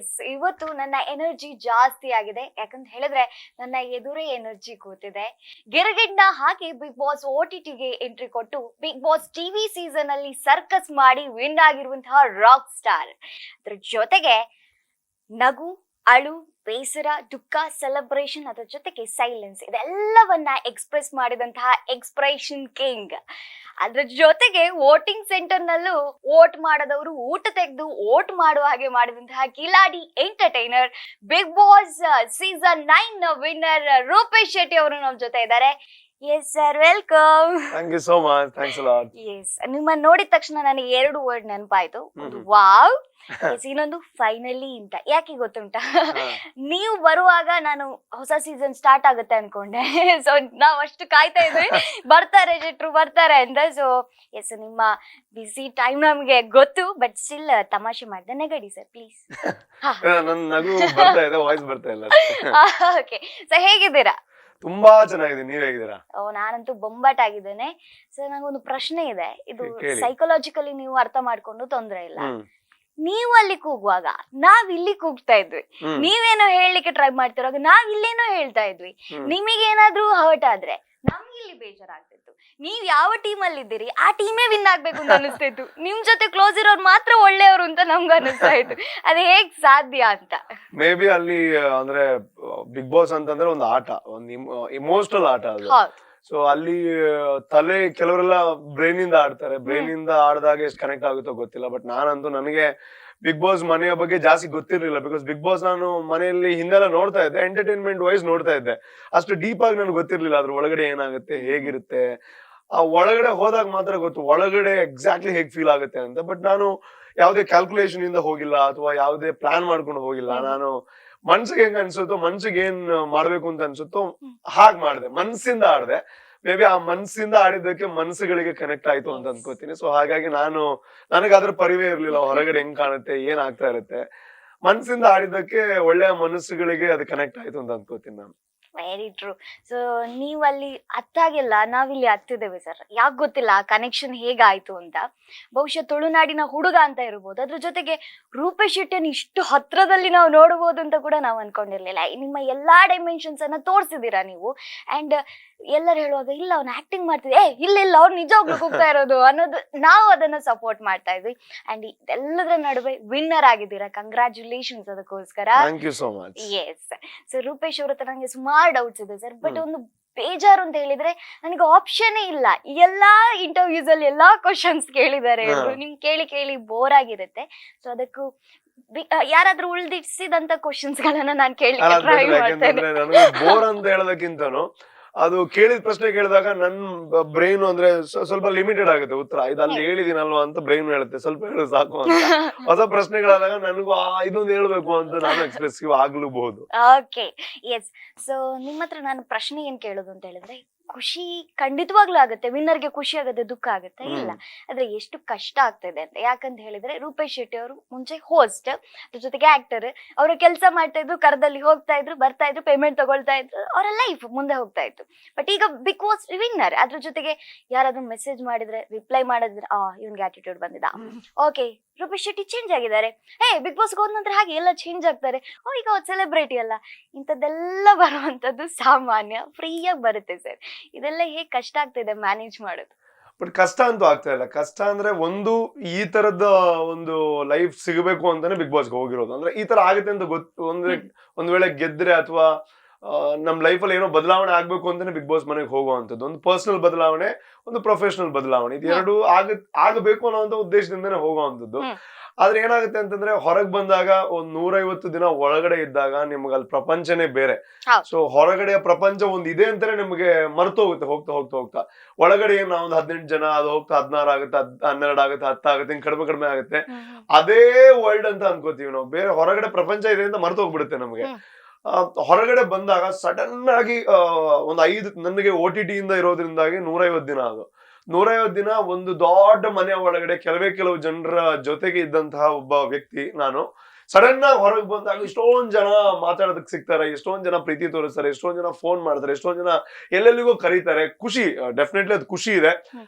S ಇವತ್ತು ನನ್ನ energy ಜಾಸ್ತಿ ಆಗಿದೆ ಯಾಕಂತ ಹೇಳಿದ್ರೆ ನನ್ನ ಎದುರೇ ಎನರ್ಜಿ ಕೂತಿದೆ. ಗಿರಗಿಡ್ನ ಹಾಕಿ ಬಿಗ್ ಬಾಸ್ OTTಗೆ ಎಂಟ್ರಿ ಕೊಟ್ಟು ಬಿಗ್ ಬಾಸ್ ಟಿವಿ ಸೀಸನ್ ಅಲ್ಲಿ ಸರ್ಕಸ್ ಮಾಡಿ ವಿನ್ ಆಗಿರುವಂತಹ ರಾಕ್ ಸ್ಟಾರ್. ಅದ್ರ ಜೊತೆಗೆ ನಗು, ಅಳು, ಬೇಸರ, ದುಃಖ, ಸೆಲೆಬ್ರೇಷನ್, ಅದರ ಜೊತೆಗೆ ಸೈಲೆನ್ಸ್ ಇದೆಲ್ಲವನ್ನ ಎಕ್ಸ್ಪ್ರೆಸ್ ಮಾಡಿದಂತಹ ಎಕ್ಸ್ಪ್ರೆಷನ್ ಕಿಂಗ್. ಅದ್ರ ಜೊತೆಗೆ ವೋಟಿಂಗ್ ಸೆಂಟರ್ ನಲ್ಲೂ ವೋಟ್ ಮಾಡದವರು ಊಟ ತೆಗೆದು ವೋಟ್ ಮಾಡುವ ಹಾಗೆ ಮಾಡಿದಂತಹ ಕಿಲಾಡಿ entertainer, Bigg Boss season 9 winner Rupesh Shetty ಅವರು ನಮ್ಮ ಜೊತೆ ಇದ್ದಾರೆ. Yes sir, welcome. Thank you so much. Thanks a lot. Yes, ನಿಮ್ಮ ನೋಡಿದ ತಕ್ಷಣ ನನಗೆ 2 ವರ್ಡ್ ನೆನಪಾಯ್ತು. ಒಂದು ವಾವ್, ಇನ್ನೊಂದು ಫೈನಲಿ ಅಂತ. ಯಾಕೆ ಗೊತ್ತುಂಟಾ, ನೀವು ಬರುವಾಗ ನಾನು ಹೊಸ ಸೀಸನ್ ಸ್ಟಾರ್ಟ್ ಆಗುತ್ತೆ ಅನ್ಕೊಂಡೆ. ಸೊ ನಾವ್ ಅಷ್ಟು ಕಾಯ್ತಾ ಇದ್ವಿ ಬರ್ತಾರೆ ಶೆಟ್ರು ಬರ್ತಾರೆ ಅಂತ. ಸೊ ಎಸ್, ನಿಮ್ಮ ಬಿಸಿ ಟೈಮ್ ನಮ್ಗೆ ಗೊತ್ತು, ಬಟ್ ಸ್ಟಿಲ್ ತಮಾಷೆ ಮಾಡಿದೆ. ನೆಗಡಿ ಸರ್ ಪ್ಲೀಸ್. ನನ್ನ ನಗು ಬರ್ತಾ ಇದೆ, ವಾಯ್ಸ್ ಬರ್ತಾ ಇಲ್ಲ. ಓಕೆ, ಸೊ ಹೇಗಿದ್ದೀರಾ? ತುಂಬಾ ಚೆನ್ನಾಗಿದೆ, ನೀವ್ ಹೇಗಿದ್ದೀರಾ? ನಾನಂತೂ ಬೊಂಬಾಟ್ ಆಗಿದ್ದೇನೆ. ಸರ್, ನಂಗೊಂದು ಪ್ರಶ್ನೆ ಇದೆ. ಇದು ಸೈಕಲಾಜಿಕಲಿ ನೀವು ಅರ್ಥ ಮಾಡ್ಕೊಂಡು ತೊಂದ್ರೆ ಇಲ್ಲ. ನೀವು ಅಲ್ಲಿ ಕೂಗುವಾಗ ನಾವ್ ಇಲ್ಲಿ ಕೂಗ್ತಾ ಇದ್ವಿ, ನೀವೇನೋ ಹೇಳಲಿಕ್ಕೆ ಟ್ರೈ ಮಾಡ್ತಿರುವಾಗ ನಾವ್ ಇಲ್ಲೇನೋ ಹೇಳ್ತಾ ಇದ್ವಿ. ನಿಮಗೇನಾದ್ರೂ ಹರ್ಟ್ ಆದ್ರೆ ನಮ್ಗೆ ಇಲ್ಲಿ ಬೇಜಾರಾಗ್ತಿತ್ತು. ನೀವ್ ಯಾವ ಟೀಮ್ ಅಲ್ಲಿ ಇದ್ದೀರಿ ಆ ಟೀಮೇ ವಿನ್ ಆಗ್ಬೇಕು ಅಂತ ಅನಿಸ್ತಿತ್ತು. ನಿಮ್ ಜೊತೆ ಕ್ಲೋಸ್ ಇರೋರು ಮಾತ್ರ ಒಳ್ಳೆಯವರು ಅಂತ ನಮ್ಗೆ ಅನಿಸ್ತಾ ಇತ್ತು. ಅದು ಹೇಗ್ ಸಾಧ್ಯ ಅಂತ. ಮೇ ಬಿ ಅಲ್ಲಿ ಅಂದ್ರೆ ಬಿಗ್ ಬಾಸ್ ಅಂತಂದ್ರೆ ಒಂದು ಆಟ, ಒಂದು ಇಮೋಷನಲ್ ಆಟ ಅದು. ಸೊ ಅಲ್ಲಿ ತಲೆ ಕೆಲವರೆಲ್ಲ ಬ್ರೈನ್ ಇಂದ ಆಡ್ತಾರೆ, ಬ್ರೈನ್ ಇಂದ ಆಡ್ದಾಗ ಎಷ್ಟು ಕನೆಕ್ಟ್ ಆಗುತ್ತೋ ಗೊತ್ತಿಲ್ಲ. ಬಟ್ ನಾನಂತೂ ನನಗೆ ಬಿಗ್ ಬಾಸ್ ಮನೆಯ ಬಗ್ಗೆ ಜಾಸ್ತಿ ಗೊತ್ತಿರ್ಲಿಲ್ಲ. ಬಿಕಾಸ್ ಬಿಗ್ ಬಾಸ್ ನಾನು ಮನೆಯಲ್ಲಿ ಹಿಂದೆಲ್ಲ ನೋಡ್ತಾ ಇದ್ದೆ, ಎಂಟರ್ಟೈನ್ಮೆಂಟ್ ವೈಸ್ ನೋಡ್ತಾ ಇದ್ದೆ. ಅಷ್ಟು ಡೀಪ್ ಆಗಿ ನನಗೆ ಗೊತ್ತಿರ್ಲಿಲ್ಲ ಅದ್ರ ಒಳಗಡೆ ಏನಾಗುತ್ತೆ, ಹೇಗಿರುತ್ತೆ. ಆ ಒಳಗಡೆ ಹೋದಾಗ ಮಾತ್ರ ಗೊತ್ತು ಒಳಗಡೆ ಎಕ್ಸಾಕ್ಟ್ಲಿ ಹೇಗ್ ಫೀಲ್ ಆಗುತ್ತೆ ಅಂತ. ಬಟ್ ನಾನು ಯಾವುದೇ ಕ್ಯಾಲ್ಕುಲೇಷನ್ ಇಂದ ಹೋಗಿಲ್ಲ ಅಥವಾ ಯಾವುದೇ ಪ್ಲಾನ್ ಮಾಡ್ಕೊಂಡು ಹೋಗಿಲ್ಲ. ನಾನು ಮನ್ಸಿಗೆ ಹೆಂಗ್ ಅನ್ಸುತ್ತೋ, ಮನ್ಸಿಗೆ ಏನ್ ಮಾಡ್ಬೇಕು ಅಂತ ಅನ್ಸುತ್ತೋ ಹಾಗ್ ಮಾಡ್ದೆ, ಮನ್ಸಿಂದ ಆಡ್ದೆ. ಮೇ ಬಿ ಆ ಮನ್ಸಿಂದ ಆಡಿದ್ದಕ್ಕೆ ಮನ್ಸುಗಳಿಗೆ ಕನೆಕ್ಟ್ ಆಯ್ತು ಅಂತ ಅನ್ಕೋತೀನಿ. ಸೊ ಹಾಗಾಗಿ ನನಗೆ ಅದ್ರ ಪರಿವೇ ಇರ್ಲಿಲ್ಲ ಹೊರಗಡೆ ಹೆಂಗ್ ಕಾಣುತ್ತೆ, ಏನ್ ಆಗ್ತಾ ಇರುತ್ತೆ. ಮನ್ಸಿಂದ ಆಡಿದ್ದಕ್ಕೆ ಒಳ್ಳೆಯ ಮನಸ್ಸುಗಳಿಗೆ ಅದು ಕನೆಕ್ಟ್ ಆಯ್ತು ಅಂತ ಅನ್ಕೋತೀನಿ ನಾನು. Very true. ಸೊ ನೀವ್ ಅಲ್ಲಿ ಹತ್ತಾಗಿಲ್ಲ, ನಾವಿಲ್ಲಿ ಹತ್ತಿದ್ದೇವೆ ಸರ್. ಯಾಕೆ ಗೊತ್ತಿಲ್ಲ ಆ ಕನೆಕ್ಷನ್ ಹೇಗಾಯ್ತು ಅಂತ. ಬಹುಶಃ ತುಳುನಾಡಿನ ಹುಡುಗ ಅಂತ ಇರ್ಬೋದು, ಅದ್ರ ಜೊತೆಗೆ ರೂಪೇಶ್ ಶೆಟ್ಟಿಯನ್ನು ಇಷ್ಟು ಹತ್ರದಲ್ಲಿ ನಾವು ನೋಡಬಹುದು ಅಂತ ಕೂಡ ನಾವು ಅನ್ಕೊಂಡಿರ್ಲಿಲ್ಲ. ನಿಮ್ಮ ಎಲ್ಲಾ ಡೈಮೆನ್ಷನ್ಸ್ ಅನ್ನ ತೋರಿಸಿದೀರಾ ನೀವು. ಅಂಡ್ ಎಲ್ಲರೂ ಹೇಳುವಾಗ ಇಲ್ಲ ಅವ್ನು ಆಕ್ಟಿಂಗ್ ಮಾಡ್ತಿದ್ದೆ, ಇಲ್ಲ ಅವ್ರು ನಿಜವಾಗ್ಲೂ ಹೋಗ್ತಾ ಇರೋದು ಅನ್ನೋದು, ನಾವು ಅದನ್ನ ಸಪೋರ್ಟ್ ಮಾಡ್ತಾ ಇದ್ವಿ. ಅಂಡ್ ಇದೆಲ್ಲದರ ನಡುವೆ ವಿನ್ನರ್ ಆಗಿದ್ದೀರಾ, ಕಂಗ್ರಾಚುಲೇಷನ್ಸ್ ಅದಕ್ಕೋಸ್ಕರ. Thank you so much. Yes. So Rupesh ಅವ್ರ ಹತ್ರ ನಂಗೆ ಸುಮಾರು ಡೌಟ್ಸ್ ಇದೆ ಸರ್. ಬಟ್ ಒಂದು ಬೇಜಾರು ಅಂತ ಹೇಳಿದ್ರೆ ನನಗೆ ಆಪ್ಷನ್ನೇ ಇಲ್ಲ. ಎಲ್ಲಾ ಇಂಟರ್ವ್ಯೂಸ್ ಅಲ್ಲಿ ಎಲ್ಲಾ ಕ್ವಶನ್ಸ್ ಕೇಳಿದ್ದಾರೆ, ನಿಮ್ ಕೇಳಿ ಬೋರ್ ಆಗಿರುತ್ತೆ. ಸೊ ಅದಕ್ಕೂ ಯಾರಾದ್ರೂ ಉಳಿದಿಸಿದಂತ ಕ್ವಶನ್ಸ್ ಗಳನ್ನ ನಾನು ಕೇಳಲಿಕ್ಕೆ ಟ್ರೈ ಮಾಡ್ತೇನೆ. ಬೋರ್ ಅಂತ ಹೇಳೋದಕ್ಕಿಂತನೂ ಅದು ಕೇಳಿದ ಪ್ರಶ್ನೆ ಕೇಳಿದಾಗ ನನ್ ಬ್ರೈನ್ ಅಂದ್ರೆ ಸ್ವಲ್ಪ ಲಿಮಿಟೆಡ್ ಆಗುತ್ತೆ ಉತ್ತರ. ಅಲ್ಲಿ ಹೇಳಿದೀನಲ್ವಾ ಅಂತ ಬ್ರೈನ್ ಹೇಳುತ್ತೆ, ಸ್ವಲ್ಪ ಹೇಳು ಸಾಕು ಅಂತ. ಹೊಸ ಪ್ರಶ್ನೆಗಳಾದಾಗ ನನಗೂ ಇದೊಂದು ಹೇಳ್ಬೇಕು ಅಂತ ನಾನು ಎಕ್ಸ್ಪ್ರೆಸಿವ್ ಆಗ್ಲೂಬಹುದು. Okay, yes. ಸೊ ನಿಮ್ಮ ಹತ್ರ ನಾನು ಪ್ರಶ್ನೆ ಏನ್ ಕೇಳೋದು ಅಂತ ಹೇಳಿದ್ರೆ, ಖುಷಿ ಖಂಡಿತವಾಗ್ಲೂ ಆಗುತ್ತೆ, ವಿನ್ನರ್ಗೆ ಖುಷಿ ಆಗುತ್ತೆ, ದುಃಖ ಆಗುತ್ತೆ ಇಲ್ಲ, ಆದ್ರೆ ಎಷ್ಟು ಕಷ್ಟ ಆಗ್ತದೆ ಅಂತ. ಯಾಕಂತ ಹೇಳಿದ್ರೆ ರೂಪೇಶ್ ಶೆಟ್ಟಿ ಅವರು ಮುಂಚೆ ಹೋಸ್ಟ್, ಅದ್ರ ಜೊತೆಗೆ ಆಕ್ಟರ್. ಅವರು ಕೆಲಸ ಮಾಡ್ತಾ ಇದ್ರು, ಕರದಲ್ಲಿ ಹೋಗ್ತಾ ಇದ್ರು, ಬರ್ತಾ ಇದ್ರು, ಪೇಮೆಂಟ್ ತಗೊಳ್ತಾ ಇದ್ರು, ಅವರ ಲೈಫ್ ಮುಂದೆ ಹೋಗ್ತಾ ಇತ್ತು. ಬಟ್ ಈಗ ಬಿಗ್ ಬಾಸ್ ವಿನ್ನರ್. ಅದ್ರ ಜೊತೆಗೆ ಯಾರಾದ್ರೂ ಮೆಸೇಜ್ ಮಾಡಿದ್ರೆ ರಿಪ್ಲೈ ಮಾಡಿದ್ರೆ ಇವನ್ಗೆ ಆಟಿಟ್ಯೂಡ್ ಬಂದಿದ, ಓಕೆ ರೂಪೇಶ್ ಶೆಟ್ಟಿ ಚೇಂಜ್ ಆಗಿದ್ದಾರೆ, ಬಿಗ್ ಬಾಸ್ ಹೋದ ನಂತರ ಹಾಗೆ ಎಲ್ಲ ಚೇಂಜ್ ಆಗ್ತಾರೆ, ಈಗ ಅವ್ರು ಸೆಲೆಬ್ರಿಟಿ ಅಲ್ಲ, ಇಂಥದ್ದೆಲ್ಲ ಬರುವಂತದ್ದು ಸಾಮಾನ್ಯ, ಫ್ರೀಯಾಗಿ ಬರುತ್ತೆ ಸರ್. ಇದೆಲ್ಲ ಹೇಗ್ ಕಷ್ಟ ಆಗ್ತಿದೆ ಮ್ಯಾನೇಜ್ ಮಾಡೋದು? ಬಟ್ ಕಷ್ಟ ಅಂತೂ ಆಗ್ತಾ ಇಲ್ಲ. ಕಷ್ಟ ಅಂದ್ರೆ ಒಂದು ಈ ತರದ ಒಂದು ಲೈಫ್ ಸಿಗಬೇಕು ಅಂತಾನೆ ಬಿಗ್ ಬಾಸ್ಗೆ ಹೋಗಿರೋದು. ಅಂದ್ರೆ ಈ ತರ ಆಗುತ್ತೆ ಅಂತ ಗೊತ್ತು. ಒಂದ್ ವೇಳೆ ಗೆದ್ರೆ ಅಥವಾ ನಮ್ ಲೈಫ್ ಅಲ್ಲಿ ಏನೋ ಬದಲಾವಣೆ ಆಗ್ಬೇಕು ಅಂತಾನೆ ಬಿಗ್ ಬಾಸ್ ಮನೆಗೆ ಹೋಗುವಂತದ್ದು. ಒಂದು ಪರ್ಸನಲ್ ಬದಲಾವಣೆ, ಒಂದು ಪ್ರೊಫೆಷನಲ್ ಬದಲಾವಣೆ, ಇದೆರಡು ಆಗಬೇಕು ಅನ್ನೋ ಉದ್ದೇಶದಿಂದಾನೆ ಹೋಗುವಂತದ್ದು. ಆದ್ರೆ ಏನಾಗುತ್ತೆ ಅಂತಂದ್ರೆ ಹೊರಗ್ ಬಂದಾಗ ಒಂದ್ 150 ದಿನ ಒಳಗಡೆ ಇದ್ದಾಗ ನಿಮ್ಗೆ ಅಲ್ಲಿ ಪ್ರಪಂಚನೇ ಬೇರೆ. ಸೊ ಹೊರಗಡೆಯ ಪ್ರಪಂಚ ಒಂದ್ ಇದೆ ಅಂತಾನೆ ನಿಮ್ಗೆ ಮರ್ತು ಹೋಗುತ್ತೆ ಹೋಗ್ತಾ. ಒಳಗಡೆ ಏನ್ ನಾವೊಂದು 18 ಜನ, ಅದು ಹೋಗ್ತಾ 16 ಆಗುತ್ತೆ, 12 ಆಗುತ್ತೆ, 10 ಆಗುತ್ತೆ, ಹಿಂಗ್ ಕಡಿಮೆ ಆಗುತ್ತೆ. ಅದೇ ವರ್ಲ್ಡ್ ಅಂತ ಅನ್ಕೋತೀವಿ ನಾವು. ಬೇರೆ ಹೊರಗಡೆ ಪ್ರಪಂಚ ಇದೆ ಅಂತ ಮರ್ತು ಹೋಗ್ಬಿಡುತ್ತೆ ನಮ್ಗೆ. ಹೊರಗಡೆ ಬಂದಾಗ ಸಡನ್ ಆಗಿ ನನಗೆ OTT ಇಂದ ಇರೋದ್ರಿಂದಾಗಿ 150 ದಿನ ಅದು 150 ದಿನ ಒಂದು ದೊಡ್ಡ ಮನೆಯ ಒಳಗಡೆ ಕೆಲವು ಜನರ ಜೊತೆಗೆ ಇದ್ದಂತಹ ಒಬ್ಬ ವ್ಯಕ್ತಿ ನಾನು. ಸಡನ್ ಆಗಿ ಹೊರಗೆ ಬಂದಾಗ ಎಷ್ಟೊಂದ್ ಜನ ಮಾತಾಡೋದಕ್ಕೆ ಸಿಗ್ತಾರೆ, ಎಷ್ಟೊಂದ್ ಜನ ಪ್ರೀತಿ ತೋರಿಸ್ತಾರೆ, ಎಷ್ಟೊಂದ್ ಜನ ಫೋನ್ ಮಾಡ್ತಾರೆ, ಎಷ್ಟೊಂದ್ ಜನ ಎಲ್ಲೆಲ್ಲಿಗೋ ಕರೀತಾರೆ. ಖುಷಿ, ಡೆಫಿನೆಟ್ಲಿ ಅದು ಖುಷಿ ಇದೆ.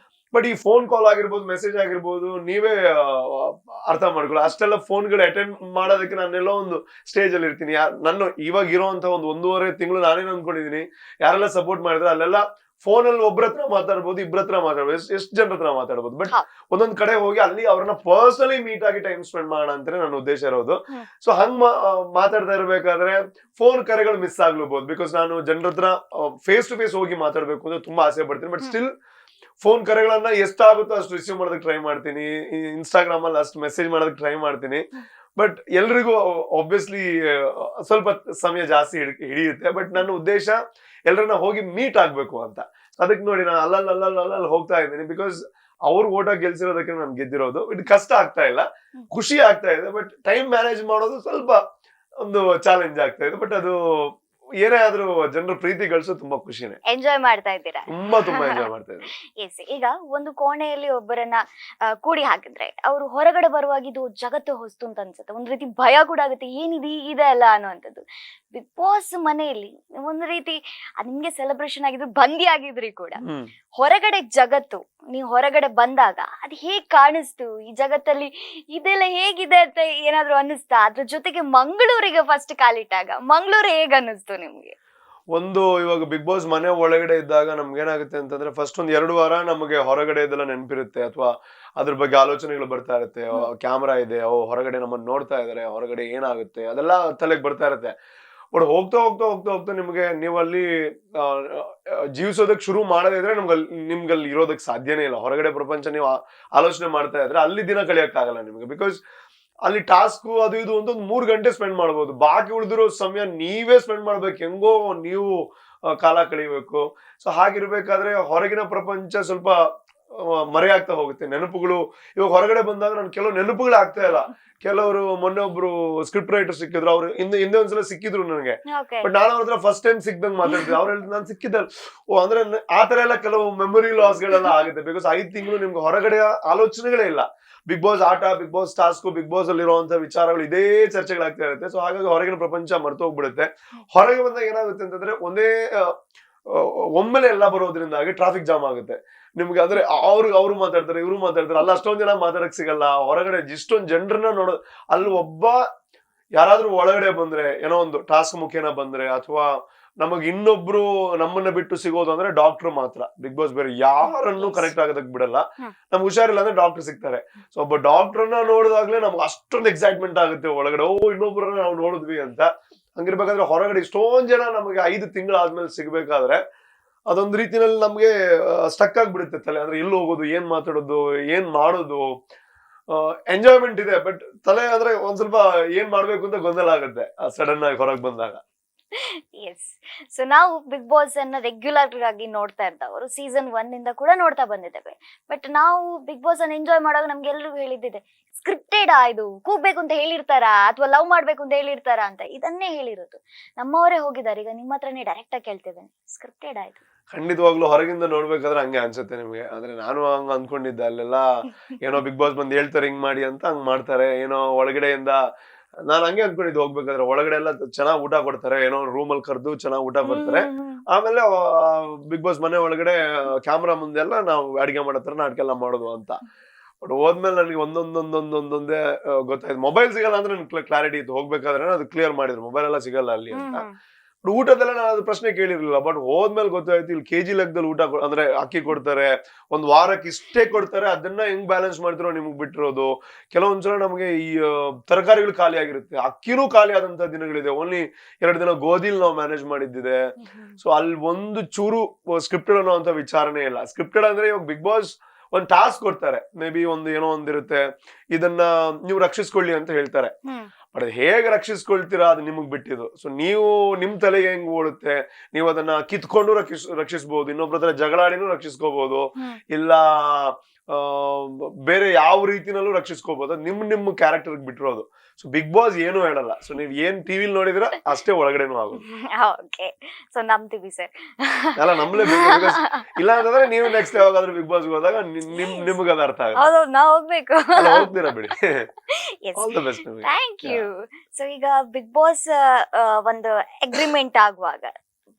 ಬಟ್ ಈ ಫೋನ್ ಕಾಲ್ ಆಗಿರ್ಬೋದು, ಮೆಸೇಜ್ ಆಗಿರ್ಬೋದು, ನೀವೇ ಅರ್ಥ ಮಾಡ್ಕೊಳ್ಳಿ. ಅಷ್ಟೆಲ್ಲ ಫೋನ್ಗಳು ಅಟೆಂಡ್ ಮಾಡೋದಕ್ಕೆ ನಾನೆಲ್ಲೋ ಒಂದು ಸ್ಟೇಜ್ ಅಲ್ಲಿ ಇರ್ತೀನಿ. ನನ್ನ ಇವಾಗ ಇರೋಂತ ಒಂದು 1.5 ತಿಂಗಳು ನಾನೇನು ಅನ್ಕೊಂಡಿದೀನಿ, ಯಾರೆಲ್ಲ ಸಪೋರ್ಟ್ ಮಾಡಿದ್ರೆ ಅಲ್ಲೆಲ್ಲ ಫೋನ್ ಅಲ್ಲಿ ಒಬ್ರ ಹತ್ರ ಮಾತಾಡ್ಬೋದು, ಇಬ್ರ ಹತ್ರ ಮಾತಾಡ್ಬೋದು, ಎಷ್ಟು ಜನರ ಹತ್ರ ಮಾತಾಡ್ಬೋದು. ಬಟ್ ಒಂದೊಂದ್ ಕಡೆ ಹೋಗಿ ಅಲ್ಲಿ ಅವ್ರನ್ನ ಪರ್ಸನಲಿ ಮೀಟ್ ಆಗಿ ಟೈಮ್ ಸ್ಪೆಂಡ್ ಮಾಡೋಣ ಅಂತಾನೆ ನನ್ನ ಉದ್ದೇಶ ಇರೋದು. ಸೊ ಹಂಗ್ ಮಾತಾಡ್ತಾ ಇರ್ಬೇಕಾದ್ರೆ ಫೋನ್ ಕರೆಗಳು ಮಿಸ್ ಆಗ್ಲೂಬಹುದು. ಬಿಕಾಸ್ ನಾನು ಜನರ ಹತ್ರ ಫೇಸ್ ಟು ಫೇಸ್ ಹೋಗಿ ಮಾತಾಡ್ಬೇಕು ಅಂತ ತುಂಬಾ ಆಸೆ ಪಡ್ತೀನಿ. ಬಟ್ ಸ್ಟಿಲ್ ಫೋನ್ ಕರೆಗಳನ್ನ ಎಷ್ಟಾಗುತ್ತೋ ಅಷ್ಟು ರಿಸೀವ್ ಮಾಡೋದಕ್ಕೆ ಟ್ರೈ ಮಾಡ್ತೀನಿ. ಇನ್ಸ್ಟಾಗ್ರಾಮ್ ಅಲ್ಲಿ ಅಷ್ಟು ಮೆಸೇಜ್ ಮಾಡೋದಕ್ಕೆ ಟ್ರೈ ಮಾಡ್ತೀನಿ. ಬಟ್ ಎಲ್ರಿಗೂ ಆಬ್ವಿಯಸ್ಲಿ ಸ್ವಲ್ಪ ಸಮಯ ಜಾಸ್ತಿ ಹಿಡಿಯುತ್ತೆ. ಬಟ್ ನನ್ನ ಉದ್ದೇಶ ಎಲ್ಲರನ್ನ ಹೋಗಿ ಮೀಟ್ ಆಗ್ಬೇಕು ಅಂತ. ಅದಕ್ಕೆ ನೋಡಿ ನಾನು ಅಲ್ಲಲ್ಲಿ ಹೋಗ್ತಾ ಇದ್ದೀನಿ. ಬಿಕಾಸ್ ಅವ್ರು ಓಟ ಗೆಲ್ಸಿರೋದಕ್ಕೆ ನಾನು ಗೆದ್ದಿರೋದು. ಇದು ಕಷ್ಟ ಆಗ್ತಾ ಇಲ್ಲ, ಖುಷಿ ಆಗ್ತಾ ಇದೆ. ಬಟ್ ಟೈಮ್ ಮ್ಯಾನೇಜ್ ಮಾಡೋದು ಸ್ವಲ್ಪ ಒಂದು ಚಾಲೆಂಜ್ ಆಗ್ತಾ ಇದೆ. ಬಟ್ ಅದು ಏನೇ ಆದ್ರೂ ಜನರ ಪ್ರೀತಿ ಗಳಿಸೋ ತುಂಬಾ ಖುಷಿನೇ. ಎಂಜಾಯ್ ಮಾಡ್ತಾ ಇದ್ದೀರಾ? ತುಂಬಾ ಎಂಜಾಯ್ ಮಾಡ್ತಾ ಇದ್ದೀನಿ. ಎಸ್. ಈಗ ಒಂದು ಕೋಣೆಯಲ್ಲಿ ಒಬ್ಬರನ್ನ ಕೂಡಿ ಹಾಕಿದ್ರೆ ಅವರು ಹೊರಗಡೆ ಬರುವಾಗ ಇದು ಜಗತ್ತು ಹೊಸ್ತು ಅಂತ ಅನ್ಸುತ್ತೆ. ಒಂದ್ ರೀತಿ ಭಯ ಕೂಡ ಆಗುತ್ತೆ, ಏನಿದೆ ಇದೆ ಅಲ್ಲ ಅನ್ನುವಂಥದ್ದು. ಬಿಗ್ ಬಾಸ್ ಮನೆಯಲ್ಲಿ ಒಂದ್ ರೀತಿ ನಿಮ್ಗೆ ಸೆಲೆಬ್ರೇಷನ್ ಆಗಿದ್ರು, ಬಂದಿ ಆಗಿದ್ರಿ ಕೂಡ, ಹೊರಗಡೆ ಜಗತ್ತು ನೀವು ಹೊರಗಡೆ ಬಂದಾಗ ಅದು ಹೇಗ್ ಕಾಣಿಸ್ತು, ಈ ಜಗತ್ತಲ್ಲಿ ಇದೆಲ್ಲ ಹೇಗಿದೆ ಅಂತ ಏನಾದ್ರು ಅನ್ನಿಸ್ತಾ? ಅದ್ರ ಜೊತೆಗೆ ಮಂಗಳೂರಿಗೆ ಫಸ್ಟ್ ಕಾಲಿಟ್ಟಾಗ ಮಂಗಳೂರು ಹೇಗ್ ಅನ್ನಿಸ್ತು ನಿಮ್ಗೆ? ಒಂದು ಇವಾಗ ಬಿಗ್ ಬಾಸ್ ಮನೆ ಒಳಗಡೆ ಇದ್ದಾಗ ನಮ್ಗೆ ಏನಾಗುತ್ತೆ ಅಂತಂದ್ರೆ ಫಸ್ಟ್ ಒಂದ್ 2 ವಾರ ನಮಗೆ ಹೊರಗಡೆ ಇದೆಲ್ಲ ನೆನಪಿರುತ್ತೆ, ಅಥವಾ ಅದ್ರ ಬಗ್ಗೆ ಆಲೋಚನೆಗಳು ಬರ್ತಾ ಇರುತ್ತೆ. ಕ್ಯಾಮ್ರಾ ಇದೆ, ಹೊರಗಡೆ ನಮ್ಮನ್ನ ನೋಡ್ತಾ ಇದಾರೆ, ಹೊರಗಡೆ ಏನಾಗುತ್ತೆ ಅದೆಲ್ಲ ತಲೆಗೆ ಬರ್ತಾ ಇರುತ್ತೆ. ಬಟ್ ಹೋಗ್ತಾ ಹೋಗ್ತಾ ಹೋಗ್ತಾ ಹೋಗ್ತಾ ನೀವು ಅಲ್ಲಿ ಜೀವಿಸೋದಕ್ ಶುರು ಮಾಡದಿದ್ರೆ ನಿಮ್ಗಲ್ಲಿ ಇರೋದಕ್ಕೆ ಸಾಧ್ಯನೇ ಇಲ್ಲ. ಹೊರಗಡೆ ಪ್ರಪಂಚ ನೀವು ಆಲೋಚನೆ ಮಾಡ್ತಾ ಇದ್ರೆ ಅಲ್ಲಿ ದಿನ ಕಳಿಯಕ್ಕಾಗಲ್ಲ ನಿಮ್ಗೆ. ಬಿಕಾಸ್ ಅಲ್ಲಿ ಟಾಸ್ಕ್ ಅದು ಇದು ಅಂತ 3 ಗಂಟೆ ಸ್ಪೆಂಡ್ ಮಾಡ್ಬೋದು. ಬಾಕಿ ಉಳಿದಿರೋ ಸಮಯ ನೀವೇ ಸ್ಪೆಂಡ್ ಮಾಡ್ಬೇಕು, ಹೆಂಗೋ ನೀವು ಕಾಲ ಕಳಿಬೇಕು. ಸೊ ಹಾಗಿರ್ಬೇಕಾದ್ರೆ ಹೊರಗಿನ ಪ್ರಪಂಚ ಸ್ವಲ್ಪ ಮರೆಯಾಗ್ತಾ ಹೋಗುತ್ತೆ. ನೆನಪುಗಳು ಇವಾಗ ಹೊರಗಡೆ ಬಂದಾಗ ನನ್ ಕೆಲವು ನೆನಪುಗಳು ಆಗ್ತಾ ಇಲ್ಲ. ಕೆಲವರು ಮೊನ್ನೆ ಒಬ್ರು ಸ್ಕ್ರಿಪ್ಟ್ ರೈಟರ್ ಸಿಕ್ಕಿದ್ರು, ಅವ್ರು ಹಿಂದೆ ಒಂದ್ಸಲ ಸಿಕ್ಕಿದ್ರು ನನಗೆ. ಬಟ್ ನಾನು ಅವ್ರ ಹತ್ರ ಫಸ್ಟ್ ಟೈಮ್ ಸಿಕ್ದಂಗ್ ಮಾತಾಡ್ತಿದ್ದೆ. ಅವ್ರು ಹೇಳಿದ್ ನಾನು ಸಿಕ್ಕಿದ್ದ ಅಂದ್ರೆ ಆತರ ಎಲ್ಲ ಕೆಲವು ಮೆಮೊರಿ ಲಾಸ್ ಗಳೆಲ್ಲ ಆಗುತ್ತೆ. ಬಿಕಾಸ್ 5 ತಿಂಗಳು ನಿಮ್ಗೆ ಹೊರಗಡೆ ಆಲೋಚನೆಗಳೇ ಇಲ್ಲ. ಬಿಗ್ ಬಾಸ್ ಆಟ, Bigg Boss task, Bigg Boss ಅಲ್ಲಿ ಇರುವಂತ ವಿಚಾರಗಳು ಇದೇ ಚರ್ಚೆಗಳಾಗ್ತಾ ಇರುತ್ತೆ. ಸೊ ಹಾಗಾಗಿ ಹೊರಗಿನ ಪ್ರಪಂಚ ಮರ್ತೋಗ್ಬಿಡುತ್ತೆ. ಹೊರಗೆ ಬಂದಾಗ ಏನಾಗುತ್ತೆ ಅಂತಂದ್ರೆ ಒಂದೇ ಒಮ್ಮೆಲೆ ಎಲ್ಲ ಬರೋದ್ರಿಂದಾಗಿ ಟ್ರಾಫಿಕ್ ಜಾಮ್ ಆಗುತ್ತೆ ನಿಮ್ಗೆ. ಅಂದ್ರೆ ಅವ್ರು ಮಾತಾಡ್ತಾರೆ, ಇವ್ರು ಮಾತಾಡ್ತಾರೆ, ಅಲ್ಲ ಅಷ್ಟೊಂದ್ ಜನ ಮಾತಾಡಕ್ ಸಿಗಲ್ಲ. ಹೊರಗಡೆ ಇಷ್ಟೊಂದ್ ಜನರನ್ನ ನೋಡೋದು, ಅಲ್ಲಿ ಒಬ್ಬ ಯಾರಾದ್ರೂ ಒಳಗಡೆ ಬಂದ್ರೆ, ಏನೋ ಒಂದು ಟಾಸ್ಕ್ ಮುಖೇನ ಬಂದ್ರೆ, ಅಥವಾ ನಮಗ್ ಇನ್ನೊಬ್ರು ನಮ್ಮನ್ನ ಬಿಟ್ಟು ಸಿಗೋದು ಅಂದ್ರೆ ಡಾಕ್ಟರ್ ಮಾತ್ರ. ಬಿಗ್ ಬಾಸ್ ಬೇರೆ ಯಾರನ್ನು ಕನೆಕ್ಟ್ ಆಗೋದಕ್ ಬಿಡಲ್ಲ. ನಮ್ಗೆ ಹುಷಾರಿಲ್ಲ ಅಂದ್ರೆ ಡಾಕ್ಟರ್ ಸಿಗ್ತಾರೆ. ಸೊ ಒಬ್ಬ ಡಾಕ್ಟರ್ನ ನೋಡಿದಾಗ್ಲೇ ನಮ್ಗೆ ಅಷ್ಟೊಂದು ಎಕ್ಸೈಟ್ಮೆಂಟ್ ಆಗುತ್ತೆ ಒಳಗಡೆ, ಇನ್ನೊಬ್ರನ್ನ ನಾವು ನೋಡಿದ್ವಿ ಅಂತ. ಹಂಗಿರ್ಬೇಕಾದ್ರೆ ಹೊರಗಡೆ ಇಷ್ಟೊಂದ್ ಜನ ನಮಗೆ 5 ತಿಂಗಳಾದ್ಮೇಲೆ ಸಿಗ್ಬೇಕಾದ್ರೆ ಅದೊಂದ್ ರೀತಿನಲ್ಲಿ ನಮ್ಗೆ ಸ್ಟಕ್ ಆಗ್ಬಿಡುತ್ತೆ ತಲೆ. ಅಂದ್ರೆ ಎಲ್ಲಿ ಹೋಗೋದು, ಏನ್ ಮಾತಾಡೋದು, ಏನ್ ಮಾಡೋದು. ಎಂಜಾಯ್ಮೆಂಟ್ ಇದೆ, ಬಟ್ ತಲೆ ಅಂದ್ರೆ ಒಂದ್ ಸ್ವಲ್ಪ ಏನ್ ಮಾಡ್ಬೇಕು ಅಂತ ಗೊಂದಲ ಆಗುತ್ತೆ ಸಡನ್ ಆಗಿ ಹೊರಗೆ ಬಂದಾಗ. ಎಸ್. ಸೊ ನಾವು ಬಿಗ್ ಬಾಸ್ ಅನ್ನ ರೆಗ್ಯುಲರ್ ಆಗಿ ನೋಡ್ತಾ ಇದ್ದವರು ಸೀಸನ್ 1 ಇಂದ ಕೂಡ ನೋಡ್ತಾ ಬಂದಿದ್ದೇವೆ. ಬಟ್ ನಾವು ಬಿಗ್ ಬಾಸ್ ಅನ್ನ ಎಂಜಾಯ್ ಮಾಡುವಾಗ ನಮ್ಗೆ ಎಲ್ರಿಗೂ ಹೇಳಿದ್ದಿದೆ, ಸ್ಕ್ರಿಪ್ಟೆಡ್ ಇದು ಕೂಗ್ಬೇಕು ಅಂತ ಹೇಳಿರ್ತಾರ ಅಥವಾ ಲವ್ ಮಾಡ್ಬೇಕು ಅಂತ ಹೇಳಿರ್ತಾರ ಅಂತ. ಇದನ್ನೇ ಹೇಳಿರೋದು ನಮ್ಮವರೇ ಹೋಗಿದ್ದಾರೆ. ಈಗ ನಿಮ್ಮ ಹತ್ರನೇ ಡೈರೆಕ್ಟ್ ಆಗಿ ಕೇಳ್ತಿದ್ದೇನೆ, ಸ್ಕ್ರಿಪ್ಟೆಡ್ ಆಯ್ತು? ಖಂಡಿತವಾಗ್ಲೂ ಹೊರಗಿಂದ ನೋಡ್ಬೇಕಾದ್ರೆ ಹಂಗೆ ಅನ್ಸುತ್ತೆ ನಿಮ್ಗೆ. ಅಂದ್ರೆ ನಾನು ಹಂಗ ಅನ್ಕೊಂಡಿದ್ದೆ, ಅಲ್ಲೆಲ್ಲ ಏನೋ ಬಿಗ್ ಬಾಸ್ ಬಂದ್ ಹೇಳ್ತಾರೆ ಹಿಂಗ್ ಮಾಡಿ ಅಂತ, ಹಂಗ್ ಮಾಡ್ತಾರೆ. ಏನೋ ಒಳಗಡೆಯಿಂದ ನಾನ್ ಹಂಗೆ ಅನ್ಕೊಂಡಿದ್ದು ಹೋಗ್ಬೇಕಾದ್ರೆ ಒಳಗಡೆ ಎಲ್ಲ ಚೆನ್ನಾಗ್ ಊಟ ಕೊಡ್ತಾರೆ, ಏನೋ ರೂಮ್ ಅಲ್ಲಿ ಕರೆದು ಚೆನ್ನಾಗ್ ಊಟ ಕೊಡ್ತಾರೆ. ಆಮೇಲೆ ಬಿಗ್ ಬಾಸ್ ಮನೆ ಒಳಗಡೆ ಕ್ಯಾಮ್ರಾ ಮುಂದೆಲ್ಲ ನಾವು ಅಡಿಗೆ ಮಾಡೋ ನಾಟಕ ಎಲ್ಲ ಮಾಡೋದು ಅಂತ. ಬಟ್ ಹೋದ್ಮೇಲೆ ನನಗೆ ಒಂದೊಂದೇ ಗೊತ್ತಾಯ್ತು. ಮೊಬೈಲ್ ಸಿಗಲ್ಲ ಅಂದ್ರೆ ನನ್ ಕ್ಲಾರಿಟಿ ಇತ್ತು, ಹೋಗ್ಬೇಕಾದ್ರೆ ಅದು ಕ್ಲಿಯರ್ ಮಾಡಿದ್ರು ಮೊಬೈಲ್ ಎಲ್ಲ ಸಿಗಲ್ಲ ಅಲ್ಲಿ ಅಂತ. ಊಟದೆಲ್ಲ ನಾನು ಅದು ಪ್ರಶ್ನೆ ಕೇಳಿರ್ಲಿಲ್ಲ. ಬಟ್ ಹೋದ್ಮೇಲೆ ಗೊತ್ತಾಯ್ತು, ಇಲ್ಲಿ KG ಲೆಕ್ಕದಲ್ಲಿ ಊಟ ಅಂದ್ರೆ ಅಕ್ಕಿ ಕೊಡ್ತಾರೆ, ಒಂದ್ ವಾರಕ್ಕೆ ಇಷ್ಟೇ ಕೊಡ್ತಾರೆ. ಅದನ್ನ ಹೆಂಗ್ ಬ್ಯಾಲೆನ್ಸ್ ಮಾಡ್ತಿರೋ ನಿಮ್ಗೆ ಬಿಟ್ಟಿರೋದು. ಕೆಲವೊಂದ್ಸಲ ನಮಗೆ ಈ ತರಕಾರಿಗಳು ಖಾಲಿ ಆಗಿರುತ್ತೆ, ಅಕ್ಕಿನೂ ಖಾಲಿ ಆದಂತ ದಿನಗಳಿದೆ. ಓನ್ಲಿ 2 ದಿನ ಗೋಧಿಲ್ ನಾವು ಮ್ಯಾನೇಜ್ ಮಾಡಿದ್ದಿದೆ. ಸೊ ಅಲ್ಲಿ ಒಂದು ಚೂರು ಸ್ಕ್ರಿಪ್ಟೆಡ್ ಅನ್ನೋ ಅಂತ ವಿಚಾರನೇ ಇಲ್ಲ. ಸ್ಕ್ರಿಪ್ಟೆಡ್ ಅಂದ್ರೆ ಇವಾಗ ಬಿಗ್ ಬಾಸ್ ಒಂದ್ ಟಾಸ್ಕ್ ಕೊಡ್ತಾರೆ, ಮೇ ಬಿ ಏನೋ ಒಂದಿರುತ್ತೆ, ಇದನ್ನ ನೀವು ರಕ್ಷಿಸ್ಕೊಳ್ಳಿ ಅಂತ ಹೇಳ್ತಾರೆ. ಬಟ್ ಹೇಗೆ ರಕ್ಷಿಸ್ಕೊಳ್ತೀರಾ ಅದು ನಿಮಗ್ ಬಿಟ್ಟಿದ್ದು. ಸೊ ನೀವು ನಿಮ್ ತಲೆಗೆ ಹೆಂಗ್ ಓಡುತ್ತೆ, ನೀವು ಅದನ್ನ ಕಿತ್ಕೊಂಡು ರಕ್ಷಿಸ್ಬಹುದು, ಇನ್ನೊಬ್ರ ಹತ್ರ ಜಗಳಾಡಿನೂ ರಕ್ಷಿಸ್ಕೋಬಹುದು, ಇಲ್ಲ ಬೇರೆ ಯಾವ ರೀತಿನಲ್ಲೂ ರಕ್ಷಿಸ್ಕೋಬಹುದು. ನಿಮ್ಮ ಕ್ಯಾರೆಕ್ಟರ್ ಬಿಟ್ಟಿರೋದು. ಸೊ ಬಿಗ್ ಬಾಸ್ ಏನು ಹೇಳಲ್ಲ. ಸೊ ನೀವ್ ಏನ್ ಟಿವಿಲ್ ನೋಡಿದ್ರ ಅಷ್ಟೇ ಒಳಗಡೆನೂ ಆಗೋದು. ಓಕೆ. ಸೊ ನಂಬ್ತೀವಿ ಸರ್. ಅಲ್ಲ ನಂಬಲೇಬೇಕು. ಇಲ್ಲ ಅಂತಂದ್ರೆ ನೀವು ನೆಕ್ಸ್ಟ್ ಯಾವಾಗಾದ್ರೂ ಬಿಗ್ ಬಾಸ್ ಹೋದಾಗ ನಿಮ್ಗೆ ಅದು ಅರ್ಥ ಆಗುತ್ತೆ. ಹೌದು, ನಾವ್ ಹೋಗ್ಬೇಕು. ಹೋಗ್ತೀರಾ ಬಿಡಿ. All the best. Thank you. So ಈಗ ಬಿಗ್ ಬಾಸ್ ಒಂದು ಅಗ್ರಿಮೆಂಟ್ ಆಗುವಾಗ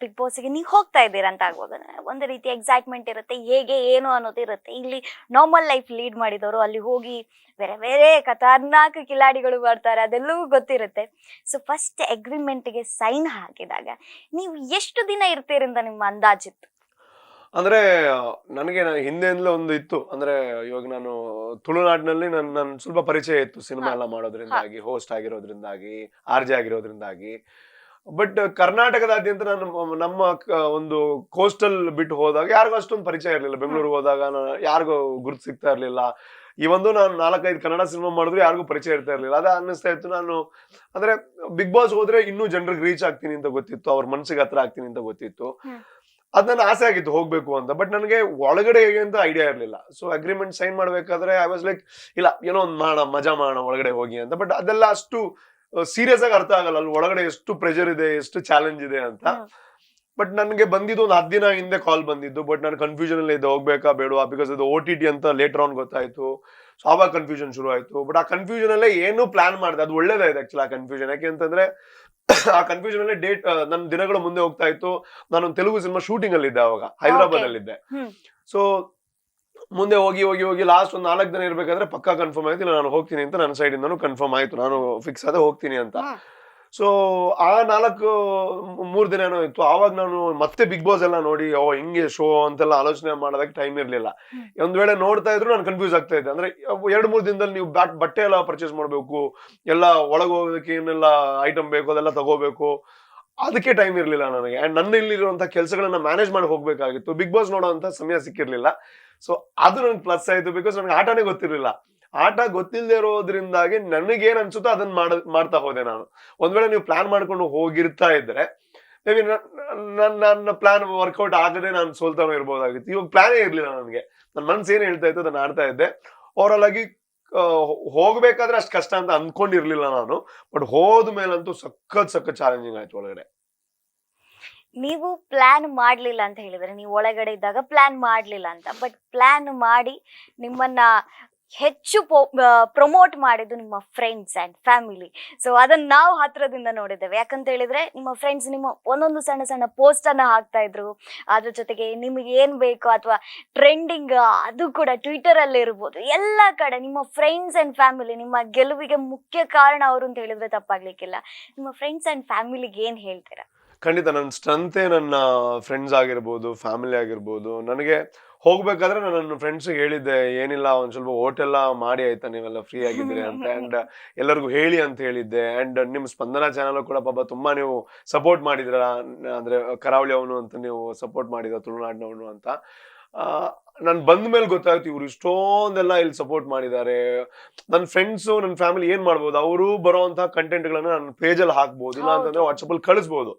ಬಿಗ್ ಬಾಸ್ಗೆ ನೀವು ಹೋಗ್ತಾ ಇದ್ದೀರಾ ಅಂತ ಆಗ್ಬೋದು, ಒಂದು ರೀತಿ ಎಕ್ಸೈಟ್ಮೆಂಟ್ ಇರುತ್ತೆ, ಹೇಗೆ ಏನು ಅನ್ನೋದು ಇರುತ್ತೆ. ಇಲ್ಲಿ ನಾರ್ಮಲ್ ಲೈಫ್ ಲೀಡ್ ಮಾಡಿದವರು ಅಲ್ಲಿ ಹೋಗಿ ಬೇರೆ ಬೇರೆ ಖತರ್ನಾಕ್ ಕಿಲಾಡಿಗಳು ಬರ್ತಾರೆ, ಅದೆಲ್ಲವೂ ಗೊತ್ತಿರುತ್ತೆ. ಸೊ ಫಸ್ಟ್ ಅಗ್ರಿಮೆಂಟ್ಗೆ ಸೈನ್ ಹಾಕಿದಾಗ ನೀವು ಎಷ್ಟು ದಿನ ಇರ್ತೀರಿ ಅಂತ ನಿಮ್ಮ ಅಂದಾಜಿತ್ತು? ಅಂದ್ರೆ ನನಗೆ ಹಿಂದೆಯಿಂದಲೇ ಒಂದು ಇತ್ತು. ಅಂದ್ರೆ ಇವಾಗ ನಾನು ತುಳುನಾಡಿನಲ್ಲಿ ನನ್ ಸ್ವಲ್ಪ ಪರಿಚಯ ಇತ್ತು ಸಿನಿಮಾ ಎಲ್ಲ ಮಾಡೋದ್ರಿಂದಾಗಿ, ಹೋಸ್ಟ್ ಆಗಿರೋದ್ರಿಂದಾಗಿ, ಆರ್ಜೆ ಆಗಿರೋದ್ರಿಂದಾಗಿ. ಬಟ್ ಕರ್ನಾಟಕದಾದ್ಯಂತ ನಾನು ನಮ್ಮ ಒಂದು ಕೋಸ್ಟಲ್ ಬಿಟ್ಟು ಹೋದಾಗ ಯಾರಿಗೂ ಅಷ್ಟೊಂದು ಪರಿಚಯ ಇರ್ಲಿಲ್ಲ. ಬೆಂಗಳೂರಿಗೆ ಹೋದಾಗ ಯಾರಿಗೂ ಗುರುತು ಸಿಗ್ತಾ ಇರ್ಲಿಲ್ಲ. ಈ ಒಂದು ನಾನು 4-5 ಕನ್ನಡ ಸಿನಿಮಾ ಮಾಡಿದ್ರು ಯಾರಿಗೂ ಪರಿಚಯ ಇರ್ತಾ ಇರ್ಲಿಲ್ಲ. ಅದ ಅನ್ನಿಸ್ತಾ ಇತ್ತು ನಾನು ಅಂದ್ರೆ ಬಿಗ್ ಬಾಸ್ ಹೋದ್ರೆ ಇನ್ನೂ ಜನರಿಗೆ ರೀಚ್ ಆಗ್ತೀನಿ ಅಂತ ಗೊತ್ತಿತ್ತು, ಅವ್ರ ಮನ್ಸಿಗೆ ಹತ್ರ ಆಗ್ತೀನಿ ಅಂತ ಗೊತ್ತಿತ್ತು. ಅದ್ ನನ್ನ ಆಸೆ ಆಗಿತ್ತು ಹೋಗ್ಬೇಕು ಅಂತ. ಬಟ್ ನನಗೆ ಒಳಗಡೆ ಹೇಗೆ ಅಂತ ಐಡಿಯಾ ಇರ್ಲಿಲ್ಲ. ಸೊ ಅಗ್ರಿಮೆಂಟ್ ಸೈನ್ ಮಾಡ್ಬೇಕಾದ್ರೆ ಐ ವಾಸ್ ಲೈಕ್ ಇಲ್ಲ ಏನೋ ಒಂದ್ ಮಾಡೋಣ, ಮಜಾ ಮಾಡೋಣ ಒಳಗಡೆ ಹೋಗಿ ಅಂತ. ಬಟ್ ಅದೆಲ್ಲ ಅಷ್ಟು ಸೀರಿಯಸ್ ಆಗಿ ಅರ್ಥ ಆಗಲ್ಲ, ಅಲ್ಲಿ ಒಳಗಡೆ ಎಷ್ಟು ಪ್ರೆಷರ್ ಇದೆ, ಎಷ್ಟು ಚಾಲೆಂಜ್ ಇದೆ ಅಂತ. ಬಟ್ ನನಗೆ ಬಂದಿದ್ದು ಒಂದು 10 ದಿನ ಹಿಂದೆ ಕಾಲ್ ಬಂದಿದ್ದು. ಬಟ್ ನಾನು ಕನ್ಫ್ಯೂಷನ್ ಅಲ್ಲಿ ಇದ್ದೆ, ಹೋಗ್ಬೇಕಾ ಬೇಡವಾ, ಬಿಕಾಸ್ ಅದು OTT ಅಂತ ಲೇಟರ್ ಆನ್ ಗೊತ್ತಾಯ್ತು. ಸೊ ಆವಾಗ ಕನ್ಫ್ಯೂಷನ್ ಶುರು ಆಯ್ತು. ಬಟ್ ಆ ಕನ್ಫ್ಯೂಷನ್ ಅಲ್ಲೇ ಏನು ಪ್ಲಾನ್ ಮಾಡಿದೆ, ಅದು ಒಳ್ಳೇದಾಯ್ತು ಆಕ್ಚುಲಿ ಆ ಕನ್ಫ್ಯೂಷನ್. ಯಾಕೆ ಅಂತಂದ್ರೆ ಆ ಕನ್ಫ್ಯೂಷನ್ ಅಲ್ಲೇ ಡೇಟ್ ನನ್ನ ದಿನಗಳು ಮುಂದೆ ಹೋಗ್ತಾ ಇತ್ತು. ನಾನೊಂದು ತೆಲುಗು ಸಿನಿಮಾ ಶೂಟಿಂಗ್ ಅಲ್ಲಿ ಇದ್ದೆ, ಅವಾಗ ಹೈದರಾಬಾದ್ ಅಲ್ಲಿ ಇದ್ದೆ. ಸೊ ಮುಂದೆ ಹೋಗಿ ಹೋಗಿ ಹೋಗಿ ಲಾಸ್ಟ್ ಒಂದು 4 ದಿನ ಇರ್ಬೇಕಾದ್ರೆ ಪಕ್ಕಾ ಕನ್ಫರ್ಮ್ ಆಯ್ತು, ಇಲ್ಲ ನಾನು ಹೋಗ್ತೀನಿ ಅಂತ ನನ್ನ ಸೈಡ್ ಇಂದನೂ ಕನ್ಫರ್ಮ್ ಆಯ್ತು, ನಾನು ಫಿಕ್ಸ್ ಆದ ಹೋಗ್ತೀನಿ ಅಂತ. ಸೊ ಆ 3 ದಿನ ಏನೋ ಇತ್ತು. ಆವಾಗ ನಾನು ಮತ್ತೆ ಬಿಗ್ ಬಾಸ್ ಎಲ್ಲ ನೋಡಿ ಹಿಂಗೆ ಶೋ ಅಂತೆಲ್ಲ ಆಲೋಚನೆ ಮಾಡೋದಕ್ಕೆ ಟೈಮ್ ಇರ್ಲಿಲ್ಲ. ಒಂದ್ ವೇಳೆ ನೋಡ್ತಾ ಇದ್ರು ನಾನು ಕನ್ಫ್ಯೂಸ್ ಆಗ್ತಾ ಇದ್ದೆ. ಅಂದ್ರೆ 2-3 ದಿನದಲ್ಲಿ ನೀವು ಬಟ್ಟೆ ಎಲ್ಲ ಪರ್ಚೇಸ್ ಮಾಡ್ಬೇಕು, ಎಲ್ಲ ಒಳಗೆ ಹೋಗೋದಕ್ಕೆ ಏನೆಲ್ಲ ಐಟಮ್ ಬೇಕು ಅದೆಲ್ಲ ತಗೋಬೇಕು, ಅದಕ್ಕೆ ಟೈಮ್ ಇರ್ಲಿಲ್ಲ ನನಗೆ. ಅಂಡ್ ನನ್ನ ಇಲ್ಲಿರುವಂತಹ ಕೆಲಸಗಳನ್ನ ಮ್ಯಾನೇಜ್ ಮಾಡಿ ಹೋಗ್ಬೇಕಾಗಿತ್ತು. ಬಿಗ್ ಬಾಸ್ ನೋಡೋಂತ ಸಮಯ ಸಿಕ್ಕಿರ್ಲಿಲ್ಲ. ಸೊ ಅದು ನನ್ಗೆ ಪ್ಲಸ್ ಆಯ್ತು, ಬಿಕಾಸ್ ನನಗೆ ಆಟನೇ ಗೊತ್ತಿರ್ಲಿಲ್ಲ. ಆಟ ಗೊತ್ತಿಲ್ಲದೆ ಇರೋದ್ರಿಂದಾಗಿ ನನಗೇನ್ ಅನ್ಸುತ್ತೋ ಅದನ್ನ ಮಾಡ್ತಾ ಹೋದೆ ನಾನು. ಒಂದ್ ವೇಳೆ ನೀವು ಪ್ಲಾನ್ ಮಾಡ್ಕೊಂಡು ಹೋಗಿರ್ತಾ ಇದ್ರೆ ಮೇ ಬಿ ನನ್ನ ಪ್ಲಾನ್ ವರ್ಕೌಟ್ ಆಗದೆ ನಾನು ಸೋಲ್ತಾನೋ ಇರ್ಬೋದಾಗಿತ್ತು. ಇವಾಗ ಪ್ಲಾನೇ ಇರ್ಲಿಲ್ಲ ನನಗೆ, ನನ್ನ ಮನ್ಸು ಏನ್ ಹೇಳ್ತಾ ಇತ್ತು ಅದನ್ನ ಆಡ್ತಾ ಇದ್ದೆ. ಓವರಾಲ್ ಆಗಿ ಹೋಗ್ಬೇಕಾದ್ರೆ ಅಷ್ಟು ಕಷ್ಟ ಅಂತ ಅನ್ಕೊಂಡಿರ್ಲಿಲ್ಲ ನಾನು. ಬಟ್ ಹೋದ್ಮೇಲಂತೂ ಸಖತ್ ಚಾಲೆಂಜಿಂಗ್ ಆಯ್ತು ಒಳಗಡೆ. ನೀವು ಪ್ಲಾನ್ ಮಾಡ್ಲಿಲ್ಲ ಅಂತ ಹೇಳಿದ್ರೆ, ನೀವು ಒಳಗಡೆ ಇದ್ದಾಗ ಪ್ಲಾನ್ ಮಾಡ್ಲಿಲ್ಲ ಅಂತ, ಬಟ್ ಪ್ಲಾನ್ ಮಾಡಿ ನಿಮ್ಮನ್ನ ಹೆಚ್ಚು ಪ್ರಮೋಟ್ ಮಾಡಿದ್ದು ನಿಮ್ಮ ಫ್ರೆಂಡ್ಸ್ ಅಂಡ್ ಫ್ಯಾಮಿಲಿ. ಸೊ ಅದನ್ನ ನಾವು ಹತ್ರದಿಂದ ನೋಡಿದ್ದೇವೆ. ಯಾಕಂತ ಹೇಳಿದ್ರೆ ನಿಮ್ಮ ಫ್ರೆಂಡ್ಸ್ ನಿಮ್ಮ ಒಂದೊಂದು ಸಣ್ಣ ಸಣ್ಣ ಪೋಸ್ಟ್ ಅನ್ನ ಹಾಕ್ತಾ ಇದ್ರು. ಅದ್ರ ಜೊತೆಗೆ ನಿಮಗೆ ಏನ್ ಬೇಕು ಅಥವಾ ಟ್ರೆಂಡಿಂಗ್ ಅದು ಕೂಡ ಟ್ವಿಟರ್ ಅಲ್ಲಿ ಇರ್ಬೋದು, ಎಲ್ಲ ಕಡೆ ನಿಮ್ಮ ಫ್ರೆಂಡ್ಸ್ ಅಂಡ್ ಫ್ಯಾಮಿಲಿ ನಿಮ್ಮ ಗೆಲುವಿಗೆ ಮುಖ್ಯ ಕಾರಣ ಅವರು ಅಂತ ಹೇಳಿದ್ರೆ ತಪ್ಪಾಗ್ಲಿಕ್ಕಿಲ್ಲ. ನಿಮ್ಮ ಫ್ರೆಂಡ್ಸ್ ಅಂಡ್ ಫ್ಯಾಮಿಲಿಗೆ ಏನ್ ಹೇಳ್ತೀರಾ? ಖಂಡಿತ ನನ್ನ ಸ್ಟ್ರೆಂತೆ ನನ್ನ ಫ್ರೆಂಡ್ಸ್ ಆಗಿರ್ಬೋದು, ಫ್ಯಾಮಿಲಿ ಆಗಿರ್ಬೋದು. ನನಗೆ ಹೋಗ್ಬೇಕಾದ್ರೆ ನಾನು ನನ್ನ ಫ್ರೆಂಡ್ಸ್ ಹೇಳಿದ್ದೆ, ಏನಿಲ್ಲ ಒಂದ್ ಸ್ವಲ್ಪ ಹೋಟೆಲ್ಲ ಮಾಡಿ ಆಯ್ತಾ ನೀವೆಲ್ಲ ಫ್ರೀ ಆಗಿದ್ದೀರಿ ಅಂತ, ಅಂಡ್ ಎಲ್ಲರಿಗೂ ಹೇಳಿ ಅಂತ ಹೇಳಿದ್ದೆ. ಅಂಡ್ ನಿಮ್ ಸ್ಪಂದನ ಚಾನಲ್ ಕೂಡ ಪಾಪ ತುಂಬಾ ನೀವು ಸಪೋರ್ಟ್ ಮಾಡಿದ್ರ, ಅಂದ್ರೆ ಕರಾವಳಿ ಅವನು ಅಂತ ನೀವು ಸಪೋರ್ಟ್ ಮಾಡಿದ್ರ, ತುಳುನಾಡಿನವನು ಅಂತ. ನನ್ ಬಂದ ಮೇಲೆ ಗೊತ್ತಾಯ್ತು ಇವ್ರು ಇಷ್ಟೊಂದೆಲ್ಲ ಇಲ್ಲಿ ಸಪೋರ್ಟ್ ಮಾಡಿದ್ದಾರೆ. ನನ್ನ ಫ್ರೆಂಡ್ಸ್ ನನ್ನ ಫ್ಯಾಮಿಲಿ ಏನ್ ಮಾಡ್ಬೋದು, ಅವರು ಬರೋಂತಹ ಕಂಟೆಂಟ್ ಗಳನ್ನ ನನ್ನ ಪೇಜ್ ಅಲ್ಲಿ ಹಾಕ್ಬೋದು, ಇಲ್ಲ ಅಂತಂದ್ರೆ ವಾಟ್ಸಪ್ ಅಲ್ಲಿ ಕಳಿಸ್ಬೋದು.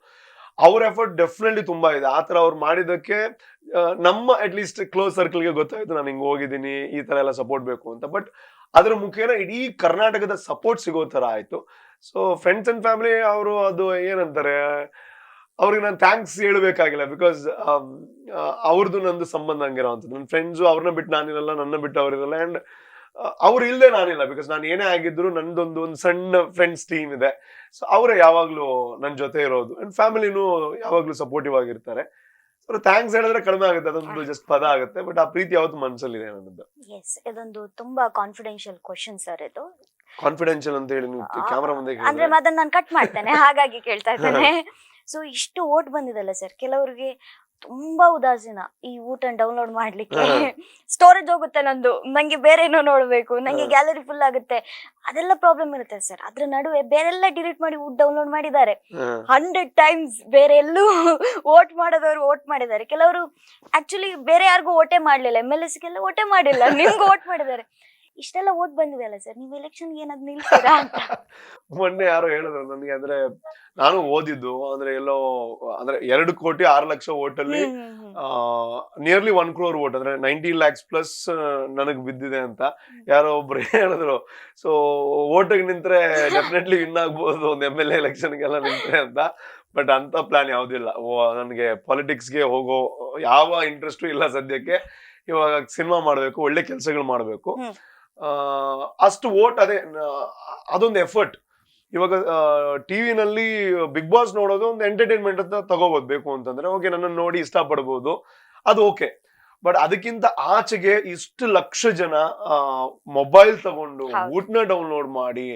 ಅವ್ರ ಎಫರ್ಟ್ ಡೆಫಿನೆಟ್ಲಿ ತುಂಬಾ ಇದೆ. ಆತರ ಅವ್ರು ಮಾಡಿದಕ್ಕೆ ನಮ್ಮ ಅಟ್ ಲೀಸ್ಟ್ ಕ್ಲೋಸ್ ಸರ್ಕಲ್ಗೆ ಗೊತ್ತಾಯ್ತು ನಾನು ಹಿಂಗ್ ಹೋಗಿದ್ದೀನಿ, ಈ ತರ ಎಲ್ಲ ಸಪೋರ್ಟ್ ಬೇಕು ಅಂತ. ಬಟ್ ಅದ್ರ ಮುಖೇನ ಇಡೀ ಕರ್ನಾಟಕದ ಸಪೋರ್ಟ್ ಸಿಗೋ ತರ ಆಯ್ತು. ಸೊ ಫ್ರೆಂಡ್ಸ್ ಅಂಡ್ ಫ್ಯಾಮಿಲಿ ಅವರು ಅದು ಏನಂತಾರೆ, ಅವ್ರಿಗೆ ನಾನು ಥ್ಯಾಂಕ್ಸ್ ಹೇಳ್ಬೇಕಾಗಿಲ್ಲ, ಬಿಕಾಸ್ ಅವ್ರದ್ದು ನಂದು ಸಂಬಂಧ ಹಂಗಿರೋವಂಥದ್ದು. ನನ್ನ ಫ್ರೆಂಡ್ಸು ಅವ್ರನ್ನ ಬಿಟ್ಟು ನಾನಿರಲ್ಲ, ನನ್ನ ಬಿಟ್ಟು ಅವ್ರಿರಲ್ಲ. ಅಂಡ್ ಅವ್ರು ಇಲ್ಲದೆ ನಾನಿಲ್ಲ, ಬಿಕಾಸ್ ನಾನು ಏನೇ ಆಗಿದ್ರು ನಂದೊಂದು ಸಣ್ಣ ಫ್ರೆಂಡ್ಸ್ ಟೀಮ್ ಇದೆ. ಸೊ ಅವರೇ ಯಾವಾಗ್ಲೂ ನನ್ನ ಜೊತೆ ಇರೋದು. ಅಂಡ್ ಫ್ಯಾಮಿಲಿನೂ ಯಾವಾಗ್ಲೂ ಸಪೋರ್ಟಿವ್ ಆಗಿರ್ತಾರೆ. ಸೊ ಥ್ಯಾಂಕ್ಸ್ ಹೇಳಿದ್ರೆ ಕಡಿಮೆ ಆಗುತ್ತೆ, ಅದೊಂದು ಜಸ್ಟ್ ಪದ ಆಗುತ್ತೆ. ಬಟ್ ಆ ಪ್ರೀತಿ ಯಾವತ್ತು ಮನಸ್ಸಲ್ಲಿದೆ ನನ್ನದು. ಎಸ್, ಇದೊಂದು ತುಂಬಾ ಕಾನ್ಫಿಡೆನ್ಷಿಯಲ್ ಕ್ವಶನ್ ಸರ್. ಇದು ಕಾನ್ಫಿಡೆನ್ಷಿಯಲ್ ಅಂತ ಹೇಳಿ ನೀವು ಕ್ಯಾಮರಾ ಮುಂದೆ ಅಂದ್ರೆ ಅದನ್ನ ನಾನು ಕಟ್ ಮಾಡ್ತೇನೆ, ಹಾಗಾಗಿ ಕೇಳ್ತಾ ಇದ್ದೇನೆ. ಸೊ ಇಷ್ಟು ಓಟ್ ಬಂದಿದಲ್ಲ ಸರ್, ಕೆಲವರಿಗೆ ತುಂಬಾ ಉದಾಸೀನ ಈ ಊಟ ಡೌನ್ಲೋಡ್ ಮಾಡ್ಲಿಕ್ಕೆ. ಸ್ಟೋರೇಜ್ ಹೋಗುತ್ತೆ ನಂದು, ನಂಗೆ ಬೇರೆ ಏನೋ ನೋಡ್ಬೇಕು, ನಂಗೆ ಗ್ಯಾಲರಿ ಫುಲ್ ಆಗುತ್ತೆ, ಅದೆಲ್ಲ ಪ್ರಾಬ್ಲಮ್ ಇರುತ್ತೆ ಸರ್. ಅದ್ರ ನಡುವೆ ಬೇರೆಲ್ಲ ಡಿಲೀಟ್ ಮಾಡಿ ಊಟ ಡೌನ್ಲೋಡ್ ಮಾಡಿದ್ದಾರೆ 100 times. ಬೇರೆ ಎಲ್ಲೂ ವೋಟ್ ಮಾಡೋದವ್ರು ವೋಟ್ ಮಾಡಿದ್ದಾರೆ. ಕೆಲವರು ಆಕ್ಚುಲಿ ಬೇರೆ ಯಾರಿಗೂ ಓಟೇ ಮಾಡ್ಲಿಲ್ಲ, MLS ಗೆಲ್ಲ ಓಟೇ ಮಾಡಿಲ್ಲ, ನಿಮ್ಗೆ ವೋಟ್ ಮಾಡಿದ್ದಾರೆ. ಇಷ್ಟೆಲ್ಲ ವೋಟ್ ಬಂದಿದೆ ಅಲ್ಲ ಸರ್, ನೀವು ಎಲೆಕ್ಷನ್ ಏನಾದ್ರು ನಿಲ್ತೀರಾ ಅಂತ? ಮೊನ್ನೆ ಯಾರೋ ಹೇಳಿದ್ರು ನನಗೆ, ಅಂದ್ರೆ ನಾನು ಓದಿದ್ದು ಅಂದ್ರೆ ಎಲ್ಲೋ ಅಂದ್ರೆ 2,06,00,000 ವೋಟ್ ಅಲ್ಲಿ ನಿಯರ್ಲಿ 1 crore ವೋಟ್, ಅಂದ್ರೆ 19 lakhs ಪ್ಲಸ್ ನನಗ್ ಬಿದ್ದಿದೆ ಅಂತ ಯಾರೋ ಒಬ್ರು ಹೇಳಿದ್ರು. ಸೊ ವೋಟಿಗೆ ನಿಂತ್ರೆ ಡೆಫಿನೆಟ್ಲಿ ವಿನ್ ಆಗ್ಬೋದು ಒಂದು MLA ಎಲೆಕ್ಷನ್ಗೆಲ್ಲ ನಿಂತ್ರೆ ಅಂತ. ಬಟ್ ಅಂತ ಪ್ಲಾನ್ ಯಾವ್ದಿಲ್ಲ. ನನಗೆ ಪಾಲಿಟಿಕ್ಸ್ಗೆ ಹೋಗೋ ಯಾವ ಇಂಟ್ರೆಸ್ಟು ಇಲ್ಲ ಸದ್ಯಕ್ಕೆ. ಇವಾಗ ಸಿನಿಮಾ ಮಾಡ್ಬೇಕು, ಒಳ್ಳೆ ಕೆಲಸಗಳು ಮಾಡ್ಬೇಕು, ಅಷ್ಟು ವೋಟ್. ಅದೊಂದು ಎಫರ್ಟ್. ಇವಾಗ ಟಿವಿನಲ್ಲಿ ಬಿಗ್ ಬಾಸ್ ನೋಡೋದು ಒಂದು ಎಂಟರ್ಟೈನ್ಮೆಂಟ್ ಅಂತ ತಗೋಬಹುದು. ಬೇಕು ಅಂತಂದ್ರೆ ಓಕೆ, ನನ್ನನ್ನು ನೋಡಿ ಇಷ್ಟ ಪಡ್ಬೋದು, ಅದು ಓಕೆ. ಬಟ್ ಅದಕ್ಕಿಂತ ಆಚೆಗೆ ಇಷ್ಟು ಲಕ್ಷ ಜನ ಮೊಬೈಲ್ ತಗೊಂಡು ವೋಟ್ನ ಡೌನ್ಲೋಡ್ ಮಾಡಿ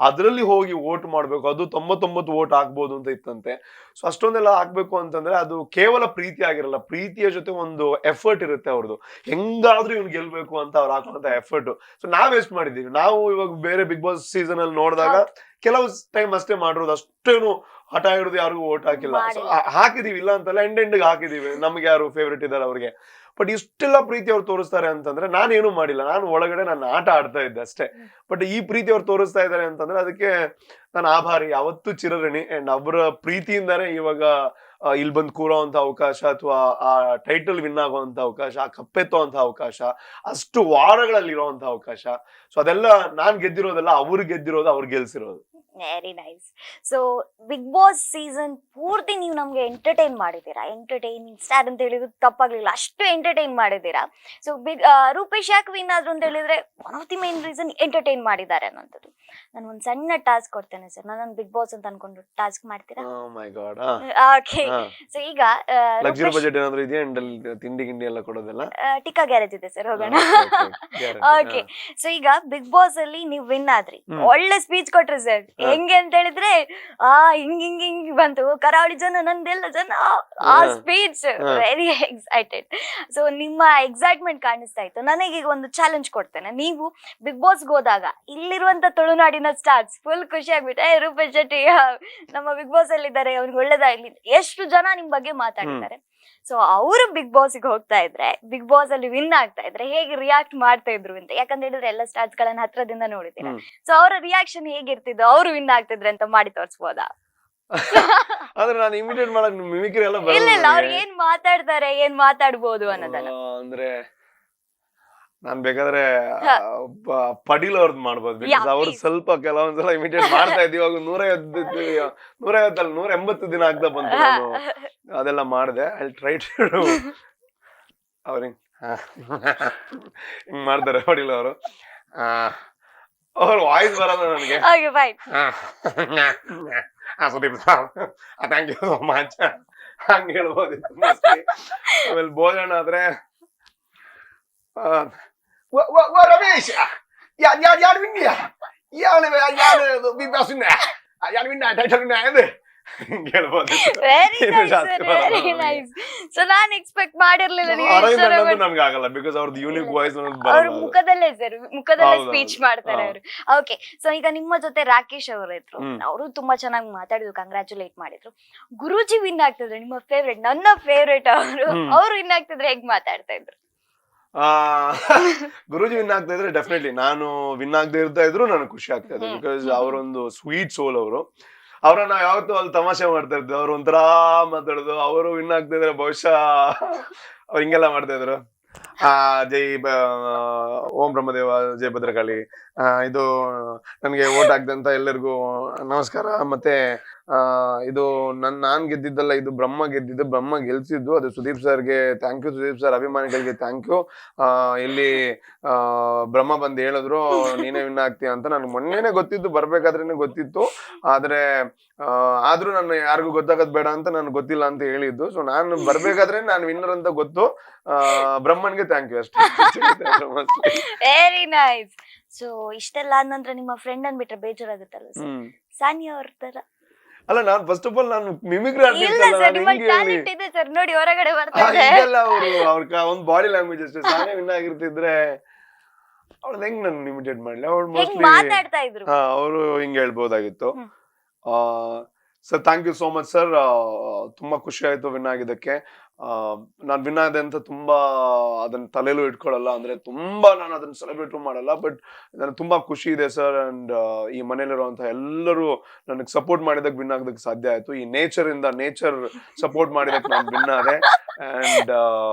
ಅದರಲ್ಲಿ ಹೋಗಿ ವೋಟ್ ಮಾಡ್ಬೇಕು, ಅದು 99 ವೋಟ್ ಆಗ್ಬೋದು ಅಂತ ಇತ್ತಂತೆ. ಸೊ ಅಷ್ಟೊಂದೆಲ್ಲ ಆಗ್ಬೇಕು ಅಂತಂದ್ರೆ ಅದು ಕೇವಲ ಪ್ರೀತಿ ಆಗಿರಲ್ಲ, ಪ್ರೀತಿಯ ಜೊತೆ ಒಂದು ಎಫರ್ಟ್ ಇರುತ್ತೆ ಅವ್ರದ್ದು. ಹೆಂಗಾದ್ರೂ ಇವ್ನು ಗೆಲ್ಬೇಕು ಅಂತ ಅವ್ರು ಹಾಕುವಂತ ಎಫರ್ಟ್. ಸೊ ನಾವ್ ವೇಸ್ಟ್ ಮಾಡಿದೀವಿ. ನಾವು ಇವಾಗ ಬೇರೆ ಬಿಗ್ ಬಾಸ್ ಸೀಸನ್ ಅಲ್ಲಿ ನೋಡಿದಾಗ ಕೆಲವು ಟೈಮ್ ಅಷ್ಟೇ ಮಾಡಿರೋದು, ಅಷ್ಟೇನು ಹಠ ಹಿಡಿದು ಯಾರಿಗೂ ವೋಟ್ ಹಾಕಿಲ್ಲ. ಹಾಕಿದೀವಿ, ಇಲ್ಲ ಅಂತಲ್ಲ, ಎಂಡ್ ಹಾಕಿದೀವಿ ನಮ್ಗೆ ಯಾರು ಫೇವ್ರೇಟ್ ಇದ್ದಾರೆ ಅವ್ರಿಗೆ. ಬಟ್ ಇಷ್ಟೆಲ್ಲ ಪ್ರೀತಿ ಅವ್ರು ತೋರಿಸ್ತಾರೆ ಅಂತಂದ್ರೆ ನಾನೇನು ಮಾಡಿಲ್ಲ, ನಾನು ಒಳಗಡೆ ನನ್ನ ಆಟ ಆಡ್ತಾ ಇದ್ದೆ ಅಷ್ಟೇ. ಬಟ್ ಈ ಪ್ರೀತಿ ಅವ್ರು ತೋರಿಸ್ತಾ ಇದ್ದಾರೆ ಅಂತಂದ್ರೆ ಅದಕ್ಕೆ ನಾನು ಆಭಾರಿ, ಯಾವತ್ತೂ ಚಿರಋಣಿ. ಅಂಡ್ ಅವರ ಪ್ರೀತಿಯಿಂದಾನೇ ಇವಾಗ ಇಲ್ಲಿ ಬಂದು ಕೂರೋ ಅಂತ ಅವಕಾಶ, ಅಥವಾ ಆ ಟೈಟಲ್ ವಿನ್ ಆಗುವಂತ ಅವಕಾಶ, ಆ ಕಪ್ಪೆತ್ತುವಂತ ಅವಕಾಶ, ಅಷ್ಟು ವಾರಗಳಲ್ಲಿ ಇರುವಂತ ಅವಕಾಶ. ಸೊ ಅದೆಲ್ಲ ನಾನ್ ಗೆದ್ದಿರೋದಲ್ಲ, ಅವ್ರು ಗೆದ್ದಿರೋದು, ಅವ್ರು ಗೆಲ್ಸಿರೋದು. Very nice. So Bigg Boss season ಪೂರ್ತಿ ನೀವು ನಮ್ಗೆ ಎಂಟರ್ಟೈನ್ ಮಾಡಿದ್ದೀರಾ. ಎಂಟರ್ಟೈನಿಂಗ್ ಸ್ಟಾರ್ ಅಂತ ಹೇಳಿದ್ರು ತಪ್ಪಾಗ್ಲಿಲ್ಲ, ಅಷ್ಟು ಎಂಟರ್ಟೈನ್ ಮಾಡಿದ್ದೀರಾ. ಸೊ ರೂಪೇಶ್ ಯಾಕೆ ವಿನ್ ಆದ್ರು ಅಂತ ಹೇಳಿದ್ರೆ one of the main reason entertain ಮಾಡಿದ್ದಾರೆ ಅನ್ನೋಂಥದ್ದು. ನಾನು ಒಂದ್ ಸಣ್ಣ ಟಾಸ್ಕ್ ಕೊಡ್ತೇನೆ ಸರ್, ನಾನು ಬಿಗ್ ಬಾಸ್ ಅಂತ ಅನ್ಕೊಂಡು ಟಾಸ್ಕ್ ಮಾಡ್ತೀರಾ? ಓಕೆ. ಸೊ ಈಗ ಲಕ್ಸುರಿ ಬಜೆಟ್ ಏನಾದ್ರು ಇದೆಯಾ? ತಿಂಡಿ ಗಿಂಡಿ ಎಲ್ಲ ಕೊಡೋದಲ್ಲ? ಟಿಕಾ ಗ್ಯಾರೇಜ್ ಇದೆ ಸರ್, ಹೋಗೋಣ. ಓಕೆ. ಸೊ ಈಗ ಬಿಗ್ ಬಾಸ್ ಅಲ್ಲಿ ನೀವು ವಿನ್ ಆದ್ರಿ, ಒಳ್ಳೆ ಸ್ಪೀಚ್ ಕೊಟ್ರಿ ಸರ್. ಹೆಂಗೆ ಅಂತ ಹೇಳಿದ್ರೆ ಹಿಂಗ್ ಹಿಂಗ್ ಹಿಂಗ್ ಬಂತು, ಕರಾವಳಿ ಜನ ನಂದೆಲ್ಲ ಜನ, ಆ ಸ್ಪೀಚ್ ವೆರಿ ಎಕ್ಸೈಟೆಡ್. ಸೊ ನಿಮ್ಮ ಎಕ್ಸೈಟ್ಮೆಂಟ್ ಕಾಣಿಸ್ತಾ ಇತ್ತು. ನನಗೆ ಈಗ ಒಂದು ಚಾಲೆಂಜ್ ಕೊಡ್ತೇನೆ. ನೀವು ಬಿಗ್ ಬಾಸ್ಗೆ ಹೋದಾಗ ಇಲ್ಲಿರುವಂತ ತುಳುನಾಡಿನ ಸ್ಟಾರ್ಸ್ ಫುಲ್ ಖುಷಿ ಆಗ್ಬಿಟ್ಟು ರೂಪೇಶ್ ಶೆಟ್ಟಿ ನಮ್ಮ ಬಿಗ್ ಬಾಸ್ ಅಲ್ಲಿ ಇದ್ದಾರೆ, ಅವ್ರಿಗೆ ಒಳ್ಳೇದಾಗ್ಲಿ, ಎಷ್ಟು ಜನ ನಿಮ್ ಬಗ್ಗೆ ಮಾತಾಡಿದ್ದಾರೆ. ಸೊ ಅವರು ಬಿಗ್ ಬಾಸ್ಗೆ ಹೋಗ್ತಾ ಇದ್ರೆ, ಬಿಗ್ ಬಾಸ್ ಅಲ್ಲಿ ವಿನ್ ಆಗ್ತಾ ಇದ್ರೆ ಹೇಗೆ ರಿಯಾಕ್ಟ್ ಮಾಡ್ತಾ ಇದ್ರು ಅಂತ, ಯಾಕಂತ ಹೇಳಿದ್ರೆ ಎಲ್ಲ ಸ್ಟಾರ್ಸ್ ಗಳನ್ನ ಹತ್ರದಿಂದ ನೋಡಿದ್ದೀರಾ. ಸೊ ಅವರ ರಿಯಾಕ್ಷನ್ ಹೇಗಿರ್ತಿದ್ದು, ಅವರು ವಿನ್ ಆಗ್ತಿದ್ರೆ ಅಂತ ಮಾಡಿ ತೋರಿಸಬಹುದಾ? ಆದ್ರೆ ನಾನು ಇಮಿಡಿಯೇಟ್ ಮಾಡಕ್ ಮಿಮಿಕ್ರಿ ಎಲ್ಲ ಇಲ್ಲ ಇಲ್ಲ, ಅವ್ರು ಏನ್ ಮಾತಾಡ್ತಾರೆ, ಏನ್ ಮಾತಾಡ್ಬೋದು ಅನ್ನೋದನ್ನ ಅಂದ್ರೆ ನಾನ್ ಬೇಕಾದ್ರೆ ಪಡೀಲ್ ಅವ್ರದ್ದು ಮಾಡ್ಬೋದು. ಬಿಕಾಸ್ ಅವ್ರು ಸ್ವಲ್ಪ ಕೆಲವೊಂದ್ಸಲ ಇಮಿಡಿಯೇಟ್ ಮಾಡ್ತಾ ಇದ್ದೀವಿ. ಇವಾಗ 180 ದಿನ ಆಗ್ತಾ ಬಂತು, ನಾನು ಅದೆಲ್ಲ ಮಾಡಿದೆ. ಐ ಟ್ರೈ ಟು ಅವ್ರ ಹಿಂಗ್ ಮಾಡ್ತಾರೆ ಪಡೀಲ್ ಅವರು. ಅವ್ರ ವಾಯ್ಸ್ ಬರಲ್ಲ ನನಗೆ. Sudeep sir thank you so much ಹಂಗ ಹೇಳ್ಬೋದಿತ್ತು. ಆಮೇಲೆ ಬೋಧಣ್ಣ ಆದ್ರೆ ರಮೇಶ್ ಯಾರು ವಿನ್ಯ ಬಿಗ್ ಬಾಸ್ ವಿನ್ನ ಯಾರು ವಿನ್ನ ಟೈಟಲ್ ವಿನ್ನ ಇದೆ ಹೇಳ್ಬೋದು. ಸೊ ನಾನ್ ಎಕ್ಸ್ಪೆಕ್ಟ್ ಮಾಡಿರ್ಲಿಲ್ಲ. ನಮ್ಗೆ ಆಗಲ್ಲ, ಬಿಕಾಸ್ ಅವ್ರದ್ದು ಯೂನಿಕ್ ವಾಯ್ಸ್ ಅವ್ರ ಮುಖದಲ್ಲೇ ಸರ್, ಮುಖದಲ್ಲೇ ಸ್ಪೀಚ್ ಮಾಡ್ತಾರೆ ಅವರು. ಓಕೆ. ಸೊ ಈಗ ನಿಮ್ಮ ಜೊತೆ ರಾಕೇಶ್ ಅವರು ಇದ್ರು, ಅವರು ತುಂಬಾ ಚೆನ್ನಾಗಿ ಮಾತಾಡಿದ್ರು, ಕಂಗ್ರಾಚುಲೇಟ್ ಮಾಡಿದ್ರು. ಗುರೂಜಿ ವಿನ್ ಆಗ್ತಿದ್ರೆ ನಿಮ್ಮ ಫೇವ್ರೇಟ್, ನನ್ನ ಫೇವ್ರೇಟ್ ಅವರು ವಿನ್ ಆಗ್ತಿದ್ರೆ ಹೇಗ್ ಮಾತಾಡ್ತಾ ಇದ್ರು? ಗುರೂಜಿ ವಿನ್ ಆಗ್ತಾ ಇದ್ರೆ ಡೆಫಿನೆಟ್ಲಿ, ನಾನು ವಿನ್ ಆಗದೆ ಇರ್ತಾ ಇದ್ರು ನನಗೆ ಖುಷಿ ಆಗ್ತಾ ಇದೆ. ಬಿಕಾಸ್ ಅವರೊಂದು ಸ್ವೀಟ್ ಸೋಲ್. ಅವ್ರನ್ನ ಯಾವತ್ತೂ ಅಲ್ಲಿ ತಮಾಷೆ ಮಾಡ್ತಾ ಇದ್ರು, ಅವ್ರು ಒಂಥರ ಮಾತಾಡೋದು. ಅವರು ವಿನ್ ಆಗ್ತಾ ಇದ್ರೆ ಬಹುಶಃ ಅವ್ರು ಹಿಂಗೆಲ್ಲ ಮಾಡ್ತಾ ಇದ್ರು, ಓಂ ಬ್ರಹ್ಮದೇವ ಜೈ ಭದ್ರಕಾಳಿ, ಇದು ನನ್ಗೆ ವೋಟ್ ಹಾಕ್ದಂತ ಎಲ್ಲರಿಗೂ ನಮಸ್ಕಾರ, ಮತ್ತೆ ಇದು ನಾನ್ ಗೆದ್ದಿದ್ದಲ್ಲ, ಇದು ಬ್ರಹ್ಮ ಗೆದ್ದಿದ್ದು, ಬ್ರಹ್ಮ ಗೆಲ್ಸಿದ್ದು, ಅದು ಸುದೀಪ್ ಸರ್ಗೆ ಥ್ಯಾಂಕ್ ಯು, ಸುದೀಪ್ ಸರ್ ಅಭಿಮಾನಿಗಳಿಗೆ ಥ್ಯಾಂಕ್ ಯು. ಬ್ರಹ್ಮ ಬಂದು ಹೇಳಿದ್ರು ನೀನೇ ವಿನ್ ಆಗ್ತೀಯ ಅಂತ. ನನ್ಗೆ ಮೊನ್ನೆನೆ ಗೊತ್ತಿತ್ತು, ಬರ್ಬೇಕಾದ್ರೇನೆ ಗೊತ್ತಿತ್ತು. ಆದ್ರೂ ನಾನು ಯಾರಿಗೂ ಗೊತ್ತಾಗದ್ ಬೇಡ ಅಂತ ನನ್ಗೆ ಗೊತ್ತಿಲ್ಲ ಅಂತ ಹೇಳಿದ್ದು. ಸೊ ನಾನು ಬರ್ಬೇಕಾದ್ರೆ ನಾನು ವಿನ್ನರ್ ಅಂತ ಗೊತ್ತು. ಬ್ರಹ್ಮನ್ಗೆ ಥ್ಯಾಂಕ್ ಯು ಅಷ್ಟೇ. Very nice. ಸೊ ಇಷ್ಟೆಲ್ಲ ಆದ ನಂತರ ನಿಮ್ಮ ಫ್ರೆಂಡ್ ಅನ್ಬಿಟ್ರೆ ಬೇಜಾರಾಗುತ್ತಲ್ಲ ಸರ್, ಸಾನಿಯಾ ಅವ್ರ ತರ? ಅಲ್ಲ, ನಾನು ಫಸ್ಟ್ ಆಫ್ ಆಲ್ ನಾನು ಮಿಮಿಕ್ರಿ ಇದೆ ಸರ್, ನೋಡಿ ಹೊರಗಡೆ ಬರ್ತಾರೆ. ಅವ್ರ ಒಂದು ಬಾಡಿ ಲ್ಯಾಂಗ್ವೇಜ್ ಅಷ್ಟೇ. ಸಾನಿಯಾ ವಿನ್ ಆಗಿರ್ತಿದ್ರೆ ಅವ್ಳದ್ ಹೆಂಗ್ ನಾನು ಇಮಿಟೇಟ್ ಮಾಡ್ಲಿ? ಅವ್ಳು ಮೋಸ್ಟ್ಲಿ ಮಾತಾಡ್ತಾ ಇದ್ರು, ಅವರು ಹಿಂಗ್ ಹೇಳ್ಬೋದಾಗಿತ್ತು. Sir thank you so much sir, ತುಂಬಾ ಖುಷಿ ಆಯ್ತು ವಿನ್ ಆಗಿದ್ದಕ್ಕೆ. ನಾನ್ ವಿನ್ ಆದೆ ಅಂತ ತುಂಬಾ ಅದನ್ನ ತಲೆಲೂ ಇಟ್ಕೊಳಲ್ಲ, ಅಂದ್ರೆ ತುಂಬಾ ನಾನು ಅದನ್ನ ಸೆಲೆಬ್ರೇಟ್ ಮಾಡಲ್ಲ. ಬಟ್ ನನಗೆ ತುಂಬಾ ಖುಷಿ ಇದೆ ಸರ್. ಅಂಡ್ ಈ ಮನೇಲಿರುವಂತಹ ಎಲ್ಲರೂ ನನಗೆ ಸಪೋರ್ಟ್ ಮಾಡಿದಕ್ಕೆ ವಿನ್ ಆಗೋದಕ್ಕೆ ಸಾಧ್ಯ ಆಯ್ತು. ಈ ನೇಚರ್ ಸಪೋರ್ಟ್ ಮಾಡಿದಕ್ಕೆ ನಾನು ವಿನ್ ಆದೆ. ಅಂಡ್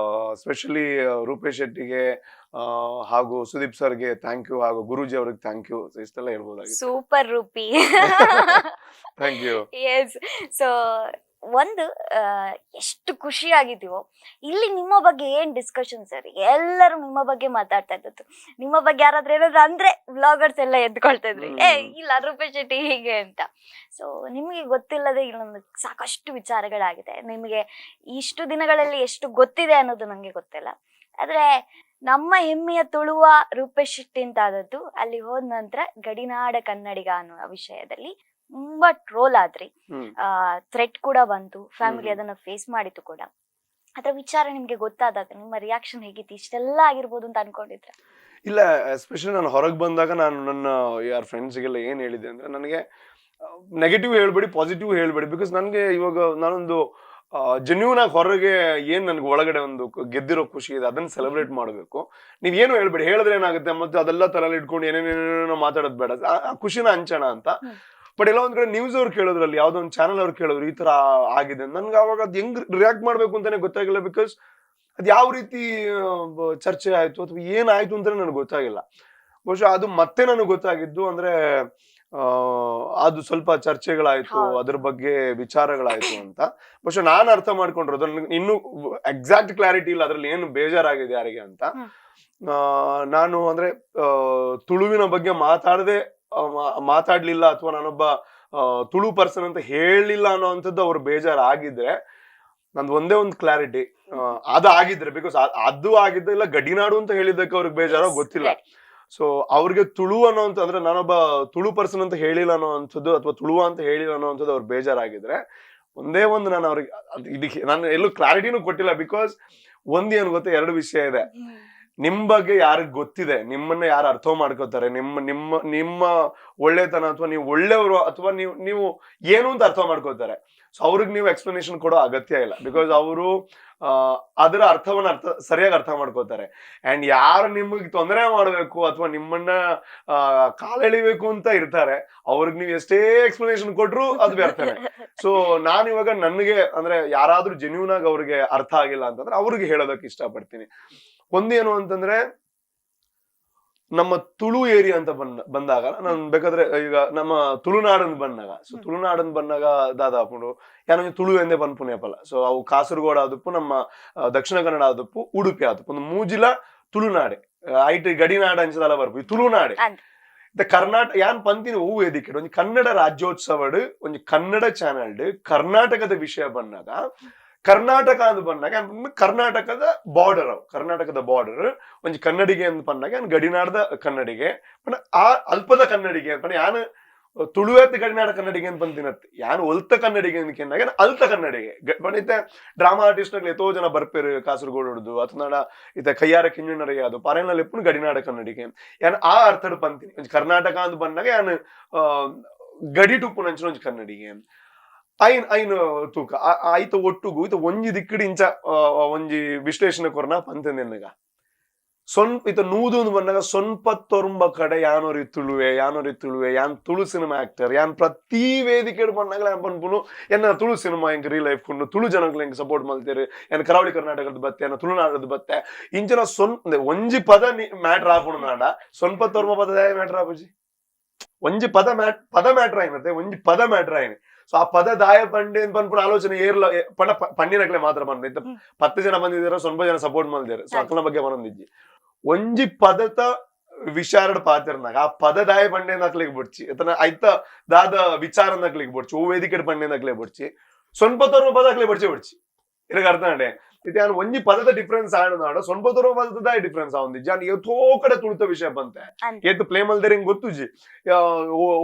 ಸ್ಪೆಷಲಿ ರೂಪೇಶ್ ಶೆಟ್ಟಿಗೆ ಹಾಗೂ ಸುದೀಪ್ ಸರ್ಗೆ ಥ್ಯಾಂಕ್ ಯು, ಹಾಗೂ ಗುರೂಜಿ ಅವ್ರಿಗೆ ಥ್ಯಾಂಕ್ ಯು. ಇಷ್ಟೆಲ್ಲ ಹೇಳ್ಬೋದಾಗಿದೆ. ಸೂಪರ್ ರೂಪಿ. Thank you. ಎಸ್. ಸೊ ಒಂದು ಆ, ಎಷ್ಟು ಖುಷಿಯಾಗಿದೀವೋ ಇಲ್ಲಿ ನಿಮ್ಮ ಬಗ್ಗೆ ಏನ್ ಡಿಸ್ಕಷನ್ ಸರ್, ಎಲ್ಲರೂ ನಿಮ್ಮ ಬಗ್ಗೆ ಮಾತಾಡ್ತಾ ಇದ್ದದ್ದು. ನಿಮ್ಮ ಬಗ್ಗೆ ಯಾರಾದ್ರೂ ಏನಾದ್ರು ಅಂದ್ರೆ ವ್ಲಾಗರ್ಸ್ ಎಲ್ಲ ಎದ್ಕೊಳ್ತಾ ಇದ್ರಿ, ಇಲ್ಲ ರೂಪೇಶ್ ಶೆಟ್ಟಿ ಹೀಗೆ ಅಂತ. ಸೊ ನಿಮಗೆ ಗೊತ್ತಿಲ್ಲದೆ ಇಲ್ಲೊಂದು ಸಾಕಷ್ಟು ವಿಚಾರಗಳಾಗಿದೆ. ನಿಮಗೆ ಇಷ್ಟು ದಿನಗಳಲ್ಲಿ ಎಷ್ಟು ಗೊತ್ತಿದೆ ಅನ್ನೋದು ನಂಗೆ ಗೊತ್ತಿಲ್ಲ. ಆದ್ರೆ ನಮ್ಮ ಹೆಮ್ಮೆಯ ತುಳುವ ರೂಪೇಶ್ ಶೆಟ್ಟಿ ಅಂತ ಆದದ್ದು ಅಲ್ಲಿ ಹೋದ ನಂತರ ಗಡಿನಾಡ ಕನ್ನಡಿಗ ಅನ್ನೋ ವಿಷಯದಲ್ಲಿ ತುಂಬಾ ಟ್ರೋಲ್ ಆದ್ರಿ. ಥ್ರೆಟ್ ಕೂಡ ಬಂತು, ಫ್ಯಾಮಿಲಿ ಅದನ್ನ ಫೇಸ್ ಮಾಡಿತ್ತು ಕೂಡ. ಅದ್ರ ವಿಚಾರ ನಿಮ್ಗೆ ಗೊತ್ತಾದಾಗ ನಿಮ್ಮ ರಿಯಾಕ್ಷನ್ ಹೇಗಿತ್ತು? ಇಷ್ಟೆಲ್ಲ ಆಗಿರ್ಬೋದು ಅಂತ ಅನ್ಕೊಂಡಿದ್ರೆ? ಇಲ್ಲ, ಎಸ್ಪೆಷಲಿ ನಾನು ಹೊರಗೆ ಬಂದಾಗ ನಾನು ನನ್ನ ಯಾರ ಫ್ರೆಂಡ್ಸ್ಗೆಲ್ಲ ಏನ್ ಹೇಳಿದೆ ಅಂದ್ರೆ, ನನಗೆ ನೆಗೆಟಿವ್ ಹೇಳ್ಬೇಡಿ, ಪಾಸಿಟಿವ್ ಹೇಳ್ಬೇಡಿ. ಬಿಕಾಸ್ ನನಗೆ ಇವಾಗ ನಾನೊಂದು ಜೆನ್ಯೂನ್ ಆಗಿ ಹೊರಗೆ ಏನ್ ನನ್ಗೆ ಒಳಗಡೆ ಒಂದು ಗೆದ್ದಿರೋ ಖುಷಿ ಇದೆ, ಅದನ್ನ ಸೆಲೆಬ್ರೇಟ್ ಮಾಡಬೇಕು. ನೀವ್ ಏನು ಹೇಳ್ಬೇಡಿ, ಹೇಳಿದ್ರೆ ಏನಾಗುತ್ತೆ ಮತ್ತೆ ಅದೆಲ್ಲ ತಲೆಯಲ್ಲಿ ಇಟ್ಕೊಂಡು ಏನೇನೇನೋ ಮಾತಾಡೋದು ಬೇಡ, ಆ ಖುಷಿನ ಹಂಚೋಣ ಅಂತ. ಬಟ್ ಎಲ್ಲ ಒಂದ್ ಕಡೆ ನ್ಯೂಸ್ ಅವ್ರು ಕೇಳೋದ್ರಲ್ಲಿ, ಯಾವ್ದೋ ಒಂದು ಚಾನಲ್ ಅವ್ರು ಕೇಳೋರು ಈ ತರ ಆಗಿದೆ, ನನ್ಗೆ ಅವಾಗ ಅದ್ ಹೆಂಗ್ ರಿಯಾಕ್ಟ್ ಮಾಡ್ಬೇಕು ಅಂತಾನೆ ಗೊತ್ತಾಗಿಲ್ಲ. ಬಿಕಾಸ್ ಅದ್ ಯಾವ ರೀತಿ ಚರ್ಚೆ ಆಯ್ತು ಅಥವಾ ಏನಾಯ್ತು ಅಂತಾನೆ ನನಗೆ ಗೊತ್ತಾಗಿಲ್ಲ. ಬಹುಶಃ ಅದು ಮತ್ತೆ ನನಗೆ ಗೊತ್ತಾಗಿದ್ದು ಅಂದ್ರೆ ಅದು ಸ್ವಲ್ಪ ಚರ್ಚೆಗಳಾಯ್ತು, ಅದ್ರ ಬಗ್ಗೆ ವಿಚಾರಗಳಾಯ್ತು ಅಂತ. ಬಹುಶಃ ನಾನು ಅರ್ಥ ಮಾಡ್ಕೊಂಡಿರೋದು, ಇನ್ನೂ ಎಕ್ಸಾಕ್ಟ್ ಕ್ಲಾರಿಟಿ ಇಲ್ಲ ಅದ್ರಲ್ಲಿ ಏನು ಬೇಜಾರಾಗಿದೆ ಯಾರಿಗೆ ಅಂತ. ನಾನು ಅಂದ್ರೆ ತುಳುವಿನ ಬಗ್ಗೆ ಮಾತಾಡ್ಲಿಲ್ಲ ಅಥವಾ ನಾನೊಬ್ಬ ತುಳು ಪರ್ಸನ್ ಅಂತ ಹೇಳಿಲ್ಲ ಅನ್ನೋ ಅಂತದ್ದು ಅವ್ರು ಬೇಜಾರಾಗಿದ್ರೆ, ನಂದು ಒಂದೇ ಒಂದು ಕ್ಲಾರಿಟಿ, ಅದು ಆಗಿದ್ರೆ, ಬಿಕಾಸ್ ಅದು ಆಗಿದ್ದ ಇಲ್ಲ ಗಡಿನಾಡು ಅಂತ ಹೇಳಿದ್ದಕ್ಕೆ ಅವ್ರಿಗೆ ಬೇಜಾರೋ ಗೊತ್ತಿಲ್ಲ. ಸೊ ಅವ್ರಿಗೆ ತುಳು ಅನ್ನೋ ಅಂತ ಅಂದ್ರೆ ನಾನೊಬ್ಬ ತುಳು ಪರ್ಸನ್ ಅಂತ ಹೇಳಿಲ್ಲ ಅನ್ನೋ ಅಂಥದ್ದು ಅಥವಾ ತುಳುವ ಅಂತ ಹೇಳಿಲ್ಲ ಅನ್ನೋ ಅಂಥದ್ದು ಅವ್ರು ಬೇಜಾರಾಗಿದ್ರೆ, ಒಂದೇ ಒಂದು ನಾನು ಅವ್ರಿಗೆ ಇದಕ್ಕೆ ನಾನು ಎಲ್ಲೂ ಕ್ಲಾರಿಟಿನೂ ಕೊಟ್ಟಿಲ್ಲ. ಬಿಕಾಸ್ ಒಂದೇನು ಗೊತ್ತಾ, ಎರಡು ವಿಷಯ ಇದೆ. ನಿಮ್ ಬಗ್ಗೆ ಯಾರಿಗ್ ಗೊತ್ತಿದೆ, ನಿಮ್ಮನ್ನ ಯಾರು ಅರ್ಥ ಮಾಡ್ಕೋತಾರೆ, ನಿಮ್ಮ ಒಳ್ಳೆತನ ಅಥವಾ ನೀವು ಒಳ್ಳೆಯವರು ಅಥವಾ ನೀವು ಏನು ಅಂತ ಅರ್ಥ ಮಾಡ್ಕೋತಾರೆ. ಸೊ ಅವ್ರಿಗೆ ನೀವು ಎಕ್ಸ್ಪ್ಲನೇಷನ್ ಕೊಡೋ ಅಗತ್ಯ ಇಲ್ಲ. ಬಿಕಾಸ್ ಅವರು ಅದರ ಅರ್ಥವನ್ನ ಸರಿಯಾಗಿ ಅರ್ಥ ಮಾಡ್ಕೋತಾರೆ. ಅಂಡ್ ಯಾರು ನಿಮಗೆ ತೊಂದರೆ ಮಾಡಬೇಕು ಅಥವಾ ನಿಮ್ಮನ್ನ ಕಾಲೆಳಿಬೇಕು ಅಂತ ಇರ್ತಾರೆ, ಅವ್ರಿಗೆ ನೀವು ಎಷ್ಟೇ ಎಕ್ಸ್ಪ್ಲನೇಷನ್ ಕೊಟ್ರು ಅದು ವ್ಯರ್ಥನೆ. ಸೊ ನಾನಿವಾಗ ನನಗೆ ಅಂದ್ರೆ ಯಾರಾದ್ರೂ ಜೆನ್ಯೂನ್ ಆಗಿ ಅವ್ರಿಗೆ ಅರ್ಥ ಆಗಿಲ್ಲ ಅಂತಂದ್ರೆ ಅವ್ರಿಗೆ ಹೇಳೋದಕ್ಕೆ ಇಷ್ಟಪಡ್ತೀನಿ. ಒಂದೇನು ಅಂತಂದ್ರೆ, ನಮ್ಮ ತುಳು ಏರಿಯಾ ಅಂತ ಬಂದಾಗ ನಾನು ಬೇಕಾದ್ರೆ ಈಗ ನಮ್ಮ ತುಳುನಾಡನ್ ಬಂದಾಗ, ಸೊ ತುಳುನಾಡನ್ ಬಂದಾಗ ದಾದಾಪುಡು ಯಾನು ತುಳು ಎಂದೇ ಪನ್ಪುನೇಪಲ್ಲ. ಸೊ ಅವು ಕಾಸರಗೋಡು ಆದಪ್ಪು, ನಮ್ಮ ದಕ್ಷಿಣ ಕನ್ನಡ ಆದಪ್ಪು, ಉಡುಪಿ ಆದಪ್ಪು, ಒಂದು ಮೂಜಿಲ ತುಳುನಾಡೆ ಐಟಿ ಗಡಿನಾಡ ಅಂಚದಲ್ಲ ಬರ್ಪು ತುಳುನಾಡೆ. ಕರ್ನಾಟಕ ಯಾನ್ ಪಂತಿನ ಹೂ ವೇದಿಕೆ ಒಂದು ಕನ್ನಡ ರಾಜ್ಯೋತ್ಸವಡ್ ಒಂದು ಕನ್ನಡ ಚಾನಲ್ ಕರ್ನಾಟಕದ ವಿಷಯ ಬಂದಾಗ, ಕರ್ನಾಟಕ ಅಂತ ಬಂದಾಗ ಕರ್ನಾಟಕದ ಬಾರ್ಡರ್ ಒಂಜಿ ಕನ್ನಡಿಗೆ ಅಂತ ಬಂದಾಗ ಗಡಿನಾಡದ ಕನ್ನಡಿಗೆ ಆ ಅಲ್ಪದ ಕನ್ನಡಿಗೆ ಅಂತ ಯಾನು ತುಳುವೆತ್ತ ಗಡಿನಾಡ ಕನ್ನಡಿಗೆ ಅಂತ ಬಂದಿನತ್ತೆ, ಯಾನು ಒಲ್ತ ಕನ್ನಡಿಗೆ ಅಂತ ಅಲ್ತ ಕನ್ನಡಿಗೆ ಬಣಿತ ಡ್ರಾಮಾ ಆರ್ಟಿಸ್ಟ್ ನಲ್ಲಿ ಎಷ್ಟೋ ಜನ ಬರ್ಪೇರು ಕಾಸರಗೋಡು ಅಥವಾ ಇತ ಕೈಯಾರ ಕಿಂಜಣ್ಣರ ಅದು ಪರೆನಲ್ಲಿ ಎಪ್ಪು ಗಡಿನಾಡ ಕನ್ನಡಿಗೆ ಯಾನು ಆ ಅರ್ಥಡ್ ಪಂತೀನಿ. ಒಂಜಿ ಕರ್ನಾಟಕ ಅಂತ ಬಂದಾಗ ಯಾನು ಗಡಿ ಟುಪ್ಪು ನಂಚಿನ ಒಂಜಿ ಕನ್ನಡಿಗೆ ಐನ್ ತೂಕ ಆಯ್ತ ಒಟ್ಟುಗು ಇತ ಒಂಜಿ ದಿಕ್ಕಡಿ ಇಂಚ ಒಂಜಿ ವಿಶ್ಲೇಷಣೆ ಕೊರನ ಪಂತಂದೆನ್ನಗ ಇತ ನೂದು ಬಂದಾಗ ಸೊನ್ಪತ್ತೊಂಬ ಕಡೆ ಯಾನೋರಿ ತುಳುವೆ ಯಾನ್ ತುಳು ಸಿನಿಮಾ ಆಕ್ಟರ್ ಯಾನ್ ಪ್ರತಿ ವೇದಿಕೆ ಬಂದಾಗ ಯಾನ್ ಪನ್ಪುನು ಎನ್ನ ತುಳು ಸಿನಿಮಾ ಹೆಂಗ್ ರೀ ಲೈಫ್ ಕೊಂಡು ತುಳು ಜನಗಳು ಹೆಂಗ್ ಸಪೋರ್ಟ್ ಮಾಡ್ತೀರಿ, ಏನ್ ಕರಾವಳಿ ಕರ್ನಾಟಕದ ಬತ್ತೆ ಏನ ತುಳುನಾಡದ ಬತ್ತೆ ಇಂಚನ ಒಂಜಿ ಪದ ಮ್ಯಾಟ್ರ್ ಆಪುಣು ನಾಡ ಸೊನ್ಪತ್ತೊಂಬ ಪದ ಮ್ಯಾಟ್ರ್ ಆಪುಜಿ ಒಂಜಿ ಪದ ಮ್ಯಾಟ್ರ್ ಆಯ್ನತ್ತೆ ಒಂಜಿ ಪದ ಮ್ಯಾಟ್ರ್ ಆಯ್ನೆ. ಸೊ ಆ ಪದ ದಾಯ ಪಂಡೆ ಪನ್ಪುನ ಆಲೋಚನೆ ಏರ್ಲ ಪಂಡಿನಕ್ಲೆ ಮಾತ್ರ ಬಂದ 10 ಜನ ಬಂದಿದ್ದೀರ, 9 ಜನ ಸಪೋರ್ಟ್ ಮಾಡಿದಾರೆ. ಸೊ ಅಕ್ಲ ಬಗ್ಗೆ ಬಂದಿಜ್ಜಿ ಒಂಜಿ ಪದತ ವಿಚಾರಡ್ ಪಾತಿರ್ನಾಗ ಆ ಪದ ದಾಯ ಪಂಡೆ ನಕ್ಲಿಗೆ ಬಿಡ್ಚಿ ಐತ ದಾದ ವಿಚಾರ ನಕ್ಲಿಗೆ ಬಿಡ್ಚಿ ಓ ವೇದಿಕೆ ಪಂಡೆ ನಕ್ಲೆ ಬಿಡ್ಚಿ ಸೊನ್ಪತ್ತೊರ್ವ ಪದ ಅಕ್ಲೆ ಬಿಡ್ಚಿ ಇರಗ ಅರ್ಥ ಅಂಡೆ ಇದು ಒಂಜಿ ಪದದ ಡಿಫ್ರೆನ್ಸ್ ಆಡ ಸೊನ್ಪತ್ತೊರ್ವ ಪದದ ಡಿಫ್ರೆನ್ಸ್ ಆಂದಿ ಜಾನ್ ಎತ್ತೋ ಕಡೆ ತುಳಿತ ವಿಷಯ ಬಂತೆ ಎತ್ತು ಪ್ಲೇ ಮಲ್ದೇರಿ ಹಿಂಗ್ ಗೊತ್ತುಜಿ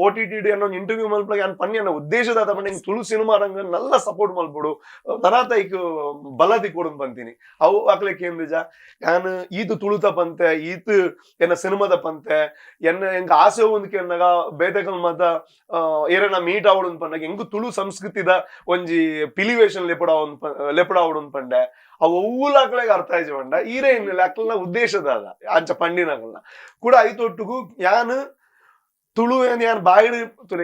OTT ಅನ್ನೋ ಇಂಟರ್ವ್ಯೂ ಮಲ್ಪಲಾಗ ಯಾನ್ ಪನ್ನಿ ಅನ್ನೋ ಉದ್ದೇಶದ ಪಂಡ ಹಿಂಗ್ ತುಳು ಸಿನಿಮಾ ರಂಗ ನಲ್ಲ ಸಪೋರ್ಟ್ ಮಲ್ಪಡು ತನಾತ ಈಗ ಬಲದಿ ಕೊಡನ್ ಬಂತೀನಿ ಅವು ಅಕ್ಲೆಕ್ ಏನ್ ನಿಜ ಯಾನ್ ಈತು ತುಳುತ ಪಂತೆ ಈತು ಎನ್ನ ಸಿನಿಮಾದ ಪಂತೆ ಎನ್ನ ಹೆಂಗ ಆಸೆ ಒಂದಕ್ಕೆ ಅನ್ನಗ ಬೇತೆಕಲ್ ಮತ ಏರನ್ನ ಮೀಟ್ ಆವಡನ್ ಪಂಡಾಗ ಹೆಂಗು ತುಳು ಸಂಸ್ಕೃತಿದ ಒಂಜಿ ಪಿಲಿವೇಶನ್ ಲೆಪಡ ಆವಡನ್ ಪಂಡೆ ಅವು ಊಲಾಕ್ಲೆಗ್ ಅರ್ಥ ಆಯ್ತು ಪಂಡ ಈರೇ ಇನ್ನಿಲ್ಲ ಅಕ್ಲನ ಉದ್ದೇಶದ ಅದ ಅಂಚ ಪಂಡಿನಕಲ್ನ ಕೂಡ ಐತೊಟ್ಟುಗು ಯಾನ್ ತುಳು ಯಾನ್ ಬಾಯಿಡ್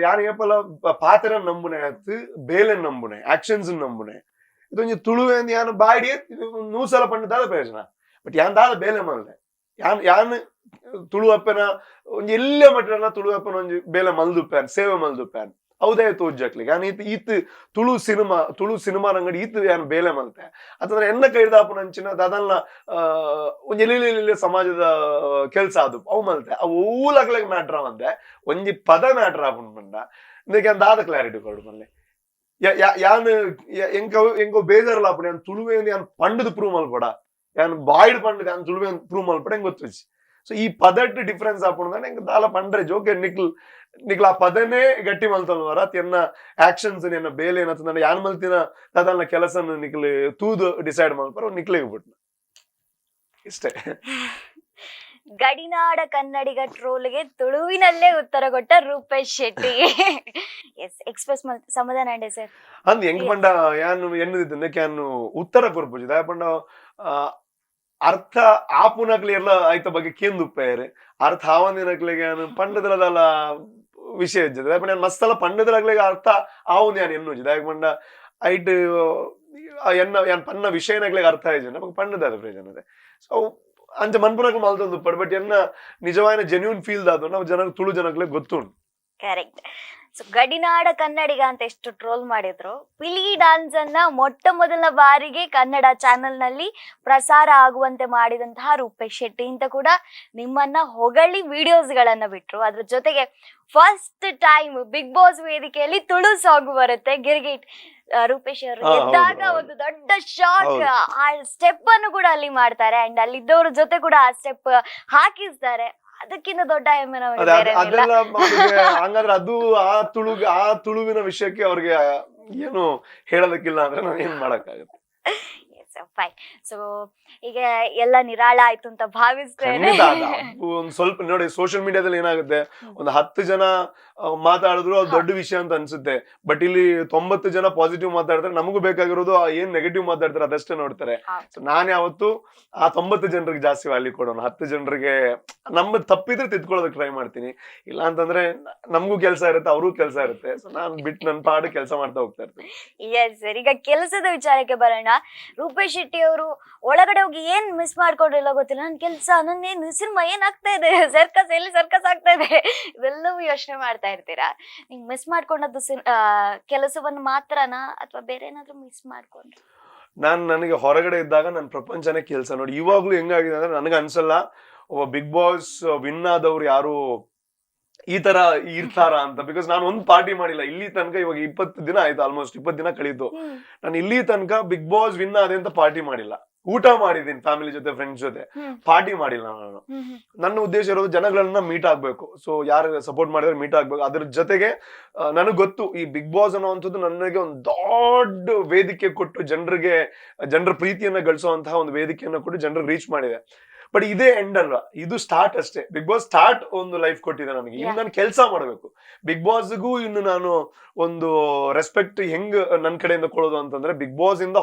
ಯಾನ್ ಏಪಲ ಪಾತ್ರ ನಂಬುನೆ ಆಯ್ತು ಬೇಲೆ ನಂಬುನೆ ಆಕ್ಷನ್ಸ್ ನಂಬುನೆ ಇದೊಂದು ತುಳು ಯಾನ್ ಬಾಯಿಡಿ ನೂಸಲ ಪಂಡ ಪ್ರಯೋಜನ ಬಟ್ ಯಾನ್ ದಾದ ಬೇಲೆ ಮಲ್ದೆ ಯಾನ್ ತುಳು ಅಪ್ಪನ ಒಂಜಿ ಎಲ್ಲ ಮಟ್ಟನ ತುಳು ಅಪ್ಪನ ಒಂಜಿ ಬೇಲೆ ಮಲ್ದುಪ್ಪ್ಯಾನ್ ಸೇವೆ ಮಲ್ದುಪ್ಪ್ಯಾನ್ ಅವದೇ ತೋಜ್ಜಕ್ಲಿಗೆ ಯಾನ್ ಈತ್ ತುಳು ಸಿನಿಮಾ ರಂಗಡಿ ಈತ್ ಯಾನ್ ಬೇಲೆ ಮಲ್ತೆ ಅಥವಾ ಎನ್ನ ಕೈದಾಪು ನಂಚಿನ ಅದನ್ನ ಒಂಜಿ ಸಮಾಜದ ಕೆಲ್ಸ ಅದು ಅವು ಮಲ್ತೆ ಅವು ಊಲಗ್ಲಿಗೆ ಮ್ಯಾಟ್ರ್ ಅವಂತೆ ಒಂಜಿ ಪದ ಮ್ಯಾಟ್ರ್ ಆಪುಂಡು ಮಂಡ ಇದಕ್ಕೆ ದಾದ ಕ್ಲಾರಿಟಿ ಕೊಡು ಮಲ್ಲೆ ಯಾನ್ ಎಂಕೋ ಬೇಜಾರಲ್ಲ ಯಾನ್ ತುಳುವೆ ಯಾನ್ ಪಂಡದ ಪ್ರೂವ್ ಮಲ್ಪಡ ಯಾನ್ ಬಾಯ್ಡ್ ಪಂಡ ಯಾನ್ ತುಳುವೆ ಪ್ರೂವ್ ಮಲ್ಪಡ ಹೆಂಗ್ ಗೊತ್ತು ಸೊ ಈ ಪದಟ್ ಡಿಫ್ರೆನ್ಸ್ ಆಪುಂಡು ಹೆಂಗ್ ದಾಲ ಪಂಡ್ರೆ ಜೋಕೆ ನಿಕ್ಲ ಆ ಪದನೇ ಗಟ್ಟಿ ಮಲ್ತಲ್ವರ ಎನ್ನ ಆಕ್ಷನ್ಸ್ ಎನ್ನ ಬೇಲೆ ಏನತ್ತ ನಾನು ಯಾನ್ ಮಲ್ತಿನ ಅದನ್ನ ಕೆಲಸ ನಿಕ್ಲು ತೂದು ಡಿಸೈಡ್ ಮಾಡ್ತಾರ ನಿಕ್ಲಿಗೆ ಬಿಟ್ನ ಇಷ್ಟೇ. ಗಡಿನಾಡ ಕನ್ನಡಿಗ ಟ್ರೋಲ್ಗೆ ತುಳುವಿನಲ್ಲೇ ಉತ್ತರ ಕೊಟ್ಟ ರೂಪೇಶ್ ಶೆಟ್ಟಿ. ಎಸ್ ಎಕ್ಸ್ಪ್ರೆಸ್ ಸಮಾಧಾನ ಅಂಡೆ ಸರ್ ಅಂದ್ ಹೆಂಗ್ ಪಂಡ ಯಾನು ಎನ್ನದಿದ್ದ ಯಾನು ಉತ್ತರ ಕೊರ್ಪುಜಿದ ಪಂಡ ಅರ್ಥ ಆಪುನಕ್ಲಿ ಎಲ್ಲ ಆಯ್ತ ಬಗ್ಗೆ ಕೇಂದುಪ್ಪೇರೆ ಅರ್ಥ ಆವಂದಿನಕ್ಲಿಗೆ ಪಂಡದಲ್ಲ ವಿಷಯ ಇಜ್ಜದ ನಾನು ಮಸ್ತಲ್ಲ ಪಂಡದಲಾಗ್ಲಿಗೆ ಅರ್ಥ ಆವುಂದು ಯಾನ್ ಎನ್ನುಜಿದ ಪಂಡ ಐಟ್ ಯಾನ್ ಪನ್ನ ವಿಷಯನಾಗ್ಲಿಗೆ ಅರ್ಥ ಆಯ್ತು ನಮಗೆ ಪಂಡದ ಪ್ರಯೋಜನ ಸೊ ಅಂಚ ಮನ್ಪುನಕ್ಲು ಮಲ್ತೊಂದು ಪಡ್ ಬಟ್ ಎನ್ನ ನಿಜವಾದ ಜೆನ್ಯೂನ್ ಫೀಲ್ ದಾದು ನಾವು ಜನ ತುಳು ಜನಕ್ಲೆ ಗೊತ್ತುಂಟು. ಕರೆಕ್ಟ್. ಸೊ ಗಡಿನಾಡ ಕನ್ನಡಿಗ ಅಂತ ಎಷ್ಟು ಟ್ರೋಲ್ ಮಾಡಿದ್ರು, ಪಿಲಿ ಡಾನ್ಸ್ ಅನ್ನ ಮೊಟ್ಟ ಮೊದಲ ಬಾರಿಗೆ ಕನ್ನಡ ಚಾನೆಲ್ ನಲ್ಲಿ ಪ್ರಸಾರ ಆಗುವಂತೆ ಮಾಡಿದಂತಹ ರೂಪೇಶ್ ಶೆಟ್ಟಿ ಅಂತ ಕೂಡ ನಿಮ್ಮನ್ನ ಹೊಗಳಿ ವಿಡಿಯೋಸ್ ಗಳನ್ನ ಬಿಟ್ರು. ಅದ್ರ ಜೊತೆಗೆ ಫಸ್ಟ್ ಟೈಮ್ ಬಿಗ್ ಬಾಸ್ ವೇದಿಕೆಯಲ್ಲಿ ತುಳು ಸಾಂಗ್ ಬರುತ್ತೆ ಗಿರ್ಗಿಟ್ ರೂಪೇಶ್ ಅವರು ಎದ್ದಾಗ ಒಂದು ದೊಡ್ಡ ಶಾಟ್ ಆ ಸ್ಟೆಪ್ ಅನ್ನು ಕೂಡ ಅಲ್ಲಿ ಮಾಡ್ತಾರೆ ಅಂಡ್ ಅಲ್ಲಿದ್ದವ್ರ ಜೊತೆ ಕೂಡ ಆ ಸ್ಟೆಪ್ ಹಾಕಿಸ್ತಾರೆ. ಅದಕ್ಕಿಂತ ದೊಡ್ಡ ಹೆಮ್ಮೆ ಅದೆಲ್ಲ ಹಂಗಾದ್ರೆ ಅದು ಆ ತುಳುವಿನ ವಿಷಯಕ್ಕೆ ಅವ್ರಿಗೆ ಏನು ಹೇಳೋದಕ್ಕಿಲ್ಲ ಅಂದ್ರೆ ನಾನು ಏನ್ ಮಾಡಕ್ಕಾಗತ್ತೆ. ಫೈನ್. ಸೊ ಈಗ ಎಲ್ಲ ನಿರಾಳ ಆಯ್ತು ಅಂತ ಭಾವಿಸ್ತೇನೆ. ಒಂದ್ ಸ್ವಲ್ಪ ನೋಡಿ ಸೋಷಿಯಲ್ ಮೀಡಿಯಾದಲ್ಲಿ ಏನಾಗುತ್ತೆ, ಒಂದು 10 ಜನ ಮಾತಾಡಿದ್ರು ಅದು ದೊಡ್ಡ ವಿಷಯ ಅಂತ ಅನ್ಸುತ್ತೆ. ಬಟ್ ಇಲ್ಲಿ 90 ಜನ ಪಾಸಿಟಿವ್ ಮಾತಾಡ್ತಾರೆ, ನಮಗೂ ಬೇಕಾಗಿರೋದು ಏನ್ ನೆಗೆಟಿವ್ ಮಾತಾಡ್ತಾರೆ ಅದಷ್ಟೇ ನೋಡ್ತಾರೆ. ನಾನ್ ಯಾವತ್ತು ಆ 90 ಜನರಿಗೆ ಜಾಸ್ತಿ ವ್ಯಾಲ್ಯೂ ಕೊಡೋಣ, 10 ಜನರಿಗೆ ನಮ್ಮ ತಪ್ಪಿದ್ರೆ ತಿದ್ಕೊಳ್ಳೋದಕ್ಕೆ ಟ್ರೈ ಮಾಡ್ತೀನಿ. ಇಲ್ಲ ಅಂತಂದ್ರೆ ನಮಗೂ ಕೆಲಸ ಇರುತ್ತೆ, ಅವ್ರಿಗೂ ಕೆಲಸ ಇರುತ್ತೆ. ಸೊ ನಾನ್ ಬಿಟ್ಟು ನನ್ ಪಾಡು ಕೆಲಸ ಮಾಡ್ತಾ ಹೋಗ್ತಾ ಇರ್ತೀನಿ. ಎಸ್ ಸರ್, ಈಗ ಕೆಲಸದ ವಿಚಾರಕ್ಕೆ ಬರೋಣ. ರೂಪೇಶ್ ಶೆಟ್ಟಿ ಅವರು ಒಳಗಡೆ ಹೋಗಿ ಏನ್ ಮಿಸ್ ಮಾಡ್ಕೊಂಡಿಲ್ಲ ಗೊತ್ತಿಲ್ಲ, ನನ್ ಕೆಲ್ಸ ನನ್ನೇನು ಸಿನಿಮಾ ಏನ್ ಆಗ್ತಾ ಇದೆ, ಸರ್ಕಸ್ ಎಲ್ಲಿ ಸರ್ಕಸ್ ಆಗ್ತಾ ಇದೆ, ಇವೆಲ್ಲವೂ ಯೋಚನೆ ಮಾಡ್ತಾ ಇರ್ತೀರಾ. ನಿಂಗ್ ಮಿಸ್ ಮಾಡ್ಕೊಂಡದ್ದು ಕೆಲಸವನ್ನು ಮಾತ್ರನಾ ಅಥವಾ ಬೇರೆ ಏನಾದ್ರು ಮಿಸ್ ಮಾಡ್ಕೊಂಡ್ರು? ನನಗೆ ಹೊರಗಡೆ ಇದ್ದಾಗ ನನ್ನ ಪ್ರಪಂಚನೇ ಕೆಲಸ. ನೋಡಿ ಇವಾಗ್ಲೂ ಹೆಂಗಾಗಿದೆ ಅಂದ್ರೆ ನನಗೆ ಅನ್ಸಲ್ಲ ಒಬ್ಬ ಬಿಗ್ ಬಾಸ್ ವಿನ್ ಆದವ್ರು ಯಾರು ಈ ತರ ಇರ್ತಾರ ಅಂತ. ಬಿಕಾಸ್ ನಾನು ಒಂದು ಪಾರ್ಟಿ ಮಾಡಿಲ್ಲ ಇಲ್ಲಿ ತನಕ. ಇವಾಗ 20 ದಿನ ಆಯ್ತು, ಆಲ್ಮೋಸ್ಟ್ 20 ದಿನ ಕಳೀತು. ನಾನು ಇಲ್ಲಿ ತನಕ ಬಿಗ್ ಬಾಸ್ ವಿನ್ ಆದೆ ಅಂತ ಪಾರ್ಟಿ ಮಾಡಿಲ್ಲ. ಊಟ ಮಾಡಿದೀನಿ ಫ್ಯಾಮಿಲಿ ಜೊತೆ, ಫ್ರೆಂಡ್ಸ್ ಜೊತೆ, ಪಾರ್ಟಿ ಮಾಡಿಲ್ಲ ನಾನು. ನನ್ನ ಉದ್ದೇಶ ಇರೋದು ಜನಗಳನ್ನ ಮೀಟ್ ಆಗ್ಬೇಕು. ಸೊ ಯಾರು ಸಪೋರ್ಟ್ ಮಾಡಿದ್ರೆ ಮೀಟ್ ಆಗ್ಬೇಕು. ಅದ್ರ ಜೊತೆಗೆ ನನಗ್ ಗೊತ್ತು ಈ ಬಿಗ್ ಬಾಸ್ ಅನ್ನೋವಂಥದ್ದು ನನಗೆ ಒಂದು ದೊಡ್ಡ ವೇದಿಕೆ ಕೊಟ್ಟು ಜನರ ಪ್ರೀತಿಯನ್ನ ಗಳಿಸುವಂತಹ ಒಂದು ವೇದಿಕೆಯನ್ನ ಕೊಟ್ಟು ಜನರಿಗೆ ರೀಚ್ ಮಾಡಿದೆ. ಬಟ್ ಇದೇ ಎಂಡ್ ಅಲ್ವಾ, ಇದು ಸ್ಟಾರ್ಟ್ ಅಷ್ಟೇ. ಬಿಗ್ ಬಾಸ್ ಸ್ಟಾರ್ಟ್ ಒಂದು ಲೈಫ್ ಕೊಟ್ಟಿದೆ ನನಗೆ. ಇನ್ನು ನಾನು ಕೆಲಸ ಮಾಡ್ಬೇಕು. ಬಿಗ್ ಬಾಸ್ಗೂ ಇನ್ನು ನಾನು ಒಂದು ರೆಸ್ಪೆಕ್ಟ್ ಹೆಂಗ್ ನನ್ ಕಡೆಯಿಂದ ಕೊಡೋದು ಅಂತಂದ್ರೆ, ಬಿಗ್ ಬಾಸ್ ಇಂದ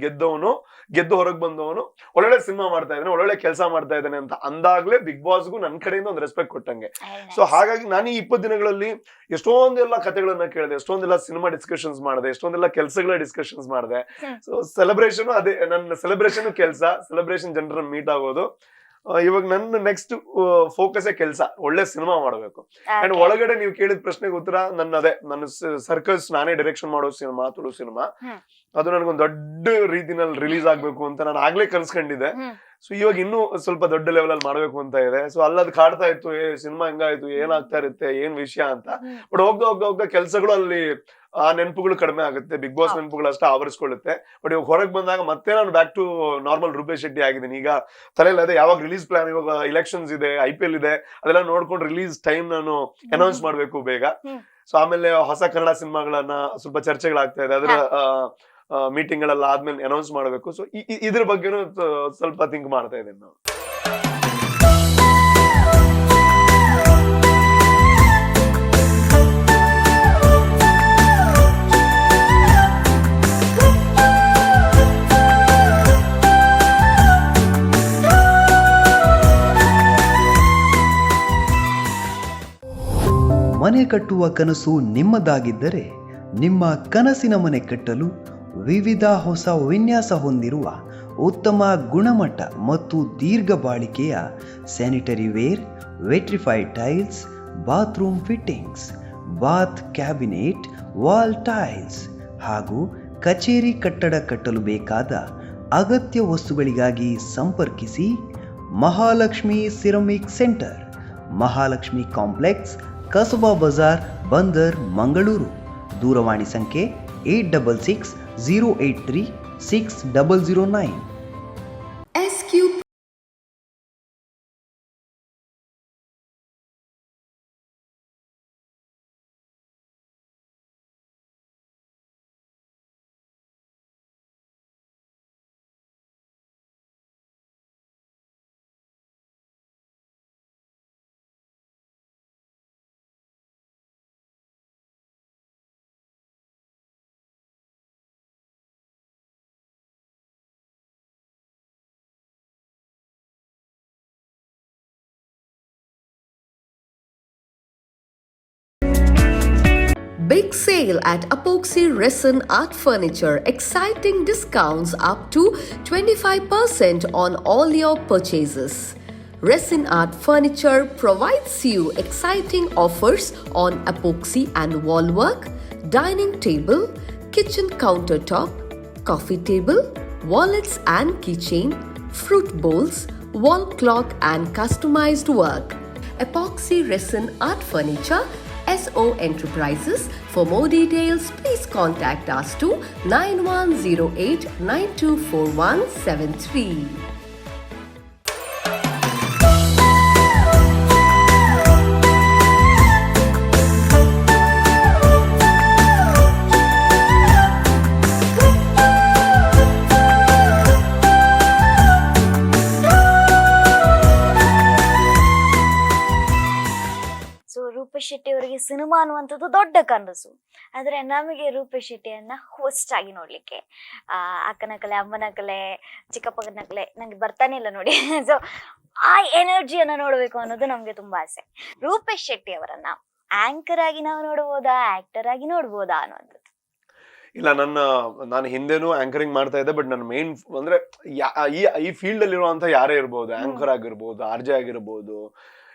ಗೆದ್ದು ಹೊರಗೆ ಬಂದವನು ಒಳ್ಳೊಳ್ಳೆ ಸಿನಿಮಾ ಮಾಡ್ತಾ ಇದ್ದಾನೆ, ಒಳ್ಳೊಳ್ಳೆ ಕೆಲಸ ಮಾಡ್ತಾ ಇದ್ದಾನೆ ಅಂತ ಅಂದಾಗ್ಲೇ ಬಿಗ್ ಬಾಸ್ಗೂ ನನ್ ಕಡೆಯಿಂದ ಒಂದು ರೆಸ್ಪೆಕ್ಟ್ ಕೊಟ್ಟಂಗೆ. ಸೊ ಹಾಗಾಗಿ ನಾನು ಈ 20 ದಿನಗಳಲ್ಲಿ ಎಷ್ಟೊಂದೆಲ್ಲ ಕಥೆಗಳನ್ನ ಕೇಳಿದೆ, ಎಷ್ಟೊಂದೆಲ್ಲ ಸಿನಿಮಾ ಡಿಸ್ಕಷನ್ಸ್ ಮಾಡಿದೆ, ಎಷ್ಟೊಂದೆಲ್ಲ ಕೆಲಸಗಳ ಡಿಸ್ಕಷನ್ಸ್ ಮಾಡಿದೆ. ಸೊ ಸೆಲೆಬ್ರೇಷನ್ ಅದೇ ನನ್ನ ಸೆಲೆಬ್ರೇಷನ್ ಕೆಲಸ, ಸೆಲೆಬ್ರೇಷನ್ ಜನರನ್ನ ಮೀಟ್ ಆಗೋದು. ಇವಾಗ ನನ್ನ ನೆಕ್ಸ್ಟ್ ಫೋಕಸ್ ಕೆಲಸ, ಒಳ್ಳೆ ಸಿನಿಮಾ ಮಾಡಬೇಕು. ಅಂಡ್ ಒಳಗಡೆ ನೀವು ಕೇಳಿದ ಪ್ರಶ್ನೆಗೆ ಉತ್ತರ ನನ್ನ ಸರ್ಕಸ್ ನಾನೇ ಡೈರೆಕ್ಷನ್ ಮಾಡೋ ಸಿನಿಮಾ, ತುಳು ಸಿನಿಮಾ, ಅದು ನನಗೊಂದು ದೊಡ್ಡ ರೀತಿನಲ್ಲಿ ರಿಲೀಸ್ ಆಗ್ಬೇಕು ಅಂತ ನಾನು ಆಗ್ಲೇ ಕನ್ಸ್ಕೊಂಡಿದ್ದೆ. ಸೊ ಇವಾಗ ಇನ್ನೂ ಸ್ವಲ್ಪ ದೊಡ್ಡ ಲೆವೆಲ್ ಅಲ್ಲಿ ಮಾಡ್ಬೇಕು ಅಂತ ಇದೆ. ಸೊ ಅಲ್ಲದ್ ಕಾಡ್ತಾ ಇತ್ತು, ಸಿನಿಮಾ ಹೆಂಗಾಯ್ತು, ಏನಾಗ್ತಾ ಇರುತ್ತೆ, ಏನ್ ವಿಷಯ ಅಂತ. ಬಟ್ ಹೋಗ್ತಾ ಕೆಲ್ಸಗಳು ಅಲ್ಲಿ ಆ ನೆನಪುಗಳು ಕಡಿಮೆ ಆಗುತ್ತೆ, ಬಿಗ್ ಬಾಸ್ ನೆನಪುಗಳು ಅಷ್ಟೇ ಆವರಿಸ್ಕೊಳ್ಳುತ್ತೆ. ಬಟ್ ಇವಾಗ ಹೊರಗೆ ಬಂದಾಗ ಮತ್ತೆ ನಾನು back to normal Rupesh Shetty ಆಗಿದ್ದೀನಿ. ಈಗ ತಲೆಯಲ್ಲಿ ಅದೇ ಯಾವಾಗ ರಿಲೀಸ್ ಪ್ಲಾನ್, ಇವಾಗ ಇಲೆಕ್ಷನ್ಸ್ ಇದೆ, IPL ಇದೆ, ಅದೆಲ್ಲ ನೋಡ್ಕೊಂಡು ರಿಲೀಸ್ ಟೈಮ್ ನಾನು ಅನೌನ್ಸ್ ಮಾಡ್ಬೇಕು ಬೇಗ. ಸೊ ಆಮೇಲೆ ಹೊಸ ಕನ್ನಡ ಸಿನಿಮಾಗಳನ್ನ ಸ್ವಲ್ಪ ಚರ್ಚೆಗಳಾಗ್ತಾ ಇದೆ, ಅದರ ಮೀಟಿಂಗ್ ಗಳೆಲ್ಲ ಆದ್ಮೇಲೆ ಅನೌನ್ಸ್ ಮಾಡಬೇಕು. ಸೊ ಇದ್ರ ಬಗ್ಗೆನೂ ಸ್ವಲ್ಪ ಥಿಂಕ್ ಮಾಡ್ತಾ ಇದ್ದೀನಿ ನಾವು. ಮನೆ ಕಟ್ಟುವ ಕನಸು ನಿಮ್ಮದಾಗಿದ್ದರೆ, ನಿಮ್ಮ ಕನಸಿನ ಮನೆ ಕಟ್ಟಲು ವಿವಿಧ ಹೊಸ ವಿನ್ಯಾಸ ಹೊಂದಿರುವ ಉತ್ತಮ ಗುಣಮಟ್ಟ ಮತ್ತು ದೀರ್ಘ ಬಾಳಿಕೆಯ sanitary ware, vitrified tiles, bathroom fittings, bath cabinet, wall tiles ಹಾಗೂ ಕಚೇರಿ ಕಟ್ಟಡ ಕಟ್ಟಲು ಬೇಕಾದ ಅಗತ್ಯ ವಸ್ತುಗಳಿಗಾಗಿ ಸಂಪರ್ಕಿಸಿ Mahalakshmi ceramic centre, Mahalakshmi complex, Kasaba Bazar, Bandar, Mangaluru. ದೂರವಾಣಿ ಸಂಖ್ಯೆ 8660836009. SQ Big sale at Epoxy Resin Art Furniture. Exciting discounts up to 25% on all your purchases. Resin Art Furniture provides you exciting offers on epoxy and wall work, dining table, kitchen countertop, coffee table, wallets and keychain, fruit bowls, wall clock and customized work. Epoxy Resin Art Furniture, SO Enterprises. For more details, please contact us to 9108924173. So Rupesh Shetty ಅವರಿಗೆ cinema ಅನ್ನುವಂಥದ್ದು ದೊಡ್ಡ ಕನಸು. ಆದ್ರೆ ನಮಗೆ Rupesh ಶೆಟ್ಟಿಯನ್ನ host ಆಗಿ ನೋಡ್ಲಿಕ್ಕೆ ಅಕ್ಕನ ಕಲೆ, ಅಮ್ಮನ ಕಲೆ, ಚಿಕ್ಕಪ್ಪನ ಕಲೆ ನಂಗೆ ಬರ್ತಾನೆ ಇಲ್ಲ ನೋಡಿ. ಸೊ ಆ ಎನರ್ಜಿಯನ್ನ ನೋಡ್ಬೇಕು ಅನ್ನೋದು ನಮ್ಗೆ ತುಂಬಾ ಆಸೆ. ರೂಪೇಶ್ ಶೆಟ್ಟಿ ಅವರನ್ನ ಆಂಕರ್ ಆಗಿ ನಾವು ನೋಡ್ಬೋದಾ, ಆಕ್ಟರ್ ಆಗಿ ನೋಡ್ಬೋದಾ ಅನ್ನೋದು? ಇಲ್ಲ, ನಾನು ಹಿಂದೆನೂ ಆಂಕರಿಂಗ್ ಮಾಡ್ತಾ ಇದ್ದೆ. ಬಟ್ ನನ್ನ ಮೇನ್ ಅಂದ್ರೆ ಈ ಫೀಲ್ಡ್ ಅಲ್ಲಿ ಇರುವಂತ ಯಾರೇ ಇರ್ಬೋದು, ಆಂಕರ್ ಆಗಿರ್ಬೋದು, ಆರ್ಜೆ ಆಗಿರ್ಬೋದು,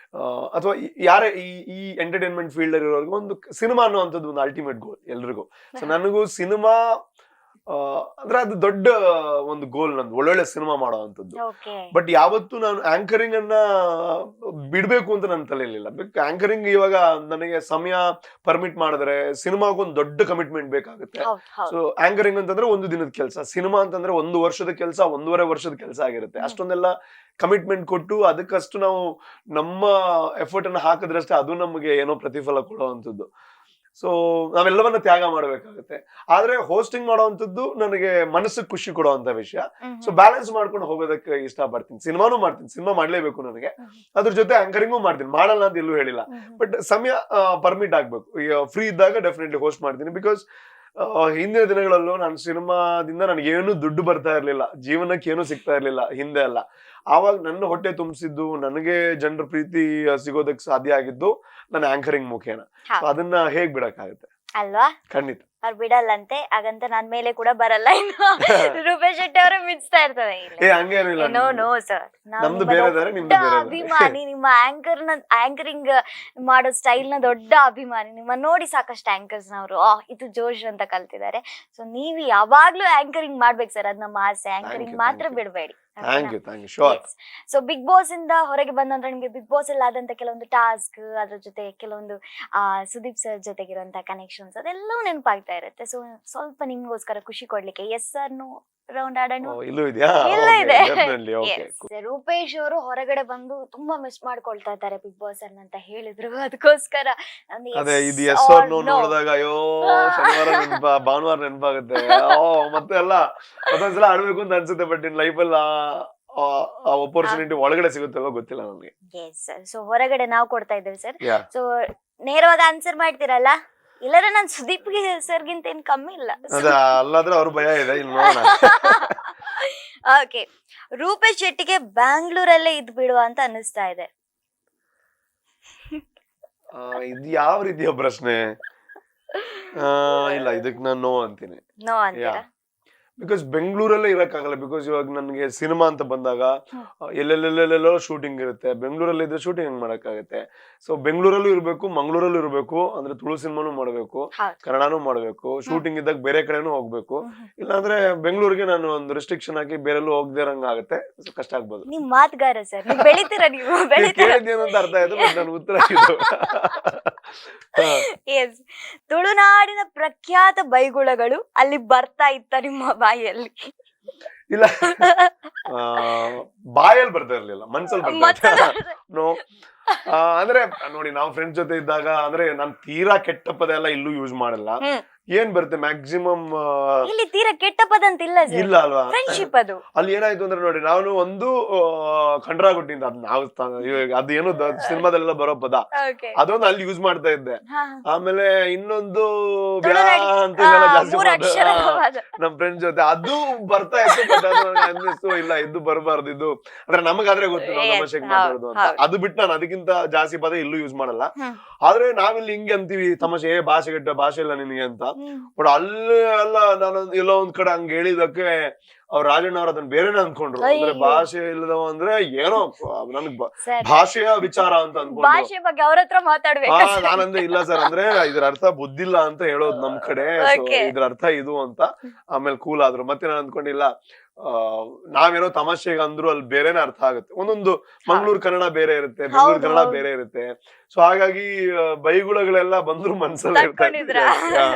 ಅಥವಾ ಯಾರೇ ಈ ಎಂಟರ್ಟೈನ್ಮೆಂಟ್ ಫೀಲ್ಡ್ ಅಲ್ಲಿ ಇರೋರ್ಗು ಒಂದು ಸಿನಿಮಾ ಅನ್ನುವಂಥದ್ದು ಒಂದು ಅಲ್ಟಿಮೇಟ್ ಗೋಲ್ ಎಲ್ರಿಗೂ. ಸೊ ನನಗೂ ಸಿನಿಮಾ ಅಂದ್ರೆ ಅದು ದೊಡ್ಡ ಒಂದು ಗೋಲ್ ನಂದು, ಒಳ್ಳೊಳ್ಳೆ ಸಿನಿಮಾ ಮಾಡುವಂಥದ್ದು. ಬಟ್ ಯಾವತ್ತೂ ನಾನು ಆಂಕರಿಂಗ್ ಅನ್ನ ಬಿಡ್ಬೇಕು ಅಂತ ನನ್ನ ತಲೆಯಲ್ಲಿಲ್ಲ. ಆಂಕರಿಂಗ್ ಇವಾಗ ನನಗೆ ಸಮಯ ಪರ್ಮಿಟ್ ಮಾಡಿದ್ರೆ ಸಿನಿಮಾಗೊಂದು ದೊಡ್ಡ ಕಮಿಟ್ಮೆಂಟ್ ಬೇಕಾಗುತ್ತೆ. ಸೊ ಆಂಕರಿಂಗ್ ಅಂತಂದ್ರೆ ಒಂದು ದಿನದ ಕೆಲಸ, ಸಿನಿಮಾ ಅಂತಂದ್ರೆ 1 ವರ್ಷದ ಕೆಲಸ, 1.5 ವರ್ಷದ ಕೆಲಸ ಆಗಿರುತ್ತೆ. ಅಷ್ಟೊಂದೆಲ್ಲ ಕಮಿಟ್ಮೆಂಟ್ ಕೊಟ್ಟು ಅದಕ್ಕಷ್ಟು ನಾವು ನಮ್ಮ ಎಫರ್ಟ್ ಅನ್ನ ಹಾಕಿದ್ರಷ್ಟೇ ಅದು ನಮಗೆ ಏನೋ ಪ್ರತಿಫಲ ಕೊಡುವಂಥದ್ದು. ಸೊ ನಾವೆಲ್ಲವನ್ನ ತ್ಯಾಗ ಮಾಡಬೇಕಾಗುತ್ತೆ. ಆದ್ರೆ ಹೋಸ್ಟಿಂಗ್ ಮಾಡುವಂಥದ್ದು ನನಗೆ ಮನಸ್ಸಿಗೆ ಖುಷಿ ಕೊಡುವಂತ ವಿಷಯ. ಸೊ ಬ್ಯಾಲೆನ್ಸ್ ಮಾಡ್ಕೊಂಡು ಹೋಗೋದಕ್ಕೆ ಇಷ್ಟಪಡ್ತೀನಿ. ಸಿನಿಮಾನು ಮಾಡ್ತೀನಿ, ಸಿನಿಮಾ ಮಾಡ್ಲೇಬೇಕು ನನಗೆ, ಅದ್ರ ಜೊತೆ ಆಂಕರಿಂಗು ಮಾಡ್ತೀನಿ, ಮಾಡಲ್ಲ ಅಂತ ಎಲ್ಲೂ ಹೇಳಿಲ್ಲ. ಬಟ್ ಸಮಯ ಪರ್ಮಿಟ್ ಆಗ್ಬೇಕು. ಫ್ರೀ ಇದ್ದಾಗ ಡೆಫಿನೆಟ್ಲಿ ಹೋಸ್ಟ್ ಮಾಡ್ತೀನಿ. ಬಿಕಾಸ್ ಹಿಂದಿನ ದಿನಗಳಲ್ಲೂ ನಾನು ಸಿನಿಮಾದಿಂದ ನನಗೆ ಏನು ದುಡ್ಡು ಬರ್ತಾ ಇರ್ಲಿಲ್ಲ, ಜೀವನಕ್ಕೆ ಏನು ಸಿಗ್ತಾ ಇರ್ಲಿಲ್ಲ ಹಿಂದೆ ಎಲ್ಲ. ಆವಾಗ ನನ್ನ ಹೊಟ್ಟೆ ತುಂಬಿಸಿದ್ದು, ನನಗೆ ಜನರ ಪ್ರೀತಿ ಸಿಗೋದಕ್ಕೆ ಸಾಧ್ಯ ಆಗಿದ್ದು ನನ್ನ ಆಂಕರಿಂಗ್ ಮುಖೇನ. ಅದನ್ನ ಹೇಗ್ ಬಿಡಕ್ಕಾಗುತ್ತೆ ಅಲ್ವಾ? ಖಂಡಿತ ಅವ್ರು ಬಿಡಲ್ಲಂತೆ, ಹಾಗಂತ ನನ್ ಮೇಲೆ ಕೂಡ ಬರಲ್ಲ. ಇನ್ನು ರೂಪೇಶ್ ಶೆಟ್ಟಿ ಅವರು ಮಿಚ್ತಾ ಇರ್ತದೆ. ಹಂಗೇನಿಲ್ಲ, ನೋ ಸರ್, ನಮ್ದು ಬೇರೆ ಬೇರೆ, ನಿಮ್ದು ಬೇರೆ ಬೇರೆ. ಅಭಿಮಾನಿ, ನಿಮ್ಮ ಆಂಕರಿಂಗ್ ಮಾಡೋ ಸ್ಟೈಲ್ ನ ದೊಡ್ಡ ಅಭಿಮಾನಿ. ನಿಮ್ಮ ನೋಡಿ ಸಾಕಷ್ಟು ಆಂಕರ್ಸ್ ನವರು ಇದು ಜೋಶ್ ಅಂತ ಕಲ್ತಿದ್ದಾರೆ. ಸೊ ನೀವು ಯಾವಾಗ್ಲೂ ಆಂಕರಿಂಗ್ ಮಾಡ್ಬೇಕು ಸರ್, ಅದ್ ನಮ್ಮ ಆಸೆ. ಆಂಕರಿಂಗ್ ಮಾತ್ರ ಬಿಡಬೇಡಿ. ಸೊ ಬಿಗ್ ಬಾಸ್ ಇಂದ ಹೊರಗೆ ಬಂದಂದ್ರೆ ನಿಮ್ಗೆ ಬಿಗ್ ಬಾಸ್ ಅಲ್ಲಿ ಆದಂತ ಕೆಲವೊಂದು ಟಾಸ್ಕ್, ಅದ್ರ ಜೊತೆ ಕೆಲವೊಂದು ಸುದೀಪ್ ಸರ್ ಜೊತೆಗಿರುವಂತ ಕನೆಕ್ಷನ್ಸ್ ಅದೆಲ್ಲವೂ ನೆನಪಾಗ್ತಾ ಇರುತ್ತೆ. ಸೊ ಸ್ವಲ್ಪ ನಿಮ್ಗೋಸ್ಕರ ಖುಷಿ ಕೊಡ್ಲಿಕ್ಕೆ ಎಸ್ ಸರ್ ನೋ ರೌಂಡ್ ಆಡೋಣ ಇದೆ. ರೂಪೇಶ್ ಅವರು ಹೊರಗಡೆ ಬಂದು ತುಂಬಾ ಮಿಸ್ ಮಾಡ್ಕೊಳ್ತಾ ಇದ್ದಾರೆ ಬಿಗ್ ಬಾಸ್ ಅಂತ ಹೇಳಿದ್ರು. ಅದಕ್ಕೋಸ್ಕರ ನೋಡಿದಾಗ ಅಯ್ಯೋ ಶನಿವಾರ ಭಾನುವಾರ ನೆನಪಾಗುತ್ತೆ ಮತ್ತೆ ಎಲ್ಲ ಮತ್ತೊಂದ್ಸಲ ಆಡ್ಬೇಕು ಅಂತ ಅನ್ಸುತ್ತೆ. ಬಟ್ ಇನ್ ಲೈಫ್ ಅಲ್ಲಿ ಆಪರ್ಚುನಿಟಿ ಒಳಗಡೆ ಸಿಗುತ್ತಲ್ವ ಗೊತ್ತಿಲ್ಲ ನನಗೆ. ಸೊ ಹೊರಗಡೆ ನಾವು ಕೊಡ್ತಾ ಇದ್ದೇವೆ ಸರ್. ಸೊ ನೇರವಾಗಿ ಆನ್ಸರ್ ಮಾಡ್ತೀರಲ್ಲ, ಇಲ್ಲರ ನಾನ್ ಸುದೀಪ್ಗೆ ಸರ್ಗಿಂತ ಏನ್ ಕಮ್ಮಿ ಇಲ್ಲ. ಅಲ್ಲಾದ್ರೆ ಅವ್ರ ಭಯ ಇದೆ. ಓಕೆ, ರೂಪೇಶ್ ಶೆಟ್ಟಿಗೆ ಬ್ಯಾಂಗ್ಳೂರಲ್ಲೇ ಇದ್ ಬಿಡುವ ಅಂತ ಅನಿಸ್ತಾ ಇದೆ. ಇದು ಯಾವ ರೀತಿಯ ಪ್ರಶ್ನೆ? ಇಲ್ಲ, ಇದಕ್ ನಾನು ನೋ ಅಂತೀನಿ. ನೋ ಅಂತೀರಾ? ಬಿಕಾಸ್ ಬೆಂಗಳೂರಲ್ಲೇ ಇರಕ್ಕಾಗಲ್ಲ. ಬಿಕಾಸ್ ಇವಾಗ ನನಗೆ ಸಿನಿಮಾ ಅಂತ ಬಂದಾಗ ಹ್ಮ್. ಎಲ್ಲೆಲ್ಲೆಲ್ಲೆಲ್ಲೋ ಶೂಟಿಂಗ್ ಇರುತ್ತೆ. ಬೆಂಗಳೂರಲ್ಲಿ ಇದ್ರೆ ಶೂಟಿಂಗ್ ಹೆಂಗ್ ಮಾಡಕ್ಕಾಗತ್ತೆ? ಸೊ ಬೆಂಗಳೂರಲ್ಲೂ ಇರ್ಬೇಕು, ಮಂಗಳೂರಲ್ಲೂ ಇರ್ಬೇಕು, ಅಂದ್ರೆ ತುಳು ಸಿನಿಮಾನು ಮಾಡ್ಬೇಕು, ಹೌದು. ಕನ್ನಡನೂ ಮಾಡ್ಬೇಕು, ಶೂಟಿಂಗ್ ಇದ್ದಾಗ ಬೇರೆ ಕಡೆನೂ ಹೋಗ್ಬೇಕು. ಇಲ್ಲಾಂದ್ರೆ ಬೆಂಗಳೂರಿಗೆ ನಾನು ಒಂದು ರೆಸ್ಟ್ರಿಕ್ಷನ್ ಹಾಕಿ ಬೇರೆಲ್ಲೂ ಹೋಗದೆ ಇರಂಗ ಆಗುತ್ತೆ. ಸೊ ಕಷ್ಟ ಆಗ್ಬೋದು. ನಿಮ್ ಮಾತುಗಾರ ಸರ್, ನೀವು ಬೆಳಿತೀರಾ, ನೀವು ನೀವು ಬೆಳಿತೀರಾ. ಕೇಳಿದ್ದೇನು ಅಂತ ಅರ್ಥ ಆಯ್ತು, ಬಟ್ ನಾನು ಉತ್ತರ ಇದು. ಹಾ. ಎಸ್, ತುಳುನಾಡಿನ ಪ್ರಖ್ಯಾತ ಬೈಗುಳಗಳು ಅಲ್ಲಿ ಬರ್ತಾ ಇತ್ತ ನಿಮ್ಮ ಬಾಯಲ್ಲಿ? ಇಲ್ಲ, ಬಾಯಲ್ಲಿ ಬರ್ತಾ ಇರ್ಲಿಲ್ಲ, ಮನ್ಸಲ್ಲಿ ಬರ್ತಾ ಮತ್ತೊಂದು- ನೋ. ಅಂದ್ರೆ ನೋಡಿ, ನಾವು ಫ್ರೆಂಡ್ಸ್ ಜೊತೆ ಇದ್ದಾಗ ಅಂದ್ರೆ ನಾನ್ ತೀರಾ ಕೆಟ್ಟ ಪದ ಎಲ್ಲ ಇಲ್ಲೂ ಯೂಸ್ ಮಾಡಲ್ಲ. ಹ್ಮ್. ಏನ್ ಬರುತ್ತೆ ಮ್ಯಾಕ್ಸಿಮಮ್ ಇಲ್ಲಿ ತೀರಾ ಕೆಟ್ಟ ಪದ ಅಂತ ಇಲ್ಲ ಸರ್, ಇಲ್ಲ ಅಲ್ವಾ? ಫ್ರೆಂಡ್ಶಿಪ್ ಅದು. ಅಲ್ಲಿ ಏನಾಯ್ತು ಅಂದ್ರೆ ನೋಡಿ, ನಾನು ಒಂದು ಖಂಡ್ರಾಗುಟ್ಟಿಂದ ಅದ್ ನಾವು ಅದೇನು ಸಿನಿಮಾದಲ್ಲೆಲ್ಲ ಬರೋ ಪದ, Okay. ಅದೊಂದು ಅಲ್ಲಿ ಯೂಸ್ ಮಾಡ್ತಾ ಇದ್ದೆ. ಹಾ. ಆಮೇಲೆ ಇನ್ನೊಂದು ತುಳುನಾಡಿ. ಅಂತ ಇದೆಲ್ಲ ಜಾಸ್ತಿ ಮೂರು ಮಾಡೋದು. ಅಕ್ಷರವಾದ. ನಮ್ ಫ್ರೆಂಡ್ಸ್ ಜೊತೆ ಅದು ಬರ್ತಾ ಇತ್ತು, ಬಟ್ ಅದು ನಂಗೆ ಅನ್ನಿಸ್ತು ಇಲ್ಲ ಇದು ಬರಬಾರ್ದು, ಇದು ಅಂದ್ರೆ ನಮಗಾದ್ರೆ ಗೊತ್ತು ನಾವು Yes, ತಮಾಷೆಗೆ ಹೌದು, ಮಾತಾಡೋದು ಅಂತ. ಹೌದು. ಅದು ಬಿಟ್ಟು ನಾನು ಅದಕ್ಕಿಂತ ಜಾಸ್ತಿ ಪದ ಇಲ್ಲೂ ಯೂಸ್ ಮಾಡಲ್ಲ. ಹ್ಮ್. ಆದ್ರೆ ನಾವಿಲ್ಲಿ ಹಿಂಗೆ ಅಂತೀವಿ ತಮಾಷೆ, ಭಾಷೆಗೆಟ್ಟ ಭಾಷೆ ಇಲ್ಲ ನಿನಗೆ ಅಂತ. ಹ್ಮ್. ಬಟ್ ಅಲ್ಲಿ ಎಲ್ಲ ನಾನು ಎಲ್ಲೋ ಒಂದ್ ಕಡೆ ಹಂಗ ಹೇಳಿದಕ್ಕೆ ಅವ್ರ ರಾಜಣ್ಣ ಅವ್ರ ಅದನ್ನ ಬೇರೆನೆ ಅನ್ಕೊಂಡ್ರು. ಅಂದ್ರೆ ಅಯ್ಯೋ. ಭಾಷೆ ಇಲ್ಲದವ ಅಂದ್ರೆ ಏನೋ ನನಗ್ ಸರ್, ಭಾಷೆಯ ವಿಚಾರ ಅಂತ ಅನ್ಕೊಂಡ್ರು. ಭಾಷೆ ಬಗ್ಗೆ ಅವ್ರ ಹತ್ರ ಮಾತಾಡ್ಬೇಕು. ನಾನಂದ್ರೆ ಇಲ್ಲ ಸರ್, ಅಂದ್ರೆ ಇದ್ರ ಅರ್ಥ ಬುದ್ಧಿಲ್ಲ ಅಂತ ಹೇಳೋದು ನಮ್ ಕಡೆ. So, Okay. ಇದ್ರ ಅರ್ಥ ಇದು ಅಂತ. ಆಮೇಲೆ ಕೂಲ್ ಆದ್ರು. ಮತ್ತೆ ನಾನು ಅನ್ಕೊಂಡಿಲ್ಲ, ನಾವೇನೋ ತಮಾಷೆಗೆ ಅಂದ್ರು ಅಲ್ಲಿ ಬೇರೆನೆ ಅರ್ಥ ಆಗುತ್ತೆ. ಒಂದೊಂದು ಮಂಗಳೂರು ಕನ್ನಡ ಬೇರೆ ಇರುತ್ತೆ, ಬೆಂಗಳೂರು ಹೌದು, ಕನ್ನಡ ಹೌದು. ಬೇರೆ ಇರುತ್ತೆ. ಸೊ ಹಾಗಾಗಿ ಬೈಗುಳಗಳೆಲ್ಲ ಬಂದ್ರು ಮನ್ಸಲ್ಲಿ ತಕ್ಕೊಂಡಿದ್ರಾ? ಇರ್ತಾ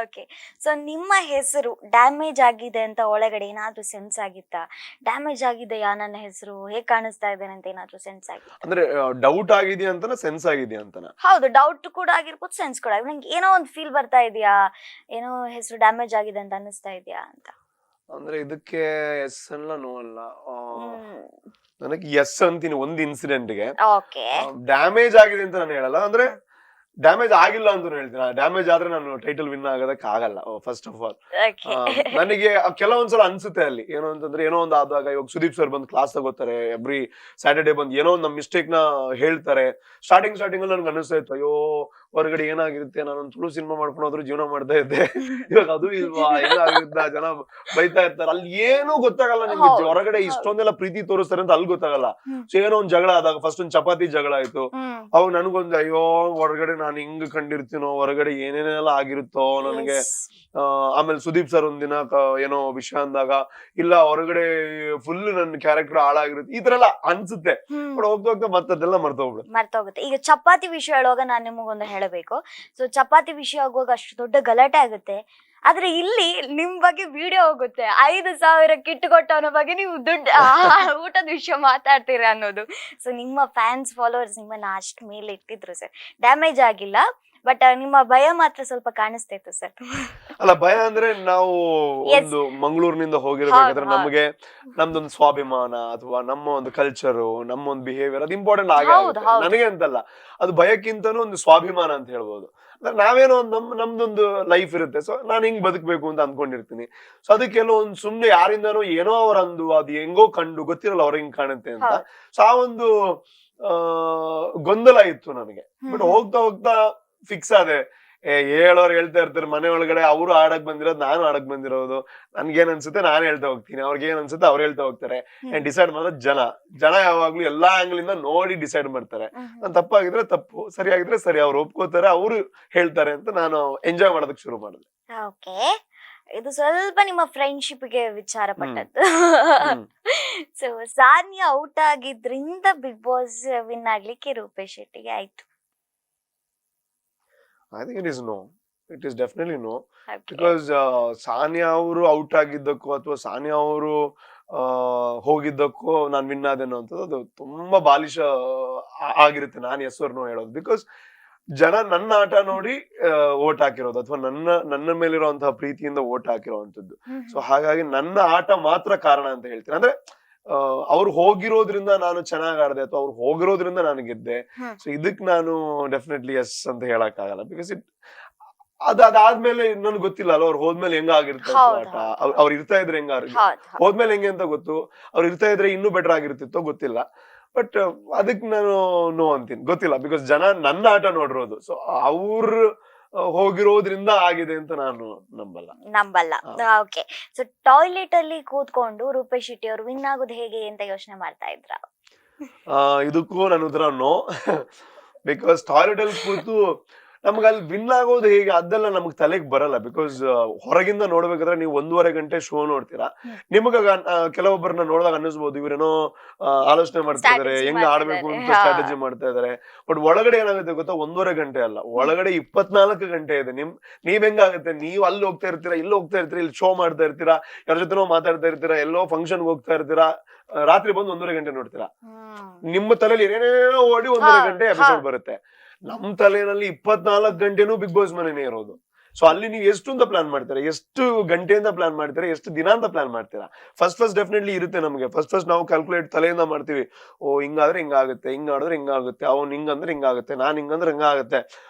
ಓಕೆ. ಸೊ ನಿಮ್ಮ ಹೆಸರು ಡ್ಯಾಮೇಜ್ ಆಗಿದೆ ಅಂತ ಒಳಗಡೆ ಏನಾದ್ರೂ ಸೆನ್ಸ್ ಆಗಿತ್ತಾ? ಡ್ಯಾಮೇಜ್ ಆಗಿದೆಯಾ ನನ್ನ ಹೆಸರು, ಹೇಗ್ ಕಾಣಿಸ್ತಾ ಇದ್ದೇನೆ ಅಂತ ಏನಾದ್ರೂ ಸೆನ್ಸ್ ಆಗಿತ್ತಾ? ಅಂದ್ರೆ ಡೌಟ್ ಆಗಿದೆಯಾ ಅಂತನ, ಸೆನ್ಸ್ ಆಗಿದೆಯಾ ಅಂತನ? ಹೌದು, ಡೌಟ್ ಕೂಡ ಆಗಿರ್ಬೋದು, ಸೆನ್ಸ್ ಕೂಡ ನಂಗೆ ಏನೋ ಒಂದು ಫೀಲ್ ಬರ್ತಾ ಇದೆಯಾ, ಏನೋ ಹೆಸರು ಡ್ಯಾಮೇಜ್ ಆಗಿದೆ ಅಂತ ಅನ್ನಿಸ್ತಾ ಇದೆಯಾ ಅಂತ. ಅಂದ್ರೆ ಇದಕ್ಕೆ ಎಸ್ ಅಲ್ಲ, ನೋ ಅಲ್ಲ. ಹ್ಮ್. ನನಗೆ ಎಸ್ ಅಂತೀನಿ ಒಂದು ಇನ್ಸಿಡೆಂಟ್ಗೆ. ಓಕೆ. ಡ್ಯಾಮೇಜ್ ಆಗಿದೆ ಅಂತ ನಾನು ಹೇಳಲ್ಲ, ಅಂದ್ರೆ ಡ್ಯಾಮೇಜ್ ಆಗಿಲ್ಲ ಅಂತ ಹೇಳ್ತೀನಿ. ಡ್ಯಾಮೇಜ್ ಆದ್ರೆ ನಾನು ಟೈಟಲ್ ವಿನ್ ಆಗೋದಕ್ಕೆ ಆಗಲ್ಲ. First of all okay. ನನಗೆ ಕೆಲವೊಂದ್ಸಲ ಅನ್ಸುತ್ತೆ ಅಲ್ಲಿ ಏನೋ ಅಂತಂದ್ರೆ, ಏನೋ ಒಂದು ಆದಾಗ ಇವಾಗ ಸುದೀಪ್ ಸರ್ ಬಂದು ಕ್ಲಾಸ್ ತಗೋತಾರೆ ಎವ್ರಿ ಸ್ಯಾಟರ್ಡೆ, ಬಂದು ಏನೋ ಒಂದು ನಮ್ ಮಿಸ್ಟೇಕ್ ನ ಹೇಳ್ತಾರೆ. ಸ್ಟಾರ್ಟಿಂಗ್ ಅಲ್ಲಿ ನನ್ಗೆ ಅನಿಸ್ತಾ ಇತ್ತು, ಅಯ್ಯೋ ಹೊರಗಡೆ ಏನಾಗಿರುತ್ತೆ, ನಾನೊಂದು ತುಳು ಸಿನಿಮಾ ಮಾಡ್ಕೊಂಡು ಹೋದ್ರು ಜೀವನ ಮಾಡ್ತಾ ಇದ್ದೆ, ಇವಾಗ ಅದು ಇಲ್ವಾ, ಏನಾಗಿರುತ್ತೆ, ಜನ ಬೈತಾ ಇರ್ತಾರೆ. ಅಲ್ಲಿ ಏನೂ ಗೊತ್ತಾಗಲ್ಲ ನಿಮ್ಗೆ. ಹೌದು, ಹೊರಗಡೆ ಹೌದು. ಇಷ್ಟೊಂದೆಲ್ಲ ಪ್ರೀತಿ ತೋರಿಸ್ತಾರೆ ಅಂತ ಅಲ್ಲಿ ಗೊತ್ತಾಗಲ್ಲ. ಹ್ಮ್. ಸೊ ಏನೋ ಒಂದ್ ಜಗಳ ಆದಾಗ, ಫಸ್ಟ್ ಒಂದ್ ಚಪಾತಿ ಜಗಳ ಆಯ್ತು. ಹ್ಮ್. ಅವಾಗ ನನಗೊಂದು ಅಯ್ಯೋ ಹೊರಗಡೆ ನಾನು ಹಿಂಗ್ ಕಂಡಿರ್ತೀನೋ, ಹೊರಗಡೆ ಏನೇನೆಲ್ಲ ಆಗಿರುತ್ತೋ ನನಗೆ. Yes. ಆಮೇಲೆ ಸುದೀಪ್ ಸರ್ ಒಂದಿನ ಏನೋ ವಿಷಯ ಅಂದಾಗ, ಇಲ್ಲ ಹೊರಗಡೆ ಫುಲ್ ನನ್ನ ಕ್ಯಾರೆಕ್ಟರ್ ಹಾಳಾಗಿರುತ್ತೆ, ಈ ತರ ಎಲ್ಲ ಅನ್ಸುತ್ತೆ. ಹ್ಮ್. ಬಟ್ ಹೋಗ್ತಾ ಹೋಗ್ತಾ ಮತ್ತದೆಲ್ಲ ಮರ್ತೋಗ್ಬಿಡುತ್ತೆ. ಮರ್ತೋಗುತ್ತೆ. ಈಗ ಚಪಾತಿ ವಿಷಯ ಹೇಳುವಾಗ ನಾನು ನಿಮಗೊಂದು ಹೇಳಬೇಕು. ಸೊ ಚಪಾತಿ ವಿಷಯ ಆಗುವಾಗ ಅಷ್ಟು ದೊಡ್ಡ ಗಲಾಟೆ ಆಗುತ್ತೆ, ಆದ್ರೆ ಇಲ್ಲಿ ನಿಮ್ ಬಗ್ಗೆ ವಿಡಿಯೋ ಹೋಗುತ್ತೆ, 5,000 ಕಿಟ್ ಕೊಟ್ಟವನ ಬಗ್ಗೆ ನೀವು ದುಡ್ಡು ಊಟದ ವಿಷಯ ಮಾತಾಡ್ತೀರಾ ಅನ್ನೋದು. ಸೊ ನಿಮ್ಮ ಫ್ಯಾನ್ಸ್ ಫಾಲೋವರ್ಸ್ ನಿಮ್ಮನ್ನ ಅಷ್ಟ್ ಮೇಲೆ ಇಟ್ಟಿದ್ರು ಸರ್. ಡ್ಯಾಮೇಜ್ ಆಗಿಲ್ಲ, ಬಟ್ ನಿಮ್ಮ ಭಯ ಮಾತ್ರ ಸ್ವಲ್ಪ ಕಾಣಿಸ್ತಾ ಇತ್ತು ಸರ್. ಅಲ್ಲ, ಭಯ ಅಂದ್ರೆ ನಾವು Yes. ಒಂದು ಮಂಗಳೂರಿನಿಂದ ಹೋಗಿರ್ಬೇಕಾದ್ರೆ ಹೌದು, ನಮಗೆ ನಮ್ದೊಂದು ಸ್ವಾಭಿಮಾನ ಅಥವಾ ನಮ್ಮ ಒಂದು ಕಲ್ಚರು, ನಮ್ಮ ಒಂದು ಬಿಹೇವಿಯರ್ ಅದು ಇಂಪಾರ್ಟೆಂಟ್ ಹೌದು, ಆಗುತ್ತೆ. ಹೌದು. ನನಗೆ ಅಂತಲ್ಲ, ಅದು ಭಯಕ್ಕಿಂತನೂ ಒಂದು ಸ್ವಾಭಿಮಾನ ಅಂತ ಹೇಳ್ಬೋದು. ಅಂದ್ರೆ ನಾವೇನೋ ಒಂದು ನಮ್ದೊಂದು ಲೈಫ್ ಇರುತ್ತೆ. ಸೊ ನಾನು ಹಿಂಗ್ ಬದುಕ್ಬೇಕು ಅಂತ ಅನ್ಕೊಂಡಿರ್ತೀನಿ. ಸೊ ಅದಕ್ಕೆಲ್ಲ ಒಂದು ಸುಮ್ನೆ ಯಾರಿಂದನೋ ಏನೋ ಅವ್ರಂದು ಅದು ಹೆಂಗೋ ಕಂಡು ಗೊತ್ತಿರಲ್ಲ ಅವ್ರ ಹಿಂಗ್ ಕಾಣುತ್ತೆ ಅಂತ. ಹೌದು. ಸೊ ಆ ಒಂದು ಗೊಂದಲ ಇತ್ತು ನನಗೆ. ಬಟ್ ಹೋಗ್ತಾ ಹೋಗ್ತಾ ಫಿಕ್ಸ್ ಆದೆ. ಹೇಳೋರು ಹೇಳ್ತಾ ಇರ್ತಾರೆ ಮನೆ ಒಳಗಡೆ, ಅವ್ರು ಆಡಕ್ ಬಂದಿರೋದು, ನಾನು ಆಡಕ್ ಬಂದಿರೋದು. ನನ್ಗೇನ್ ಅನ್ಸುತ್ತೆ ನಾನು ಹೇಳ್ತಾ ಹೋಗ್ತೀನಿ, ಅವ್ರಿಗೆ ಏನ್ ಅನ್ಸುತ್ತೆ ಅವ್ರು ಹೇಳ್ತಾ ಹೋಗ್ತಾರೆ. ಡಿಸೈಡ್ ಮಾಡೋದು ಜನ ಯಾವಾಗ್ಲೂ ಎಲ್ಲಾ ಆಂಗಲ್ ಇಂದ ನೋಡಿ ಡಿಸೈಡ್ ಮಾಡ್ತಾರೆ. ನಾನ್ ತಪ್ಪಾಗಿದ್ರೆ ತಪ್ಪು, ಸರಿಯಾಗಿದ್ರೆ ಸರಿ, ಅವ್ರು ಒಪ್ಕೋತಾರೆ, ಅವ್ರು ಹೇಳ್ತಾರೆ ಅಂತ ನಾನು ಎಂಜಾಯ್ ಮಾಡೋದಕ್ಕೆ ಶುರು ಮಾಡಿದೆ. ಓಕೆ. ಇದು ಸ್ವಲ್ಪ ನಿಮ್ಮ ಫ್ರೆಂಡ್ಶಿಪ್ ಗೆ ವಿಚಾರ ಪಟ್ಟದ್ದು. ಸೊ ಸಾನಿಯಾ ಔಟ್ ಆಗಿದ್ರಿಂದ ಬಿಗ್ ಬಾಸ್ ವಿನ್ ಆಗ್ಲಿಕ್ಕೆ ರೂಪೇಶ್ ಶೆಟ್ಟಿಗೆ ಆಯ್ತು. I think it is no, it is definitely no. Okay. Because Sania ಅವರು ಔಟ್ ಆಗಿದ್ದಕ್ಕೂ ಅಥವಾ ಸಾನಿಯಾ ಅವರು ಹೋಗಿದ್ದಕ್ಕೂ ನಾನು ವಿನ್ ಆದೇನೋ ಅಂತದ್ದು ಅದು ತುಂಬಾ ಬಾಲಿಶ ಆಗಿರುತ್ತೆ. ನಾನು ಎಸ್ ಆರ್ ನೋ ಹೇಳೋದು. ಬಿಕಾಸ್ ಜನ ನನ್ನ ಆಟ ನೋಡಿ ಓಟ್ ಹಾಕಿರೋದು, ಅಥವಾ ನನ್ನ ಮೇಲಿರುವಂತಹ ಪ್ರೀತಿಯಿಂದ ಓಟ್ ಹಾಕಿರೋವಂಥದ್ದು. ಸೊ ಹಾಗಾಗಿ ನನ್ನ ಆಟ ಮಾತ್ರ ಕಾರಣ ಅಂತ ಹೇಳ್ತೀನಿ. ಅಂದ್ರೆ ಅವ್ರು ಹೋಗಿರೋದ್ರಿಂದ ನಾನು ಚೆನ್ನಾಗ್ ಆಡ್ದೆ, ಅಥವಾ ಅವ್ರು ಹೋಗಿರೋದ್ರಿಂದ ನಾನು ಗೆದ್ದೆ. ಸೊ ಇದಕ್ ನಾನು ಡೆಫಿನೆಟ್ಲಿ ಎಸ್ ಅಂತ ಹೇಳಕ್ ಆಗಲ್ಲ. ಬಿಕಾಸ್ ಅದಾದ್ಮೇಲೆ ನನ್ಗೆ ಗೊತ್ತಿಲ್ಲ ಅಲ್ಲ, ಅವ್ರು ಹೋದ್ಮೇಲೆ ಹೆಂಗ ಆಗಿರ್ತಿತ್ತು ಆಟ, ಅವ್ರು ಇರ್ತಾ ಇದ್ರೆ ಹೆಂಗ ಹೋದ್ಮೇಲೆ ಹೆಂಗೆ ಅಂತ ಗೊತ್ತು. ಅವ್ರು ಇರ್ತಾ ಇದ್ರೆ ಇನ್ನೂ ಬೆಟರ್ ಆಗಿರ್ತಿತ್ತೋ ಗೊತ್ತಿಲ್ಲ. ಬಟ್ ಅದಕ್ ನಾನು ನೋ ಅಂತೀನಿ, ಗೊತ್ತಿಲ್ಲ. ಬಿಕಾಸ್ ಜನ ನನ್ನ ಆಟ ನೋಡಿರೋದು. ಸೊ ಅವ್ರ ಹೋಗಿರೋದ್ರಿಂದ ಆಗಿದೆ ಅಂತ ನಾನು ನಂಬಲ್ಲ. ಓಕೆ, ಸೊ ಟಾಯ್ಲೆಟ್ ಅಲ್ಲಿ ಕೂತ್ಕೊಂಡು ರೂಪೇಶ್ ಶೆಟ್ಟಿ ಅವರು ವಿನ್ ಆಗೋದು ಹೇಗೆ ಅಂತ ಯೋಚನೆ ಮಾಡ್ತಾ ಇದ್ರ? ಇದಕ್ಕೂ ನನ್ನ ಉತ್ತರ ನೋ. ಬಿಕಾಸ್ ಟಾಯ್ಲೆಟ್ ಅಲ್ಲಿ ಕೂತು ನಮ್ಗೆ ಅಲ್ಲಿ ವಿನ್ ಆಗೋದು ಹೇಗೆ ಅದೆಲ್ಲ ನಮ್ಗೆ ತಲೆಗೆ ಬರಲ್ಲ. ಬಿಕಾಸ್ ಹೊರಗಿಂದ ನೋಡ್ಬೇಕಾದ್ರೆ ನೀವು 1.5 ಗಂಟೆ ಶೋ ನೋಡ್ತೀರಾ, ನಿಮಗ ಕೆಲವೊಬ್ಬರನ್ನ ನೋಡಿದಾಗ ಅನ್ನಿಸ್ಬೋದು ಇವ್ರೇನೋ ಆಲೋಚನೆ ಮಾಡ್ತಾ ಇದಾರೆ, ಹೆಂಗ್ ಆಡ್ಬೇಕು ಅಂತ ಸ್ಟ್ರಾಟಜಿ ಮಾಡ್ತಾ ಇದಾರೆ. ಬಟ್ ಒಳಗಡೆ ಏನಾಗುತ್ತೆ ಗೊತ್ತಾ, 1.5 ಗಂಟೆ ಅಲ್ಲ, ಒಳಗಡೆ 24 ಗಂಟೆ ಇದೆ. ನೀವ್ ಹೆಂಗಾಗುತ್ತೆ, ನೀವು ಅಲ್ಲಿ ಹೋಗ್ತಾ ಇರ್ತೀರಾ, ಇಲ್ಲಿ ಹೋಗ್ತಾ ಇರ್ತೀರಾ, ಇಲ್ಲಿ ಶೋ ಮಾಡ್ತಾ ಇರ್ತೀರಾ, ಯಾರ ಜೊತೆನೋ ಮಾತಾಡ್ತಾ ಇರ್ತೀರಾ, ಎಲ್ಲೋ ಫಂಕ್ಷನ್ ಹೋಗ್ತಾ ಇರ್ತೀರಾ, ರಾತ್ರಿ ಬಂದು 1.5 ಗಂಟೆ ನೋಡ್ತೀರಾ. ನಿಮ್ಮ ತಲೆಯಲ್ಲಿ ಏನೇನೋ ಓಡಿ 1.5 ಗಂಟೆ ಎಪಿಸೋಡ್ ಬರುತ್ತೆ. ನಮ್ ತಲೆನಲ್ಲಿ 24 ಗಂಟೆನೂ ಬಿಗ್ ಬಾಸ್ ಮನೆನೇ ಇರೋದು. ಸೊ ಅಲ್ಲಿ ನೀವು ಎಷ್ಟು ಅಂತ ಪ್ಲಾನ್ ಮಾಡ್ತೀರಾ, ಎಷ್ಟು ಗಂಟೆಯಿಂದ ಪ್ಲಾನ್ ಮಾಡ್ತೀರಾ, ಎಷ್ಟು ದಿನ ಅಂತ ಪ್ಲಾನ್ ಮಾಡ್ತೀರಾ. ಫಸ್ಟ್ ಡೆಫಿನೆಟ್ಲಿ ಇರುತ್ತೆ ನಮಗೆ. ಫಸ್ಟ್ ನಾವು ಕ್ಯಾಲ್ಕುಲೇಟ್ ತಲೆಯಿಂದ ಮಾಡ್ತೀವಿ. ಓ ಹಿಂಗಾದ್ರೆ ಹಿಂಗಾಗುತ್ತೆ, ಹಿಂಗಾಡಿದ್ರೆ ಹಿಂಗಾಗುತ್ತೆ, ಅವ್ನು ಹಿಂಗಂದ್ರೆ ಹಿಂಗಾಗುತ್ತೆ, ನಾನ್ ಹಿಂಗಂದ್ರೆ ಹಿಂಗಾಗುತ್ತೆ.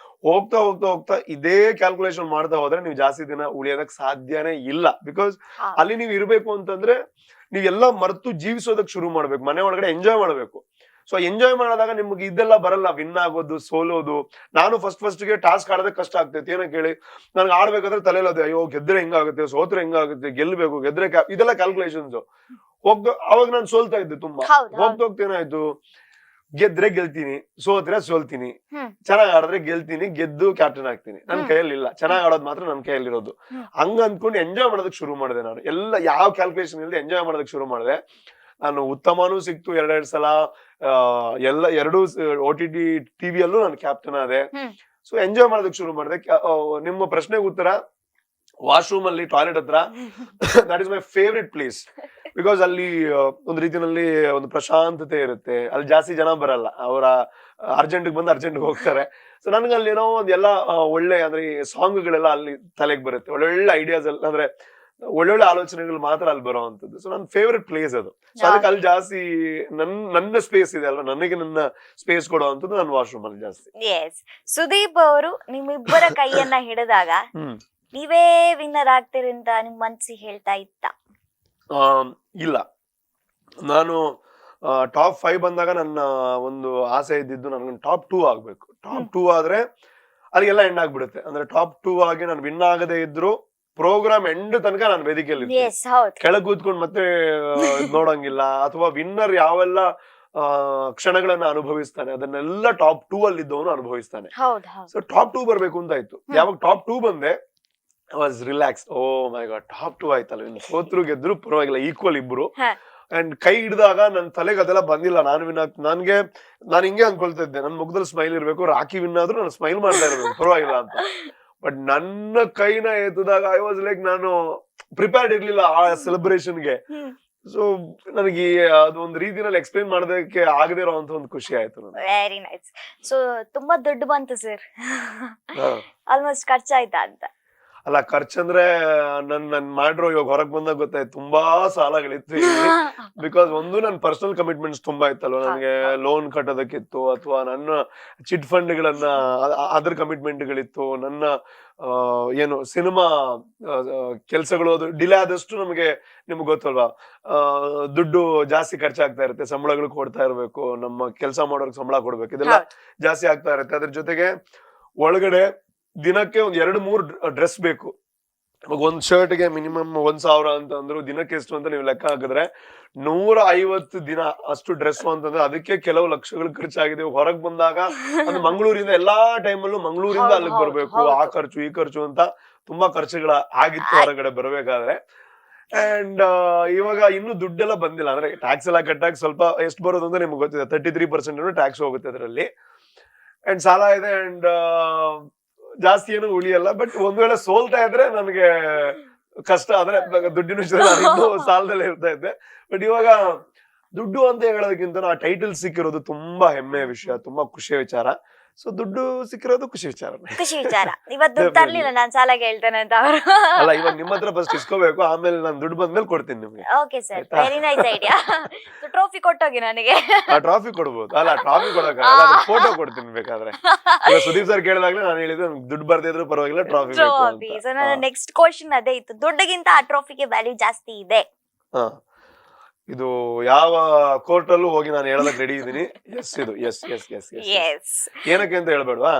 ಹೋಗ್ತಾ ಹೋಗ್ತಾ ಹೋಗ್ತಾ ಇದೇ ಕ್ಯಾಲ್ಕುಲೇಷನ್ ಮಾಡ್ತಾ ಹೋದ್ರೆ ನೀವು ಜಾಸ್ತಿ ದಿನ ಉಳಿಯೋದಕ್ ಸಾಧ್ಯನೇ ಇಲ್ಲ. ಬಿಕಾಸ್ ಅಲ್ಲಿ ನೀವು ಇರ್ಬೇಕು ಅಂತಂದ್ರೆ ನೀವೆಲ್ಲ ಮರೆತು ಜೀವಿಸೋದಕ್ ಶುರು ಮಾಡ್ಬೇಕು, ಮನೆ ಒಳಗಡೆ ಎಂಜಾಯ್ ಮಾಡ್ಬೇಕು. ಸೊ ಎಂಜಾಯ್ ಮಾಡಿದಾಗ ನಿಮ್ಗೆ ಇದೆಲ್ಲ ಬರಲ್ಲ, ವಿನ್ ಆಗೋದು, ಸೋಲೋದು. ನಾನು ಫಸ್ಟ್ಗೆ ಟಾಸ್ಕ್ ಆಡೋದಕ್ಕೆ ಕಷ್ಟ ಆಗ್ತೈತಿ. ಏನೋ ಕೇಳಿ ನನ್ಗೆ ಆಡ್ಬೇಕಾದ್ರೆ ತಲೆಯಲ್ಲಿ ಅದೇ, ಅಯ್ಯೋ ಗೆದ್ರೆ ಹೆಂಗಾಗುತ್ತೆ, ಸೋತ್ರೆ ಹೆಂಗಾಗುತ್ತೆ, ಗೆಲ್ಬೇಕು, ಗೆದ್ರೆ ಇದೆಲ್ಲ ಕ್ಯಾಲ್ಕುಲೇಷನ್ಸ್. ಅವಾಗ ನಾನು ಸೋಲ್ತಾ ಇದ್ದೆ ತುಂಬಾ. ಹೋಗ್ತಾ ಏನಾಯ್ತು, ಗೆದ್ರೆ ಗೆಲ್ತೀನಿ, ಸೋತ್ರೆ ಸೋಲ್ತೀನಿ, ಚೆನ್ನಾಗ್ ಆಡಿದ್ರೆ ಗೆಲ್ತೀನಿ, ಗೆದ್ದು ಕ್ಯಾಪ್ಟನ್ ಆಗ್ತೀನಿ. ನನ್ ಕೈಯಲ್ಲಿ ಇಲ್ಲ, ಚೆನ್ನಾಗ್ ಆಡೋದು ಮಾತ್ರ ನನ್ ಕೈಯಲ್ಲಿ ಇರೋದು. ಹಂಗ ಅಂದ್ಕೊಂಡು ಎಂಜಾಯ್ ಮಾಡೋದಕ್ಕೆ ಶುರು ಮಾಡಿದೆ ನಾನು. ಎಲ್ಲ ಯಾವ ಕ್ಯಾಲ್ಕುಲೇಷನ್ ಇಲ್ಲದೆ ಎಂಜಾಯ್ ಮಾಡೋದಕ್ಕೆ ಶುರು ಮಾಡಿದೆ. ನಾನು ಉತ್ತಮನೂ ಸಿಕ್ತು 2 ಸಲ, ಎಲ್ಲ 2 OTT ಟಿವಿಯಲ್ಲೂ ನಾನು ಕ್ಯಾಪ್ಟನ್ ಆದೆ. ಸೊ ಎಂಜಾಯ್ ಮಾಡೋದಕ್ಕೆ ಶುರು ಮಾಡಿದೆ. ನಿಮ್ಮ ಪ್ರಶ್ನೆಗೆ ಉತ್ತರ, ವಾಶ್ರೂಮ್ ಅಲ್ಲಿ, ಟಾಯ್ಲೆಟ್ ಹತ್ರ, that is my favourite place. Because ಅಲ್ಲಿ ಒಂದ್ ರೀತಿನಲ್ಲಿ ಒಂದು ಪ್ರಶಾಂತತೆ ಇರುತ್ತೆ. ಅಲ್ಲಿ ಜಾಸ್ತಿ ಜನ ಬರಲ್ಲ, ಅವರ ಅರ್ಜೆಂಟ್ ಬಂದು ಅರ್ಜೆಂಟ್ ಹೋಗ್ತಾರೆ. ಸೊ ನನ್ಗೆ ಅಲ್ಲಿ ಏನೋ ಒಂದ್ ಎಲ್ಲ ಒಳ್ಳೆ ಅಂದ್ರೆ ಸಾಂಗ್ಗಳೆಲ್ಲ ಅಲ್ಲಿ ತಲೆಗೆ ಬರುತ್ತೆ. ಒಳ್ಳೊಳ್ಳೆ ಐಡಿಯಾಸ್ ಅಂದ್ರೆ ಒಳ್ಳೊಳ್ಳೆ ಆಲೋಚನೆಗಳು ಮಾತ್ರ ಅಲ್ಲಿ ಬರುವಂತದ್ದು. ಸೊ ನನ್ನ ಫೇವ್ರೆಟ್ ಪ್ಲೇಸ್ ಅದು. ಸೊ ಅದಕ್ಕೆ ಅಲ್ಲಿ ಜಾಸ್ತಿ ನನ್ನ ಸ್ಪೇಸ್ ಇದೆ ಅಲ್ವಾ, ನನಗೆ ನನ್ನ ಸ್ಪೇಸ್ ಕೊಡುವಂತದ್ದು ನನ್ನ ವಾಶ್ರೂಮ್ ಅಲ್ಲಿ ಜಾಸ್ತಿ. ಸುದೀಪ್ ಅವರು ನಿಮ್ಮಿಬ್ಬರ ಕೈಯನ್ನ ಹಿಡಿದಾಗ ನೀವೇ ವಿನ್ನರ್ ಆಗ್ತೀರಿ ಅಂತ ನಿಮ್ ಮನ್ಸಿಗೆ ಹೇಳ್ತಾ ಇತ್ತ? ಇಲ್ಲ, ನಾನು ಟಾಪ್ 5 ಬಂದಾಗ ನನ್ನ ಒಂದು ಆಸೆ ಇದ್ದಿದ್ದು ನನ್ಗೆ ಟಾಪ್ 2 ಆಗ್ಬೇಕು. ಟಾಪ್ 2 ಆದ್ರೆ ಅಲ್ಲಿಗೆಲ್ಲ ಎಂಡ್ ಆಗ್ಬಿಡುತ್ತೆ. ಅಂದ್ರೆ ಟಾಪ್ 2 ಆಗಿ ನಾನು ವಿನ್ ಆಗದೆ ಇದ್ರು ಪ್ರೋಗ್ರಾಮ್ ಎಂಡ್ ತನಕ ನಾನು ವೇದಿಕೆಯಲ್ಲಿ ಕೆಳಗ್ ಕೂತ್ಕೊಂಡು ಮತ್ತೆ ನೋಡಂಗಿಲ್ಲ. ಅಥವಾ ವಿನ್ನರ್ ಯಾವೆಲ್ಲ ಕ್ಷಣಗಳನ್ನ ಅನುಭವಿಸ್ತಾನೆ ಅದನ್ನೆಲ್ಲ ಟಾಪ್ 2 ಅಲ್ಲಿ ಇದ್ದವನು ಅನುಭವಿಸ್ತಾನೆ. ಸೊ ಟಾಪ್ 2 ಬರ್ಬೇಕು ಅಂತ ಆಯ್ತು. ಯಾವಾಗ ಟಾಪ್ 2 ಬಂದೆ, I was relax. Oh my god, top 2 ಆಯ್ತಲ್ಲ, ಇನ್ನು ಸೋತ್ರು ಗೆದ್ರು ಪರವಾಗಿಲ್ಲ, ಈಕ್ವಲ್ ಇಬ್ರು. ಅಂಡ್ ಕೈ ಹಿಡಿದಾಗ ನನ್ ತಲೆಗೆ ಅದೆಲ್ಲ ಬಂದಿಲ್ಲ. ನಾನು ಹಿಂಗೆ ಅನ್ಕೊಳ್ತಾ ಇದ್ದೆ, ನನ್ ಮುಖದಲ್ಲಿ ಸ್ಮೈಲ್ ಇರ್ಬೇಕು, ರಾಕಿ ವಿನ್ ಆದ್ರೂ ನಾನು ಸ್ಮೈಲ್ ಮಾಡ್ತಾ ಇರ್ಬೇಕು, ಪರವಾಗಿಲ್ಲ ಅಂತ. ಬಟ್ ನನ್ನ ಕೈನ ಎತ್ತಿದಾಗ ಐ ವಾಸ್ ಲೈಕ್, ನಾನು ಪ್ರಿಪೇರ್ಡ್ ಇರ್ಲಿಲ್ಲ ಆ ಸೆಲೆಬ್ರೇಷನ್ಗೆ. ಸೊ ನನಗೆ ಅದು ಒಂದು ರೀತಿನಲ್ಲಿ ಎಕ್ಸ್ಪ್ಲೈನ್ ಮಾಡೋದಕ್ಕೆ ಆಗದೆ ಇರೋಂತ ಒಂದು ಖುಷಿ ಆಯ್ತು ನನಗೆ. Very nice. ಸೊ ತುಂಬಾ ದುಡ್ಡು ಬಂತು ಸರ್, ಆಲ್ಮೋಸ್ಟ್ ಖರ್ಚಾಯ್ತಾ ಅಂತ? ಅಲ್ಲ, ಖರ್ಚಂದ್ರೆ ನನ್ ಮಾಡ್ರೋ ಇವಾಗ ಹೊರಗ್ ಬಂದಾಗ ಗೊತ್ತಾಯ್ತು ತುಂಬಾ ಸಾಲಗಳಿತ್ತು. ಬಿಕಾಸ್ ಒಂದು ನನ್ನ ಪರ್ಸನಲ್ ಕಮಿಟ್ಮೆಂಟ್ಸ್ ತುಂಬಾ ಇತ್ತಲ್ವ, ನನಗೆ ಲೋನ್ ಕಟ್ಟೋದಕ್ಕಿತ್ತು, ಅಥವಾ ನನ್ನ ಚಿಟ್ ಫಂಡ್ ಗಳನ್ನ ಅದ್ರ ಕಮಿಟ್ಮೆಂಟ್ಗಳಿತ್ತು, ನನ್ನ ಏನು ಸಿನಿಮಾ ಕೆಲ್ಸಗಳು ಅದು ಡಿಲೇ ಆದಷ್ಟು ನಮಗೆ ನಿಮ್ಗೆ ಗೊತ್ತಲ್ವಾ, ದುಡ್ಡು ಜಾಸ್ತಿ ಖರ್ಚಾಗ್ತಾ ಇರುತ್ತೆ, ಸಂಬಳಗಳು ಕೊಡ್ತಾ ಇರ್ಬೇಕು, ನಮ್ಮ ಕೆಲಸ ಮಾಡೋರ್ಗೆ ಸಂಬಳ ಕೊಡ್ಬೇಕು, ಇದೆಲ್ಲ ಜಾಸ್ತಿ ಆಗ್ತಾ ಇರುತ್ತೆ. ಅದ್ರ ಜೊತೆಗೆ ಒಳಗಡೆ ದಿನಕ್ಕೆ 2-3 ಡ್ರೆಸ್ ಬೇಕು. ಒಂದ್ ಶರ್ಟ್ಗೆ ಮಿನಿಮಮ್ 1,000 ಅಂತ ಅಂದ್ರು, ದಿನಕ್ಕೆ ಎಷ್ಟು ಅಂತ ನೀವು ಲೆಕ್ಕ ಹಾಕಿದ್ರೆ 150 ದಿನ ಅಷ್ಟು ಡ್ರೆಸ್ ಅಂತಂದ್ರೆ ಅದಕ್ಕೆ ಕೆಲವು ಲಕ್ಷಗಳು ಖರ್ಚಾಗಿದೆ. ಹೊರಗ್ ಬಂದಾಗ ಅದು ಮಂಗಳೂರಿಂದ ಎಲ್ಲಾ ಟೈಮಲ್ಲೂ ಮಂಗಳೂರಿಂದ ಅಲ್ಲಿಗೆ ಬರ್ಬೇಕು, ಆ ಖರ್ಚು ಈ ಖರ್ಚು ಅಂತ ತುಂಬಾ ಖರ್ಚುಗಳ ಆಗಿತ್ತು ಹೊರಗಡೆ ಬರ್ಬೇಕಾದ್ರೆ. ಅಂಡ್ ಇವಾಗ ಇನ್ನು ದುಡ್ಡೆಲ್ಲ ಬಂದಿಲ್ಲ, ಅಂದ್ರೆ ಟ್ಯಾಕ್ಸ್ ಎಲ್ಲ ಕಟ್ಟಾಗಿ ಸ್ವಲ್ಪ ಎಷ್ಟು ಬರೋದು ಅಂತ ನಿಮ್ಗೆ ಗೊತ್ತಿದೆ, 33% ಟ್ಯಾಕ್ಸ್ ಹೋಗುತ್ತೆ ಅದರಲ್ಲಿ. ಅಂಡ್ ಸಾಲ ಇದೆ, ಅಂಡ್ ಜಾಸ್ತಿ ಏನು ಉಳಿಯಲ್ಲ. ಬಟ್ ಒಂದ್ ವೇಳೆ ಸೋಲ್ತಾ ಇದ್ರೆ ನನಗೆ ಕಷ್ಟ, ಅಂದ್ರೆ ದುಡ್ಡಿನ ವಿಷಯದಲ್ಲಿ ಇನ್ನೂ ಸಾಲದಲ್ಲೇ ಇರ್ತಾ ಇದ್ದೆ. ಬಟ್ ಇವಾಗ ದುಡ್ಡು ಅಂತ ಹೇಳೋದಕ್ಕಿಂತ ಆ ಟೈಟಲ್ ಸಿಕ್ಕಿರೋದು ತುಂಬಾ ಹೆಮ್ಮೆಯ ವಿಷಯ, ತುಂಬಾ ಖುಷಿಯ ವಿಚಾರ. ಸೊ ದುಡ್ಡು ಸಿಕ್ಕಿರೋದು ಖುಷಿ ವಿಚಾರ. ಇವತ್ತು ದುಡ್ಡು ತರ್ಲಿಲ್ಲ, ನಾನ್ ಸಾಲ ಕೇಳ್ತೇನೆ ಅಂತ ಅವರು. ಅಲ್ಲ, ಇವಾಗ ನಿಮ್ಮ ಹತ್ರ ಫಸ್ಟ್ ಇಸ್ಕೋಬೇಕು, ಆಮೇಲೆ ನಾನು ದುಡ್ಡು ಬಂದ್ಮೇಲೆ ಕೊಡ್ತೀನಿ ನಿಮ್ಗೆ. Okay sir, very nice idea. Trophy ಕೊಟ್ಟೋಗಿ ನನಗೆ. ಟ್ರಾಫಿ ಕೊಡ್ಬೋದು. ಅಲ್ಲ, ಟ್ರಾಫಿ ಕೊಡೋಕೆ ಫೋಟೋ ಕೊಡ್ತೀನಿ ಬೇಕಾದ್ರೆ. ಸುದೀಪ್ ಸರ್ ಕೇಳಿದಾಗ್ಲೇ ನಾನು ಹೇಳಿದ್ರೆ ದುಡ್ಡು ಬರ್ದೇ ಇದ್ರು ಪರವಾಗಿಲ್ಲ, ಟ್ರಾಫಿ. ನೆಕ್ಸ್ಟ್ ಕ್ವಶನ್ ಅದೇ ಇತ್ತು, ದುಡ್ಡಿಗಿಂತ ಆ ಟ್ರೋಫಿಗೆ ವ್ಯಾಲ್ಯೂ ಜಾಸ್ತಿ ಇದೆ. ಇದು ಯಾವ ಕೋರ್ಟ್ ಅಲ್ಲೂ ಹೋಗಿ ನಾನು ಹೇಳೋದಕ್ಕೆ ರೆಡಿ ಇದೀನಿ. ಎಸ್ ಇದು yes yes yes yes yes ಏನಕ್ಕೆ ಅಂತ ಹೇಳ್ಬೇಡ್ವಾ?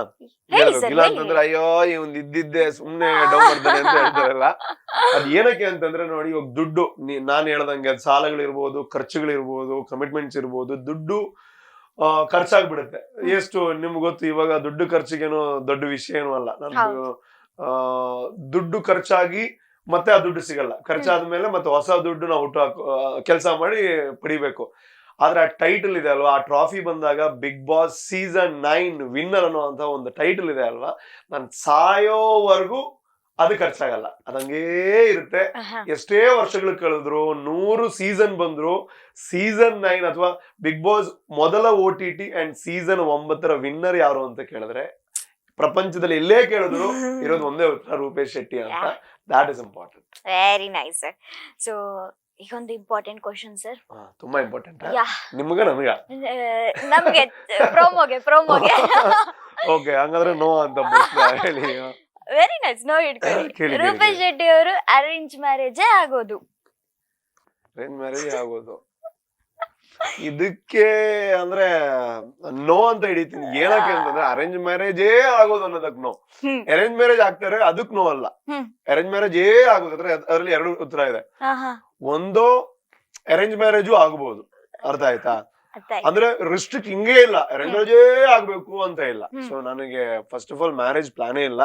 ಹೇಳಿ ಹೇಳ್ಬೇಕು. ಸರ್, ಇಲ್ಲ ಹೇಳಿ. ಅಂತಂದ್ರೆ ಅಯ್ಯೋ ಇವ್ನ್ ಇದ್ದಿದ್ದೆ ಸುಮ್ನೆ ಡೌನ್ ಮಾಡ್ತಾನೆ ಅಂತ ಹೇಳ್ತಾರಲ್ಲ. ಅದ್ ಏನಕ್ಕೆ ಅಂತಂದ್ರೆ ನೋಡಿ, ಇವಾಗ ದುಡ್ಡು ನಾನ್ ಹೇಳ್ದಂಗೆ ಸಾಲಗಳಿರ್ಬೋದು, ಖರ್ಚುಗಳಿರ್ಬೋದು, ಕಮಿಟ್ಮೆಂಟ್ಸ್ ಇರ್ಬೋದು, ದುಡ್ಡು ಖರ್ಚಾಗ್ಬಿಡುತ್ತೆ. ಎಷ್ಟು ನಿಮ್ಗೆ ಗೊತ್ತು, ಇವಾಗ ದುಡ್ಡು ಖರ್ಚಿಗೇನು ದೊಡ್ಡ ವಿಷಯ ಏನೂ ಅಲ್ಲ. ನಮ್ದು ದುಡ್ಡು ಖರ್ಚಾಗಿ ಮತ್ತೆ ಆ ದುಡ್ಡು ಸಿಗಲ್ಲ. ಖರ್ಚಾದ್ಮೇಲೆ ಮತ್ತೆ ಹೊಸ ದುಡ್ಡು ನಾವು ಕೆಲಸ ಮಾಡಿ ಪಡಿಬೇಕು. ಆದ್ರೆ ಆ ಟೈಟಲ್ ಇದೆ ಅಲ್ವಾ, ಆ ಟ್ರಾಫಿ ಬಂದಾಗ ಬಿಗ್ ಬಾಸ್ ಸೀಸನ್ 9 ವಿನ್ನರ್ ಅನ್ನುವಂತ ಒಂದು ಟೈಟಲ್ ಇದೆ ಅಲ್ವಾ, ನಾನು ಸಾಯೋವರೆಗೂ ಅದು ಖರ್ಚಾಗಲ್ಲ, ಅದಂಗೇ ಇರುತ್ತೆ. ಎಷ್ಟೇ ವರ್ಷಗಳು ಕಳೆದ್ರು, 100 ಸೀಸನ್ ಬಂದ್ರು, ಸೀಸನ್ 9 ಅಥವಾ ಬಿಗ್ ಬಾಸ್ ಮೊದಲ OTT ಅಂಡ್ ಸೀಸನ್ 9 ವಿನ್ನರ್ ಯಾರು ಅಂತ ಕೇಳಿದ್ರೆ, ಪ್ರಪಂಚದಲ್ಲಿ ಎಲ್ಲೇ ಕೇಳಿದ್ರು ಇರೋದು ಒಂದೇ ಉತ್ತರ, ರೂಪೇಶ್ ಶೆಟ್ಟಿ ಅಂತ. That is important. Very nice sir. So ಈಗ ಒಂದು ಇಂಪಾರ್ಟೆಂಟ್ ಕ್ವಶನ್ ಸರ್. ತುಂಬಾ ಇಂಪಾರ್ಟೆಂಟ್. ಯಾ ನಿಮ್ಗ ನಮ್ಗ ನಮ್ಗೆ ಪ್ರೋಮೋಗೆ ಓಕೆ, ಹಂಗಾದ್ರೆ ನೋ ಅಂತ ಹೇಳಿ. Very nice. ನೋ ಕೇಳಿ, ಇಟ್ಕೊಳ್ಳಿ. ಕೇಳಿ. ರೂಪೇಶ್ ಶೆಟ್ಟಿ ಅವರು ಅರೇಂಜ್ ಮ್ಯಾರೇಜೇ ಆಗೋದು. ಅರೇಂಜ್ ಮ್ಯಾರೇಜ್ ಆಗೋದು ಇದಕ್ಕೆ ಅಂದ್ರೆ ನೋ ಅಂತ ಹಿಡಿತೀನಿ. ಏನಕ್ಕೆ ಅಂತಂದ್ರೆ ಅರೇಂಜ್ ಮ್ಯಾರೇಜೇ ಆಗೋದು ಅನ್ನೋದಕ್ ನೋ. ಅರೇಂಜ್ ಮ್ಯಾರೇಜ್ ಆಗ್ತಾರೆ ಅದಕ್ ನೋ ಅಲ್ಲ. ಅರೇಂಜ್ ಮ್ಯಾರೇಜ್ ಆಗೋದಂದ್ರೆ ಅದ್ರಲ್ಲಿ 2 ಉತ್ತರ ಇದೆ. ಒಂದು ಅರೇಂಜ್ ಮ್ಯಾರೇಜು ಆಗ್ಬಹುದು, ಅರ್ಥ ಆಯ್ತಾ? ಅಂದ್ರೆ ರಿಸ್ಟ್ರಿಕ್ಟ್ ಹಿಂಗೇ ಇಲ್ಲ, ಅರೇಂಜ್ ಮ್ಯಾರೇಜೇ ಆಗ್ಬೇಕು ಅಂತ ಇಲ್ಲ. ಸೊ ನನಗೆ ಫಸ್ಟ್ ಆಫ್ ಆಲ್ ಮ್ಯಾರೇಜ್ ಪ್ಲಾನೇ ಇಲ್ಲ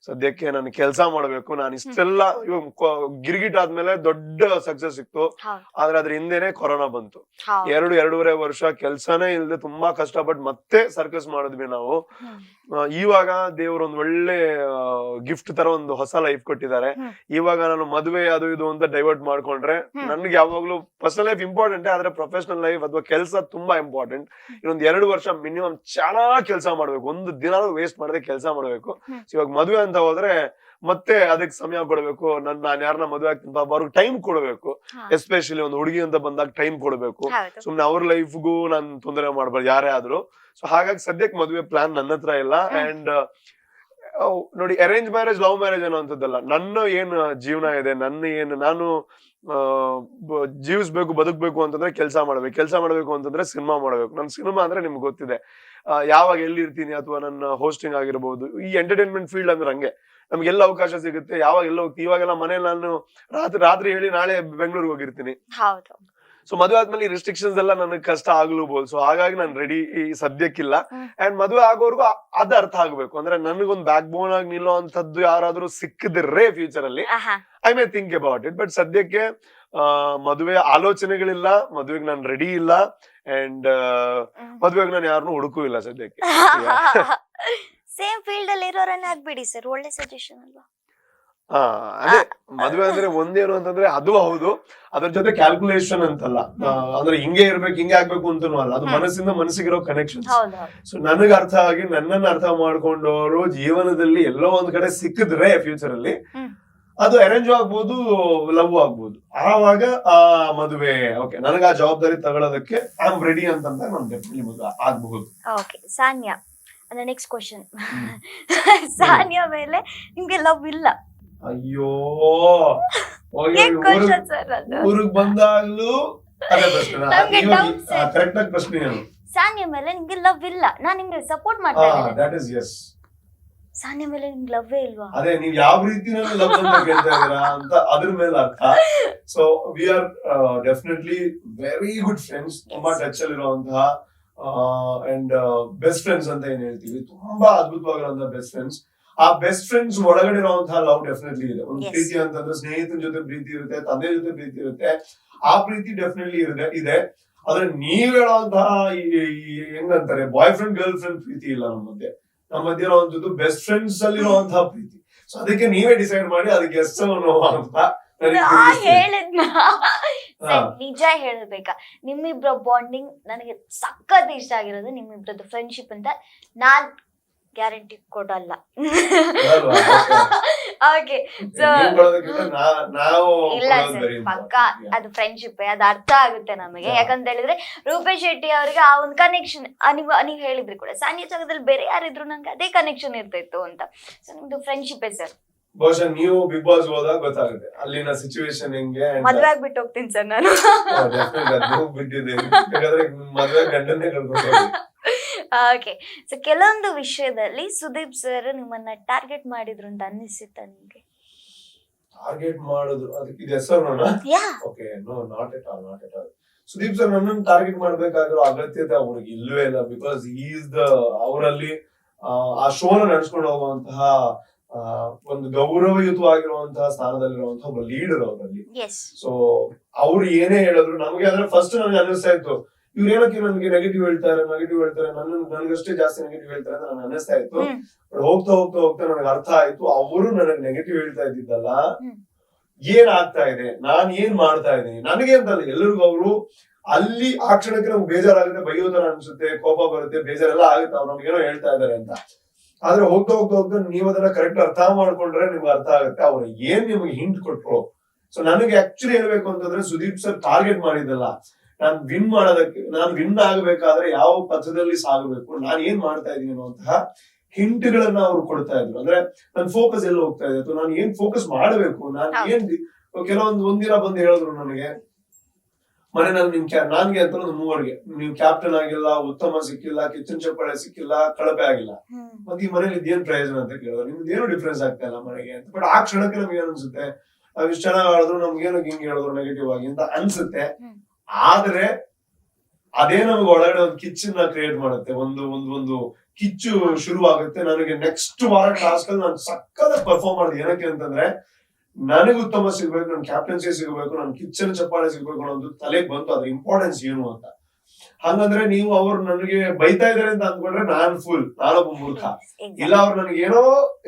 ಸದ್ಯಕ್ಕೆ. ನಾನು ಕೆಲಸ ಮಾಡ್ಬೇಕು. ನಾನು ಇಷ್ಟೆಲ್ಲ ಗಿರ್ಗಿಟ್ ಆದ್ಮೇಲೆ ದೊಡ್ಡ ಸಕ್ಸಸ್ ಸಿಕ್ತು, ಆದ್ರೆ ಅದ್ರ ಹಿಂದೆನೆ ಕೊರೋನಾ ಬಂತು. 2-2.5 ವರ್ಷ ಕೆಲ್ಸನೇ ಇಲ್ದೆ ತುಂಬಾ ಕಷ್ಟಪಟ್ಟು ಮತ್ತೆ ಸರ್ಕಸ್ ಮಾಡಿದ್ವಿ ನಾವು. ಇವಾಗ ದೇವ್ರು ಒಂದ್ ಒಳ್ಳೆ ಗಿಫ್ಟ್ ತರ ಒಂದು ಹೊಸ ಲೈಫ್ ಕೊಟ್ಟಿದ್ದಾರೆ. ಇವಾಗ ನಾನು ಮದುವೆ ಅದು ಇದು ಅಂತ ಡೈವರ್ಟ್ ಮಾಡ್ಕೊಂಡ್ರೆ, ನನ್ಗೆ ಯಾವಾಗ್ಲೂ ಪರ್ಸನಲ್ ಲೈಫ್ ಇಂಪಾರ್ಟೆಂಟ್, ಆದ್ರೆ ಪ್ರೊಫೆಷನಲ್ ಲೈಫ್ ಅಥವಾ ಕೆಲಸ ತುಂಬಾ ಇಂಪಾರ್ಟೆಂಟ್. ಇನ್ನೊಂದ್ 2 ವರ್ಷ ಮಿನಿಮಮ್ ಚೆನ್ನಾಗಿ ಕೆಲಸ ಮಾಡ್ಬೇಕು, ಒಂದು ದಿನ ವೇಸ್ಟ್ ಮಾಡದೆ ಕೆಲಸ ಮಾಡ್ಬೇಕು. ಇವಾಗ ಮದುವೆ ಅಂತ ಹೋದ್ರೆ ಮತ್ತೆ ಅದಕ್ಕೆ ಸಮಯ ಕೊಡ್ಬೇಕು. ನಾನು ಯಾರನ್ನ ಮದುವೆ ಆಗ್ತೀನಿ ಅವ್ರಿಗೆ ಟೈಮ್ ಕೊಡ್ಬೇಕು. ಎಸ್ಪೆಷಲಿ ಒಂದು ಹುಡುಗಿ ಅಂತ ಬಂದಾಗ ಟೈಮ್ ಕೊಡ್ಬೇಕು. ಸುಮ್ನೆ ಅವ್ರ ಲೈಫ್ಗೂ ನಾನು ತೊಂದರೆ ಮಾಡ್ಬಾರ್ದು ಯಾರೇ ಆದ್ರೂ. ಸೊ ಹಾಗಾಗಿ ಸದ್ಯಕ್ಕೆ ಮದುವೆ ಪ್ಲಾನ್ ನನ್ನ ಹತ್ರ ಇಲ್ಲ. ಅಂಡ್ ನೋಡಿ, ಅರೇಂಜ್ ಮ್ಯಾರೇಜ್ ಲವ್ ಮ್ಯಾರೇಜ್ ಅನ್ನೋಂಥದ್ದಲ್ಲ. ನನ್ನ ಏನ್ ಜೀವನ ಇದೆ, ನಾನು ಜೀವಿಸ್ಬೇಕು, ಬದುಕ್ಬೇಕು ಅಂತಂದ್ರೆ ಕೆಲಸ ಮಾಡ್ಬೇಕು ಅಂತಂದ್ರೆ ಸಿನಿಮಾ ಮಾಡ್ಬೇಕು. ನನ್ ಸಿನಿಮಾ ಅಂದ್ರೆ ನಿಮ್ಗೆ ಗೊತ್ತಿದೆ, ಯಾವಾಗ ಎಲ್ಲಿರ್ತೀನಿ ಅಥವಾ ನನ್ನ ಹೋಸ್ಟಿಂಗ್ ಆಗಿರ್ಬೋದು. ಈ ಎಂಟರ್ಟೈನ್ಮೆಂಟ್ ಫೀಲ್ಡ್ ಅಂದ್ರೆ ಹಂಗೆ, ನಮ್ಗೆಲ್ಲ ಅವಕಾಶ ಸಿಗುತ್ತೆ, ಯಾವಾಗ ಎಲ್ಲ ಹೋಗ್ತೀವಿ. ಇವಾಗೆಲ್ಲ ಮನೇಲಿ ನಾನು ರಾತ್ರಿ ಹೇಳಿ ನಾಳೆ ಬೆಂಗಳೂರಿಗೆ ಹೋಗಿರ್ತೀನಿ. ಸೊ ಮದುವೆ ಆದ್ಮೇಲೆ ಈ ರಿಸ್ಟ್ರಿಕ್ಷನ್ಸ್ ಎಲ್ಲ ನನಗೆ ಕಷ್ಟ ಆಗ್ಲೂಬಹುದು. ಸೊ ಹಾಗಾಗಿ ನಾನು ರೆಡಿ ಸದ್ಯಕ್ಕಿಲ್ಲ. ಅಂಡ್ ಮದುವೆ ಆಗೋರ್ಗು ಅದ್ ಅರ್ಥ ಆಗ್ಬೇಕು. ಅಂದ್ರೆ ನನಗೊಂದು ಬ್ಯಾಕ್ ಬೋನ್ ಆಗಿ ನಿಲ್ಲೋ ಅಂತದ್ದು ಯಾರಾದ್ರೂ ಸಿಕ್ಕಿದ್ರೆ ಫ್ಯೂಚರ್ ಅಲ್ಲಿ I may think about it. But ಸದ್ಯಕ್ಕೆ ಮದುವೆ ಆಲೋಚನೆಗಳಿಲ್ಲ, ಮದುವೆಗೆ ನಾನು ರೆಡಿ ಇಲ್ಲ. ಅಂಡ್ ಮದುವೆಗೆ ನಾನು ಯಾರನ್ನೂ ಹುಡುಕೂ ಇಲ್ಲ ಸದ್ಯಕ್ಕೆ. ಸೇಮ್ ಫೀಲ್ಡ್ ಅಲ್ಲಿ ಇರೋರನ್ನೇ ಆಗ್ಬಿಡಿ ಸರ್, ಒಳ್ಳೆ ಸಜೆಷನ್ ಅಲ್ವಾ? ಅದೇ ಮದುವೆ ಅಂದ್ರೆ ಒಂದೇನು ಅಂತಂದ್ರೆ ಅದು ಹೌದು, ಅದ್ರ ಜೊತೆ ಕ್ಯಾಲ್ಕುಲೇಷನ್ ಅಂತಲ್ಲ. ಅಂದ್ರೆ ಹಿಂಗೆ ಇರ್ಬೇಕು ಹಿಂಗೆ ಆಗ್ಬೇಕು ಅಂತನೂ ಅಲ್ಲ, ಅದು ಮನಸ್ಸಿಂದ ಮನಸ್ಸಿಗಿರೋ ಕನೆಕ್ಷನ್. ಸೊ ನನಗ್ ಅರ್ಥ ಆಗಿ ನನ್ನನ್ನು ಅರ್ಥ ಮಾಡ್ಕೊಂಡವರು ಜೀವನದಲ್ಲಿ ಎಲ್ಲೋ ಒಂದ್ ಕಡೆ ಸಿಕ್ಕಿದ್ರೆ ಫ್ಯೂಚರ್ ಅಲ್ಲಿ ಅದು ಅರೇಂಜ್ ಆಗ್ಬೋದು, ಲವ್ ಆಗ್ಬೋದು. ಆವಾಗ ಆ ಮದುವೆ ಓಕೆ, ನನಗೆ ಆ ಜವಾಬ್ದಾರಿ ತಗೊಳ್ಳೋದಕ್ಕೆ ಐ ಆಮ್ ರೆಡಿ ಅಂತಂದ್ರೆ ನಾನು ಡೆಫಿನೆಟ್ಲಿ ಮದುವೆ ಆಗ್ಬಹುದು. ಓಕೆ, ಸಾನ್ಯಾ ಅಂದ್ರೆ ನೆಕ್ಸ್ಟ್ ಕ್ವಶನ್. ಸಾನ್ಯಾ ಮೇಲೆ ನಿಮ್ಗೆ ಲವ್ ಇಲ್ಲ? ಅಯ್ಯೋ, ಊರಿಗೆ ಬಂದಾಗ್ಲೂ ಅದೇ ಪ್ರಶ್ನೆ. ಕರೆಕ್ಟ್ ಆಗಿ ಪ್ರಶ್ನೆ ಏನು? ಸಾನ್ಯಾ ಮೇಲೆ ನಿಮ್ಗೆ ಲವ್ ಇಲ್ಲ, ನಾನ್ ನಿಮ್ಗೆ ಸಪೋರ್ಟ್ ಮಾಡ್ತಾ ಇದ್ದೀನಿ. ಸಾನ್ಯಾ ಮೇಲೆ ನಿಮ್ಗೆ ಲವ್ವೇ ಇಲ್ವಾ? ಅದೇ ನೀವು ಯಾವ ರೀತಿಯಲ್ಲಿ ಲವ್ ಅಂತ ಕೇಳ್ತಾ ಇದೀರಾ ಅಂತ ಅದ್ರ ಮೇಲೆ ಅರ್ಥ. So we are definitely very good friends, ತುಂಬಾ ಟಚ್ ಅಲ್ಲಿ ಇರುವಂತಹ ಅಂಡ್ ಬೆಸ್ಟ್ ಫ್ರೆಂಡ್ಸ್ ಅಂತ ಏನ್ ಹೇಳ್ತೀವಿ, ತುಂಬಾ ಅದ್ಭುತವಾಗಿರುವಂತಹ ಬೆಸ್ಟ್ ಫ್ರೆಂಡ್ಸ್. ಆ ಬೆಸ್ಟ್ ಫ್ರೆಂಡ್ಸ್ ಒಳಗಡೆ ಇರುವಂತಹ ಲವ್ ಡೆಫಿನೆಟ್ಲಿ ಇದೆ. ಒಂದು ಪ್ರೀತಿ ಅಂತಂದ್ರೆ ಸ್ನೇಹಿತನ ಜೊತೆ ಪ್ರೀತಿ ಇರುತ್ತೆ, ತಂದೆ ಜೊತೆ ಪ್ರೀತಿ ಇರುತ್ತೆ, ಆ ಪ್ರೀತಿ ಡೆಫಿನೆಟ್ಲಿ ಇದೆ. ಆದ್ರೆ ನೀವ್ ಹೇಳುವಂತಹ ಹೆಂಗಂತಾರೆ ಬಾಯ್ ಫ್ರೆಂಡ್ ಗರ್ಲ್ ಫ್ರೆಂಡ್ ಪ್ರೀತಿ ಇಲ್ಲ ನಮ್ಮ ಮಧ್ಯೆ. ನಮ್ಮ ಮಧ್ಯೆ ಇರುವಂತದ್ದು ಬೆಸ್ಟ್ ಫ್ರೆಂಡ್ಸ್ ಅಲ್ಲಿ ಇರುವಂತಹ ಪ್ರೀತಿ. ಸೊ ಅದಕ್ಕೆ ನೀವೇ ಡಿಸೈಡ್ ಮಾಡಿ ಅದಕ್ಕೆ ಎಷ್ಟು ಅಂತ. ನಿಜ ಹೇಳ್ಬೇಕಾ, ನಿಮ್ಮಿಬ್ರ ಬಾಂಡಿಂಗ್ ನನಗೆ ಸಖತ್ ಇಷ್ಟ ಆಗಿರೋದು. ನಿಮ್ಮಿಬ್ರದ್ದು ಫ್ರೆಂಡ್ಶಿಪ್ ಅಂತ ನಾನ್ ಗ್ಯಾರಂಟಿ ಕೊಡಲ್ಲ. ಓಕೆ, ಇಲ್ಲ ಸರ್, ಪಕ್ಕ ಅದು ಫ್ರೆಂಡ್ಶಿಪ್, ಅದು ಅರ್ಥ ಆಗುತ್ತೆ ನಮಗೆ. ಯಾಕಂತ ಹೇಳಿದ್ರೆ ರೂಪೇಶ್ ಶೆಟ್ಟಿ ಅವರಿಗೆ ಆ ಒಂದು ಕನೆಕ್ಷನ್, ನೀವ್ ಹೇಳಿದ್ರಿ ಕೂಡ ಸಾನ್ಯಾ ಜಾಗದಲ್ಲಿ ಬೇರೆ ಯಾರಿದ್ರು ನಂಗೆ ಅದೇ ಕನೆಕ್ಷನ್ ಇರ್ತಿತ್ತು ಅಂತ. ಸೊ ನಿಮ್ದು ಫ್ರೆಂಡ್ಶಿಪ್ ಸರ್. ಬಹುಶಃ ನೀವು ಬಿಗ್ ಬಾಸ್ ಹೋದಾಗ ಗೊತ್ತಾಗುತ್ತೆ ಅಲ್ಲಿನ ಸಿಚುವೇಶನ್ ಹೆಂಗೆ. ಮದ್ವೆ ಆಗ್ಬಿಟ್ಟು ಹೋಗ್ತೀನಿ ಸರ್ ನಾನು. ಬಿಟ್ಟಿದ್ದೀನಿ ಯಾಕಂದ್ರೆ ಮದ್ವೆ ಗಂಡನ್ನೇ ಕಳ್ಕೊಂಡು. ಓಕೆ, ಸೊ ಕೆಲವೊಂದು ವಿಷಯದಲ್ಲಿ ಸುದೀಪ್ ಸರ್ ನಿಮ್ಮನ್ನ ಟಾರ್ಗೆಟ್ ಮಾಡಿದ್ರು ಅಂತ ಅನ್ನಿಸುತ್ತ ನಿಮ್ಗೆ? ಟಾರ್ಗೆಟ್ ಮಾಡೋದು ಅದಕ್ಕೆ ಇದು ಹೆಸರು yeah okay no not at all. Sudeep sir ನನ್ನನ್ನು ಟಾರ್ಗೆಟ್ ಮಾಡ್ಬೇಕಾಗಿರೋ ಅಗತ್ಯತೆ ಅವ್ರಿಗೆ ಇಲ್ಲವೇ ಇಲ್ಲ. ಬಿಕಾಸ್ ಈಸ್ ದ ಅವರಲ್ಲಿ ಆ ಶೋನ ನಡೆಸ್ಕೊಂಡು ಹೋಗುವಂತಹ ಒಂದು ಗೌರವಯುತವಾಗಿರುವಂತಹ ಸ್ಥಾನದಲ್ಲಿರುವಂತಹ ಒಬ್ಬ ಲೀಡರ್ ಅವರಲ್ಲಿ. ಎಸ್. ಸೊ ಅವ್ರು ಏನೇ ಹೇಳಿದ್ರು ನಮಗೆ ಅಂದ್ರೆ ಫಸ್ಟ್ ನನಗೆ ಅನಿಸ್ತಾ ಇತ್ತು ಇವ್ರು ಏನಕ್ಕೆ ನನಗೆ ನೆಗೆಟಿವ್ ಹೇಳ್ತಾರೆ ನನಗಷ್ಟೇ ಜಾಸ್ತಿ ನೆಗೆಟಿವ್ ಹೇಳ್ತಾರೆ ಅಂತ ನನಗೆ ಅನಿಸ್ತಾ ಇತ್ತು. ಬಟ್ ಹೋಗ್ತಾ ನನಗೆ ಅರ್ಥ ಆಯ್ತು ಅವರು ನನಗೆ ನೆಗೆಟಿವ್ ಹೇಳ್ತಾ ಇದ್ದಿದ್ದಲ್ಲ, ಏನ್ ಆಗ್ತಾ ಇದೆ, ನಾನ್ ಏನ್ ಮಾಡ್ತಾ ಇದ್ದೀನಿ ನನಗೆ ಅಂತಲ್ಲ ಎಲ್ಲರಿಗೂ. ಅವರು ಅಲ್ಲಿ ಆ ಕ್ಷಣಕ್ಕೆ ನಮ್ಗೆ ಬೇಜಾರಾಗುತ್ತೆ, ಬೈಯೋ ತರ ಅನ್ಸುತ್ತೆ, ಕೋಪ ಬರುತ್ತೆ, ಬೇಜಾರೆಲ್ಲ ಆಗುತ್ತೆ ಅವ್ರು ನಮ್ಗೆ ಏನೋ ಹೇಳ್ತಾ ಇದಾರೆ ಅಂತ. ಆದ್ರೆ ಹೋಗ್ತಾ ನೀವು ಅದನ್ನ ಕರೆಕ್ಟ್ ಅರ್ಥ ಮಾಡ್ಕೊಂಡ್ರೆ ನಿಮ್ಗೆ ಅರ್ಥ ಆಗುತ್ತೆ ಅವ್ರು ಏನ್ ನಿಮ್ಗೆ ಹಿಂಟ್ ಕೊಟ್ರು. ಸೊ ನನಗೆ ಆಕ್ಚುಲಿ ಹೇಳ್ಬೇಕು ಅಂತಂದ್ರೆ ಸುದೀಪ್ ಸರ್ ಟಾರ್ಗೆಟ್ ಮಾಡಿದ್ದಲ್ಲ, ನಾನು ವಿನ್ ಆಗಬೇಕಾದ್ರೆ ಯಾವ ಪಥದಲ್ಲಿ ಸಾಗಬೇಕು, ನಾನ್ ಏನ್ ಮಾಡ್ತಾ ಇದೀನಿ ಅನ್ನುವಂತಹ ಹಿಂಟ್ಗಳನ್ನ ಅವ್ರು ಕೊಡ್ತಾ ಇದ್ರು. ಅಂದ್ರೆ ನನ್ ಫೋಕಸ್ ಎಲ್ಲ ಹೋಗ್ತಾ ಇದೆ ಅಥವಾ ನಾನು ಏನ್ ಫೋಕಸ್ ಮಾಡ್ಬೇಕು, ನಾನು ಏನ್ ಒಂದಿನ ಬಂದು ಹೇಳಿದ್ರು ನನಗೆ ಮನೆ ನನ್ಗೆ ಅಂತ ಒಂದು ಮೂವರ್ಗೆ ನೀವು ಕ್ಯಾಪ್ಟನ್ ಆಗಿಲ್ಲ, ಉತ್ತಮ ಸಿಕ್ಕಿಲ್ಲ, ಕಿಚನ್ ಚಪ್ಪಾಳೆ ಸಿಕ್ಕಿಲ್ಲ, ಕಳಪೆ ಆಗಿಲ್ಲ, ಮತ್ತೆ ಈ ಮನೇಲಿ ಇದೇನ್ ಪ್ರಯೋಜನ ಅಂತ ಕೇಳಿದ್ರು. ನಿಮ್ದು ಏನು ಡಿಫ್ರೆನ್ಸ್ ಆಗ್ತಾ ಇಲ್ಲ ಮನೆಗೆ ಅಂತ. ಬಟ್ ಆ ಕ್ಷಣಕ್ಕೆ ನಮ್ಗೆ ಏನ್ ಅನ್ಸುತ್ತೆ, ನಾವ್ ಇಷ್ಟ ಚೆನ್ನಾಗ್ ಆಡಿದ್ರು ನಮ್ಗೇನು ಹಿಂಗ್ ಹೇಳಿದ್ರು ನೆಗೆಟಿವ್ ಆಗಿ ಅಂತ ಅನ್ಸುತ್ತೆ. ಆದ್ರೆ ಅದೇ ನಮ್ಗೆ ಒಳಗಡೆ ಒಂದು ಕಿಚ್ಚನ್ನ ಕ್ರಿಯೇಟ್ ಮಾಡುತ್ತೆ, ಒಂದು ಕಿಚ್ಚು ಶುರುವಾಗುತ್ತೆ. ನನಗೆ ನೆಕ್ಸ್ಟ್ ವಾರ ಟಾಸ್ಕ್ ಅಲ್ಲಿ ನಾನು ಸಕ್ಕದ ಪರ್ಫಾರ್ಮ್ ಮಾಡಿದೆ. ಏನಕ್ಕೆ ಅಂತಂದ್ರೆ ನನಗೆ ಉತ್ತಮ ಸಿಗ್ಬೇಕು, ನನ್ ಕ್ಯಾಪ್ಟನ್ಸಿ ಸಿಗಬೇಕು, ನನ್ ಕಿಚ್ಚನ್ ಚಪ್ಪಾಳೆ ಸಿಗ್ಬೇಕು ಅನ್ನೋದು ತಲೆಗೆ ಬಂತು, ಅದ್ರ ಇಂಪಾರ್ಟೆನ್ಸ್ ಏನು ಅಂತ. ಹಂಗಂದ್ರೆ ನೀವು ಅವ್ರು ನನಗೆ ಬೈತಾ ಇದಾರೆ ಅಂತ ಅಂದ್ಕೊಂಡ್ರೆ ನಾನೊಬ್ಬ ಮೂರ್ಖ. ಇಲ್ಲ ಅವ್ರು ನನಗೆ ಏನೋ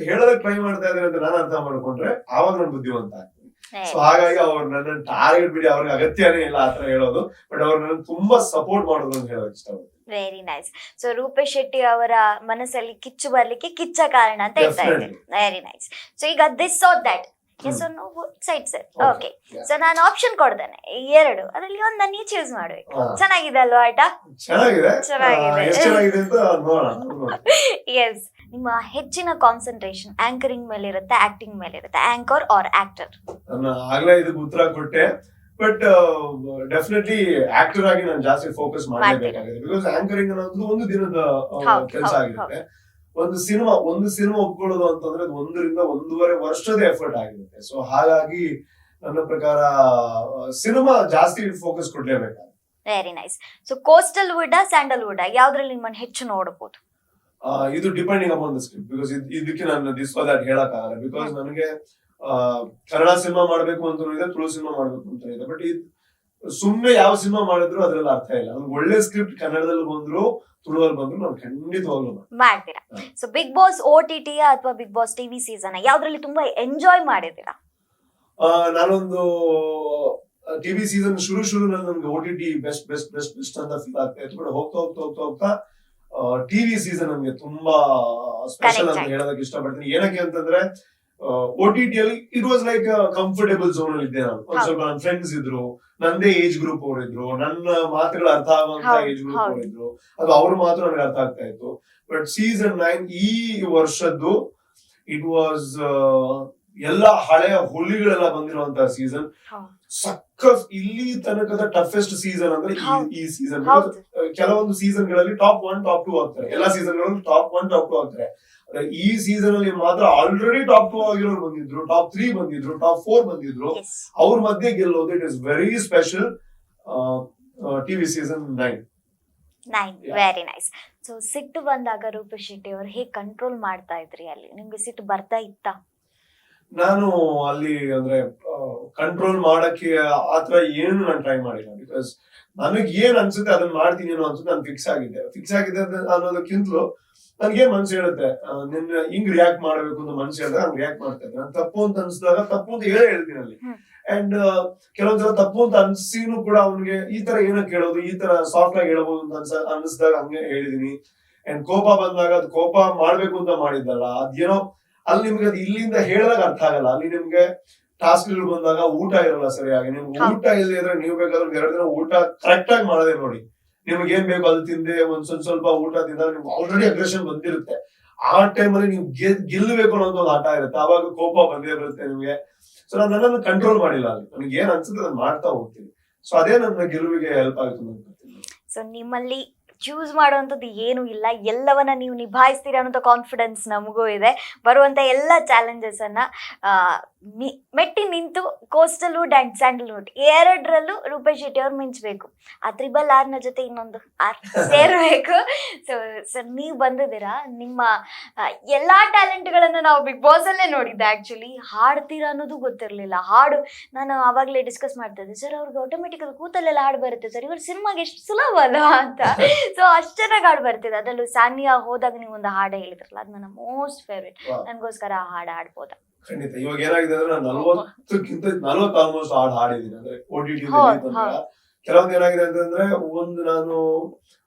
ಹೇಳೋದಕ್ಕೆ ಟ್ರೈ ಮಾಡ್ತಾ ಇದಾರೆ ಅಂತ ನಾನು ಅರ್ಥ ಮಾಡ್ಕೊಂಡ್ರೆ ಆವಾಗ ನಾನು ಬುದ್ಧಿವಂತ ಆಗ್ತೀನಿ. ಸೊ ಹಾಗಾಗಿ ಅವ್ರು ನನ್ನ ಟಾರ್ಗೆಟ್ ಬಿಡಿ, ಅವ್ರಿಗೆ ಅಗತ್ಯನೇ ಇಲ್ಲ ಆತರ ಹೇಳೋದು. ಬಟ್ ಅವ್ರು ನನ್ನ ತುಂಬಾ ಸಪೋರ್ಟ್ ಮಾಡೋದು ಅಂತ ಹೇಳೋದು ಇಷ್ಟಪಡ್ತೀನಿ. Very nice. So Rupesh Shetty ಅವರ ಮನಸ್ಸಲ್ಲಿ ಕಿಚ್ಚು ಬರ್ಲಿಕ್ಕೆ ಕಿಚ್ಚ ಕಾರಣ ಅಂತ ಹೇಳ್ತಾ ಇದ್ದೀನಿ. Very nice. ಸೊ ಈಗ this or that yes or no side sir. Okay, so ನಾನು ಆಪ್ಷನ್ ಕೊಡ್ತೇನೆ 2, ಅದರಲ್ಲಿ ಒಂದು ನೀವು ಚೂಸ್ ಮಾಡ್ಬೇಕು. ಚೆನ್ನಾಗಿದೆ ಅಲ್ವಾ ಆಟ? ಚೆನ್ನಾಗಿದೆ. ಎಸ್. ನಿಮ್ಮ ಹೆಚ್ಚಿನ ಕಾನ್ಸಂಟ್ರೇಷನ್ ಆಂಕರಿಂಗ್ ಮೇಲೆ ಇರುತ್ತೆ, ಆಕ್ಟಿಂಗ್ ಮೇಲೆ ಇರುತ್ತೆ? Anchor or actor? ನಾನು ಆಗ್ಲೇ ಇದಕ್ಕೆ ಉತ್ತರ ಕೊಟ್ಟೆ, ಬಟ್ ಡೆಫಿನೆಟ್ಲಿ ಆಕ್ಟರ್ ಆಗಿ ನಾನು ಜಾಸ್ತಿ ಫೋಕಸ್ ಮಾಡಲೇಬೇಕಾಗಿದೆ. ಬಿಕಾಸ್ ಆಂಕರಿಂಗ್ ಅನ್ನೋದು ಒಂದು ದಿನದ ಕೆಲಸ ಆಗಿರುತ್ತೆ. ಒಂದು ಸಿನಿಮಾ ಒಪ್ಕೊಳ್ಳೋದು ಅಂತಂದ್ರೆ ಅದು 1 ರಿಂದ 1.5 ವರ್ಷದ ಎಫರ್ಟ್ ಆಗಿರುತ್ತೆ. ಸೊ ಹಾಗಾಗಿ ನನ್ನ ಪ್ರಕಾರ ಸಿನಿಮಾ ಜಾಸ್ತಿ ಫೋಕಸ್ ಕೊಡ್ಲೇಬೇಕಾಗುತ್ತೆ. Very nice. So coastal wood sandalwood ಯಾವ್ದ್ರಲ್ಲಿ ನಿಮ್ಮನ್ನ ಹೆಚ್ಚು ನೋಡಬಹುದು? ಇದು depending upon the script. Because ಇದಕ್ಕೆ ನಾನು ದಿಸ್ ಫಾರ್ ದಟ್ ಹೇಳಕ್ ಆಗಲ್ಲ. ಬಿಕಾಸ್ ನನಗೆ ಕನ್ನಡ ಸಿನಿಮಾ ಮಾಡ್ಬೇಕು ಅಂತ ಇದೆ, ತುಳು ಸಿನಿಮಾ ಮಾಡ್ಬೇಕು ಅಂತ ಇದೆ. ಬಟ್ ಸುಮ್ನೆ ಯಾವ ಸಿನಿಮಾ ಮಾಡಿದ್ರು ಅದ್ರಲ್ಲಿ ಅರ್ಥ ಇಲ್ಲ. ಒಂದು ಒಳ್ಳೆ ಸ್ಕ್ರಿಪ್ಟ್ ಕನ್ನಡದಲ್ಲಿ ಬಂದ್ರು ತುಳುವಲ್ಲಿ ಬಂದ್ರು ನಾನು ಖಂಡಿತವಾಗ್ಲೂ ಮಾಡ್ತೀರಾ. ಸೊ ಬಿಗ್ ಬಾಸ್ OTT ಅಥವಾ ಬಿಗ್ ಬಾಸ್ ಟಿವಿ ಸೀಸನ್ ಯಾವ್ದ್ರಲ್ಲಿ ತುಂಬಾ ಎಂಜಾಯ್ ಮಾಡಿದ್ದೀರಾ? ನಾನೊಂದು ಟಿವಿ ಸೀಸನ್ ಶುರುನಲ್ಲಿ ನನ್ಗೆ OTT ಬೆಸ್ಟ್ ಅಂತ ಫೀಲ್ ಆಗ್ತಾ ಇತ್ತು. ಬಟ್ ಹೋಗ್ತಾ ಟಿವಿ ಸೀಸನ್ ನನ್ಗೆ ತುಂಬಾ ಸ್ಪೆಷಲ್ ಅಂತ ಹೇಳೋದಕ್ಕೆ ಇಷ್ಟಪಡ್ತೀನಿ. ಏನಕ್ಕೆ ಅಂತಂದ್ರೆ OTT ಅಲ್ಲಿ it was like comfortable zone ಅಲ್ಲಿ ಇದ್ದೆ ನಾನು. ಒಂದ್ ಸ್ವಲ್ಪ ನನ್ನ ಫ್ರೆಂಡ್ಸ್ ಇದ್ರು, ನಂದೇ ಏಜ್ ಗ್ರೂಪ್ ಅವರಿದ್ರು, ನನ್ನ ಮಾತುಗಳು ಅರ್ಥ ಆಗುವಂತ ಏಜ್ ಗ್ರೂಪ್ ಅವರಿದ್ರು, ಅದು ಅವ್ರ ಮಾತು ನನಗೆ ಅರ್ಥ ಆಗ್ತಾ ಇತ್ತು. ಬಟ್ ಸೀಸನ್ 9 ಈ ವರ್ಷದ್ದು ಇಟ್ ವಾಸ್ ಎಲ್ಲಾ ಹಳೆಯ ಹುಲಿಗಳೆಲ್ಲ ಬಂದಿರುವಂತಹ ಸೀಸನ್. ಇಲ್ಲಿ ತನಕದ ಟಫೆಸ್ಟ್ ಸೀಸನ್ ಅಂದ್ರೆ ಈ ಸೀಸನ್. ಕೆಲವೊಂದು ಸೀಸನ್ ಗಳಲ್ಲಿ ಟಾಪ್ 1 ಟಾಪ್ 2 ಆಗ್ತಾರೆ, ಎಲ್ಲಾ ಸೀಸನ್ ಗಳಲ್ಲಿ ಟಾಪ್ 1 ಟಾಪ್ 2 ಆಗ್ತಾರೆ. ಈ ಸೀಸನ್ ಅಲ್ಲಿ ಮಾತ್ರ ಆಲ್ರೆಡಿ ಟಾಪ್ 2 ಆಗಿರೋರು ಬಂದಿದ್ರು, ಟಾಪ್ 3 ಬಂದಿದ್ರು, ಟಾಪ್ 4 ಬಂದಿದ್ರು. ಅವ್ರ ಮಧ್ಯೆ ಗೆಲ್ಲೋದು it is very special. TV season 9. Very nice. So ಸಿಟ್ಟು ಬಂದಾಗ ರೂಪೇಶ್ ಶೆಟ್ಟಿ ಅವರು ಹೇಗೆ ಕಂಟ್ರೋಲ್ ಮಾಡ್ತಾ ಇದ್ರಿ? ಅಲ್ಲಿ ನಿಮ್ಗೆ ಸಿಟ್ಟು ಬರ್ತಾ ಇತ್ತಾ? ನಾನು ಅಲ್ಲಿ ಅಂದ್ರೆ ಕಂಟ್ರೋಲ್ ಮಾಡಕ್ಕೆ ಆತರ ಏನು ನಾನು ಟ್ರೈ ಮಾಡಿಲ್ಲ. ಬಿಕಾಸ್ ನನಗೆ ಏನ್ ಅನ್ಸುತ್ತೆ ಅದನ್ನ ಮಾಡ್ತೀನಿ ಅನ್ನೋ ಅನ್ಸುತ್ತೆ. ನಾನು ಫಿಕ್ಸ್ ಆಗಿದೆ ಅನ್ನೋದಕ್ಕಿಂತಲೂ ನನ್ಗೇನ್ ಮನ್ಸು ಹೇಳುತ್ತೆ, ನಿನ್ನ ಹಿಂಗ್ ರಿಯಾಕ್ಟ್ ಮಾಡ್ಬೇಕು ಅಂತ ಮನ್ಸು ಹೇಳಿದ್ರೆ ಹಂಗ್ ರಿಯಾಕ್ಟ್ ಮಾಡ್ತಾ ಇದ್ದೆ. ನಾನು ತಪ್ಪು ಅಂತ ಅನ್ಸಿದಾಗ ತಪ್ಪು ಅಂತ ಹೇಳ್ತೀನಿ ಅಲ್ಲಿ. ಅಂಡ್ ಕೆಲವೊಂದ್ಸಲ ತಪ್ಪು ಅಂತ ಅನ್ಸಿನೂ ಕೂಡ ಅವ್ನಿಗೆ ಈ ತರ ಏನಕ್ಕೆ ಹೇಳೋದು, ಈ ತರ ಸಾಫ್ಟ್ ಆಗಿ ಹೇಳ್ಬೋದು ಅಂತ ಅನ್ಸಿದಾಗ ಹಂಗೆ ಹೇಳಿದೀನಿ. ಅಂಡ್ ಕೋಪ ಬಂದಾಗ ಅದು ಕೋಪ ಮಾಡ್ಬೇಕು ಅಂತ ಮಾಡಿದ್ದಲ್ಲ, ಅದೇನೋ ಅಲ್ಲಿ ನಿಮ್ಗೆ ಅದು ಇಲ್ಲಿಂದ ಹೇಳಿದಾಗ ಅರ್ಥ ಆಗಲ್ಲ. ಅಲ್ಲಿ ನಿಮ್ಗೆ ಟಾಸ್ಕ್ ಬಂದಾಗ ಊಟ ಇರಲ್ಲ ಸರಿಯಾಗಿ. ನಿಮ್ಗೆ ಊಟ ಇಲ್ಲದೆ ಇದ್ರೆ ನೀವು ಬೇಕಾದ್ರೆ 2 ದಿನ ಊಟ ಕರೆಕ್ಟ್ ಆಗಿ ಮಾಡದೆ ನೋಡಿ. ನಿಮ್ಗೆ ಏನ್ ಬೇಕು ಅದು ತಿಂದೆ ಒಂದ್ ಸ್ವಲ್ಪ ಊಟ ತಿಂದಾಗ ನಿಮ್ಗೆ ಆಲ್ರೆಡಿ ಅಗ್ರೆಷನ್ ಬಂದಿರುತ್ತೆ. ಆ ಟೈಮಲ್ಲಿ ನೀವು ಗೆಲ್ಲಬೇಕು ಅನ್ನೋದು ಒಂದು ಆಟ ಇರುತ್ತೆ, ಆವಾಗ ಕೋಪ ಬಂದೇ ಬರುತ್ತೆ ನಿಮ್ಗೆ. ಸೊ ನಾನು ನನ್ನನ್ನು ಕಂಟ್ರೋಲ್ ಮಾಡಿಲ್ಲ ಅಲ್ಲಿ, ನನಗೆ ಏನ್ ಅನ್ಸುತ್ತೆ ಅದನ್ನ ಮಾಡ್ತಾ ಹೋಗ್ತೀನಿ. ಸೊ ಅದೇ ನನ್ನ ಗೆಲುವಿಗೆ ಹೆಲ್ಪ್ ಆಗುತ್ತೆ ಅನ್ಕೊತೀನಿ. ಸೊ ನಿಮ್ಮಲ್ಲಿ ಚೂಸ್ ಮಾಡುವಂಥದ್ದು ಏನೂ ಇಲ್ಲ, ಎಲ್ಲವನ್ನ ನೀವು ನಿಭಾಯಿಸ್ತೀರ ಅನ್ನೋ ಕಾನ್ಫಿಡೆನ್ಸ್ ನಮಗೂ ಇದೆ. ಬರುವಂಥ ಎಲ್ಲ ಚಾಲೆಂಜಸ್ ಅನ್ನ ಮೆಟ್ಟಿ ನಿಂತು ಕೋಸ್ಟಲ್ವುಡ್ ಅಂಡ್ ಸ್ಯಾಂಡಲ್ವುಡ್ ಎರಡರಲ್ಲೂ ರೂಪೇಶ್ ಶೆಟ್ಟಿ ಅವ್ರು ಮಿಂಚಬೇಕು. ಆ RRR ಜೊತೆ ಇನ್ನೊಂದು ಆರ್ ಸೇರ್ಬೇಕು. ಸೊ ನೀವು ಬಂದಿದ್ದೀರಾ, ನಿಮ್ಮ ಎಲ್ಲಾ ಟ್ಯಾಲೆಂಟ್ಗಳನ್ನ ನಾವು ಬಿಗ್ ಬಾಸ್ ಅಲ್ಲೇ ನೋಡಿದ್ದೆ. ಆಕ್ಚುಲಿ ಹಾಡ್ತೀರಾ ಅನ್ನೋದು ಗೊತ್ತಿರಲಿಲ್ಲ. ಹಾಡು ನಾನು ಆವಾಗಲೇ ಡಿಸ್ಕಸ್ ಮಾಡ್ತಾ ಇದ್ದೆ, ಸರ್ ಅವ್ರಿಗೆ ಆಟೋಮೆಟಿಕಲ್ ಕೂತಲ್ಲೆಲ್ಲ ಹಾಡು ಬರುತ್ತೆ ಸರ್, ಇವ್ರ ಸಿನಿಮಾಗೆ ಎಷ್ಟು ಸುಲಭ ಅಲ್ಲ ಅಂತ. ಸೊ ಅಷ್ಟು ಚೆನ್ನಾಗಿ ಹಾಡು ಬರ್ತಿದೆ. ಅದರಲ್ಲೂ ಸಾನಿಯಾ ಹೋದಾಗ ನೀವು ಒಂದು ಹಾಡು ಹೇಳಿದ್ರಲ್ಲ, ಅದು ನನ್ನ ಮೋಸ್ಟ್ ಫೇವ್ರೇಟ್. ನನಗೋಸ್ಕರ ಆ ಹಾಡು ಹಾಡ್ಬೋದಾ? ಖಂಡಿತ. ಇವಾಗ ಏನಾಗಿದೆ ಅಂದ್ರೆ ನಾನು 40 ಆಲ್ಮೋಸ್ಟ್ ಹಾಡಿದ್ದೀನಿ. ಅಂದ್ರೆ OTT ಕೆಲವೊಂದು ಏನಾಗಿದೆ ಅಂತಂದ್ರೆ, ನಾನು